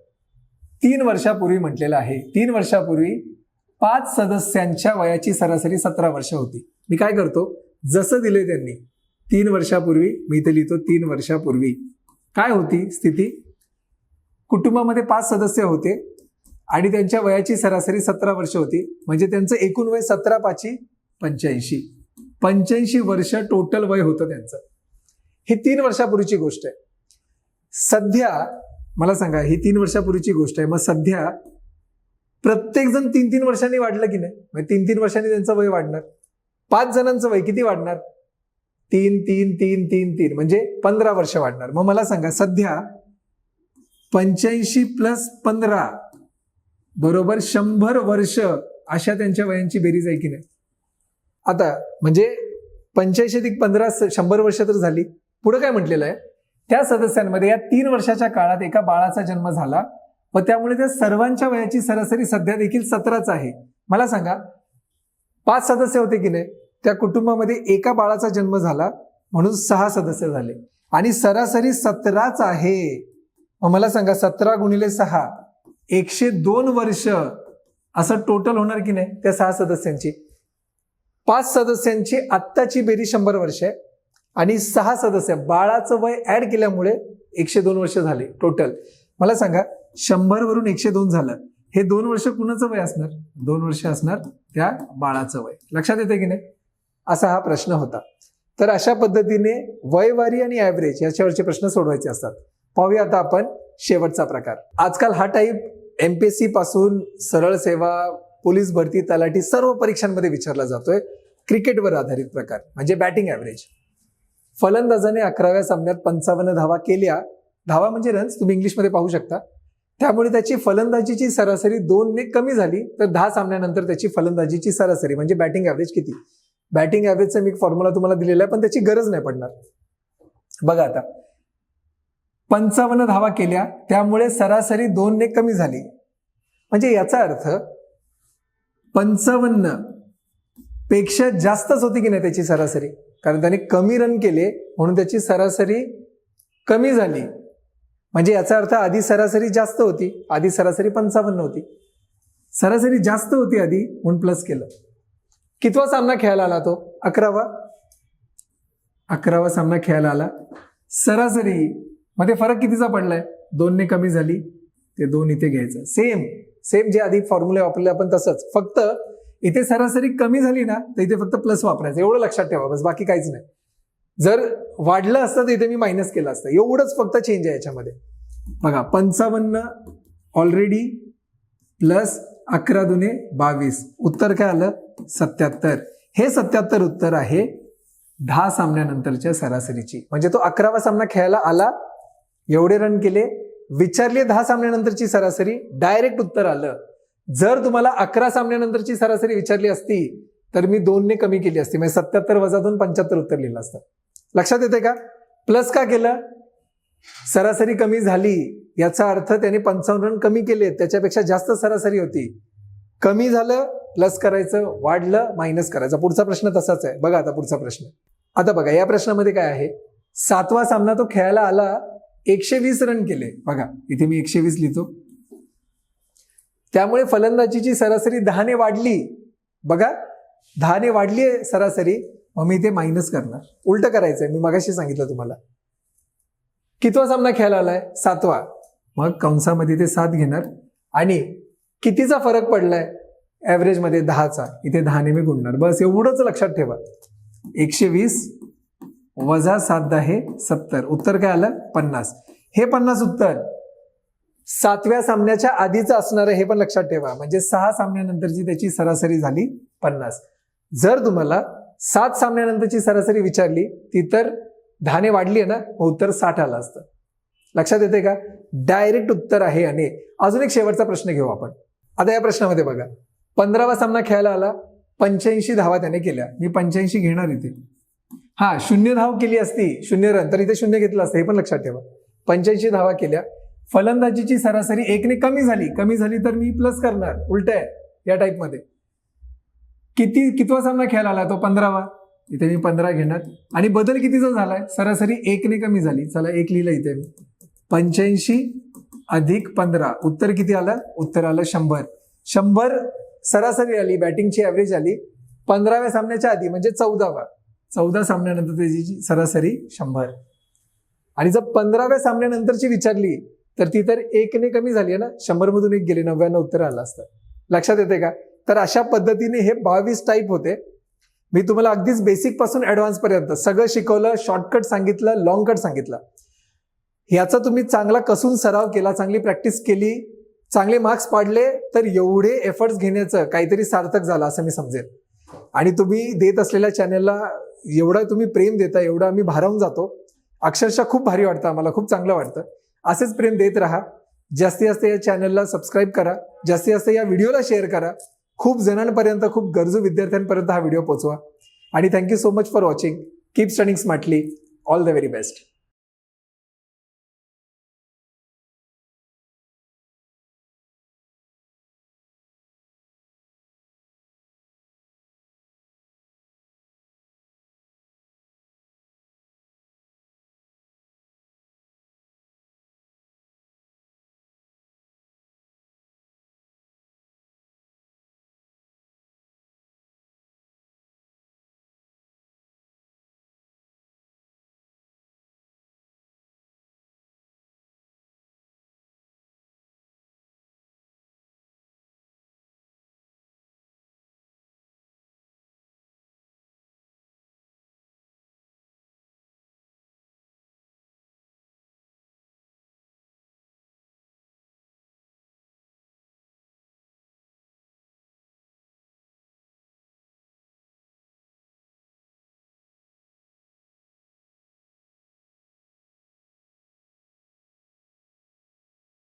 3 वर्षापूर्वी म्हटलेलं आहे 3 वर्षापूर्वी 5 सदस्यांच्या वयाची सरासरी 17 वर्ष होती. मी काय करतो जसं दिले त्यांनी 3 वर्षापूर्वी मी इथे लिहितो 3 वर्षापूर्वी काय होती स्थिती? कुटुंबामध्ये 5 सदस्य होते आणि त्यांच्या वयाची सरासरी 17 वर्ष होती. म्हणजे त्यांचं एकूण वय 17 5 85 वर्ष टोटल वय होतं त्यांचं. ही 3 वर्षापूर्वीची गोष्ट आहे. सध्या मला सांगा ही 3 वर्षापूर्वीची गोष्ट आहे. मग सध्या प्रत्येक जण 3-3 वर्षांनी वाढलं की नाही? म्हणजे 3-3 वर्षांनी त्यांचं वय वाढणार. 5 जणांचं वय किती वाढणार? 3 म्हणजे 15 वर्ष वाढणार. मग मला सांगा सध्या 85 प्लस 15 बरोबर 100 वर्ष अशा त्यांच्या वयांची बेरीज आहे की नाही? आता म्हणजे 85 अधिक 15 100 वर्ष तर झाली. पुढे काय म्हटलेलं आहे? त्या सदस्यांमध्ये या 3 वर्षाच्या काळात एका बाळाचा जन्म झाला व त्यामुळे त्या सर्वांच्या वयाची सरासरी सध्या देखील 17च आहे. मला सांगा 5 सदस्य होते की नाही? त्या कुटुंबामध्ये एका बाळाचा जन्म झाला म्हणून 6 सदस्य झाले आणि सरासरी 17च आहे. मग मला सांगा 17 गुणिले 6 102 वर्ष असं टोटल होणार की नाही त्या 6 सदस्यांची? 5 सदस्यांची आत्ताची बेरीज 100 वर्ष आहे आणि 6 सदस्य बाळाचं वय ऍड केल्यामुळे 102 वर्ष झाले टोटल. मला सांगा 100 वरून 102 झालं, हे 2 वर्ष कुणाचं वय असणार? 2 वर्ष असणार त्या बाळाचं वय. लक्षात येते की नाही? असा हा प्रश्न होता. तर अशा पद्धतीने वयवारी आणि ॲव्हरेज याच्यावरचे प्रश्न सोडवायचे असतात. पाहूया आता आपण शेवटचा प्रकार. आजकाल हा टाईप MPSC पासून सरळ सेवा पोलीस भरती, तलाठी सर्व परीक्षांमध्ये विचारला जातोय. क्रिकेटवर आधारित प्रकार म्हणजे बॅटिंग ॲव्हरेज. फलंदाजाने 11व्या सामन्यात 55 धावा केल्या. धावा म्हणजे रन्स, तुम्ही इंग्लिशमध्ये पाहू शकता. त्यामुळे त्याची फलंदाजीची सरासरी 2 ने कमी झाली. तर 10 सामन्यानंतर त्याची फलंदाजीची सरासरी म्हणजे बॅटिंग ॲव्हरेज किती. बॅटिंग ॲव्हरेजचा मी फॉर्म्युला तुम्हाला दिलेला आहे, पण त्याची गरज नाही पडणार. बघा आता 55 धावा केल्या, त्यामुळे सरासरी 2 ने कमी झाली. म्हणजे याचा अर्थ 55 पेक्षा जास्तच होती की नाही त्याची सरासरी, कारण त्याने कमी रन केले म्हणून त्याची सरासरी कमी झाली. म्हणजे याचा अर्थ आधी सरासरी जास्त होती, आधी सरासरी 55 होती, सरासरी जास्त होती आधी म्हणून प्लस केलं. कितवा सामना खेळायला आला तो? 11वा सामना खेळायला आला. सरासरी मध्ये फरक कितीचा पडलाय? 2 ने कमी झाली, ते 2 इथे घ्यायचं. सेम जे आधी फॉर्म्युला वापरले आपण तसंच, फक्त इथे सरासरी कमी झाली ना तर इथे फक्त प्लस वापरायचं. एवढं लक्षात ठेवा, बस, बाकी काहीच नाही. जर वाढलं असतं तर इथे मी मायनस केलं असतं. एवढंच फक्त चेंज आहे याच्यामध्ये. बघा 55 ऑलरेडी प्लस 11 दुने 22, उत्तर काय आलं? 77. हे 77 उत्तर आहे 10 सामन्यानंतरच्या सरासरीची. म्हणजे तो 11वा सामना खेळायला आला, एवढे रन केले, विचारली 10 सामन्यानंतरची सरासरी, डायरेक्ट उत्तर आलं. जर तुम्हाला 11 सामन्यानंतरची सरासरी विचारली असती तर मी 2 ने कमी केली असती, म्हणजे 77 वजा 2 75 उत्तर लिहिलं असतं. लक्षात येते का? प्लस का केलं? सरासरी कमी झाली, याचा अर्थ त्याने 55 रन कमी केले, त्याच्यापेक्षा जास्त सरासरी होती. कमी झालं प्लस करायचं, वाढलं मायनस करायचं. पुढचा प्रश्न तसाच आहे. बघा आता पुढचा प्रश्न. आता बघा या प्रश्नामध्ये काय आहे, 7वा सामना तो खेळायला आला, 120 रन केले. बघा इथे मी 120 लिहितो. त्यामुळे फलंदाजीची सरासरी 10 ने वाढली. बघा 10 ने वाढली आहे सरासरी, मग मी इथे मायनस करणार. उलट करायचंय, मी मगाशी सांगितलं तुम्हाला. कितवा सामना खेळायला आलाय? 7वा. मग कंसामध्ये ते 7 घेणार आणि कितीचा फरक पडलाय ॲव्हरेजमध्ये? 10चा. इथे 10 ने मी गुणणार. बस एवढंच लक्षात ठेवा. 120 वजा 7 आहे 70, उत्तर काय आलं? 50. हे 50 उत्तर 7व्या सामन्याच्या आधीचं असणार आहे, हे पण लक्षात ठेवा. म्हणजे 6 सामन्यानंतरची त्याची सरासरी झाली 50. जर तुम्हाला 7 सामन्यानंतरची सरासरी विचारली ती तर 10 ने वाढली आहे ना, मग उत्तर 60 आलं असतं. लक्षात येते का? डायरेक्ट उत्तर आहे. आणि अजून एक शेवटचा प्रश्न घेऊ आपण. आता या प्रश्नामध्ये बघा 15वा सामना खेळायला आला, 85 धावा त्याने केल्या. मी 85 घेणार इथे. 0 धाव केली असती, 0 रन, तर इथे 0 घेतलं असतं, हे पण लक्षात ठेवा. 85 धावा केल्या, फलंदाजीची सरासरी 1 ने कमी झाली तर मी प्लस करणार. उलट आहे या टाईपमध्ये. कितवा सामना खेळायला आला तो? 15वा. इथे मी 15 घेणार. आणि बदल कितीचा झालाय? सरासरी 1 ने कमी झाली. चला 1 लिहिलं इथे मी. 85 अधिक 15, उत्तर किती आलं? उत्तर आलं 100. 100 सरासरी आली, बॅटिंगची ॲव्हरेज आली 15व्या सामन्याच्या आधी, म्हणजे 14 सामन्यानंतर त्याची सरासरी 100. आणि जर 15व्या सामन्यानंतरची विचारली तर ती तर 1 ने कमी झाली आहे ना, 100 मधून 1 गेले, 99 उत्तर आलं असतं. लक्षात येते का? तर अशा पद्धतीने हे 22 टाईप होते. मी तुम्हाला अगदीच बेसिक पासून ॲडव्हान्स पर्यंत सगळं शिकवलं, शॉर्टकट सांगितलं, लॉंग कट सांगितलं. ह्याचा तुम्ही चांगला कसून सराव केला, चांगली प्रॅक्टिस केली, चांगले मार्क्स पाडले, तर एवढे एफर्ट्स घेण्याचं काहीतरी सार्थक झालं असं मी समजेल. आणि तुम्ही देत असलेल्या चॅनलला एवढं तुम्ही प्रेम देता, एवढं आम्ही भारावून जातो. अक्षरशः खूप भारी वाटतं आम्हाला, खूप चांगलं वाटतं. असेच प्रेम देत राहा. जास्तीत जास्त या चॅनलला सबस्क्राईब करा, जास्तीत जास्त या व्हिडिओला शेअर करा. खूप जणांपर्यंत, खूप गरजू विद्यार्थ्यांपर्यंत हा व्हिडिओ पोहोचवा. आणि thank you so much for watching. Keep studying smartly. All the very best.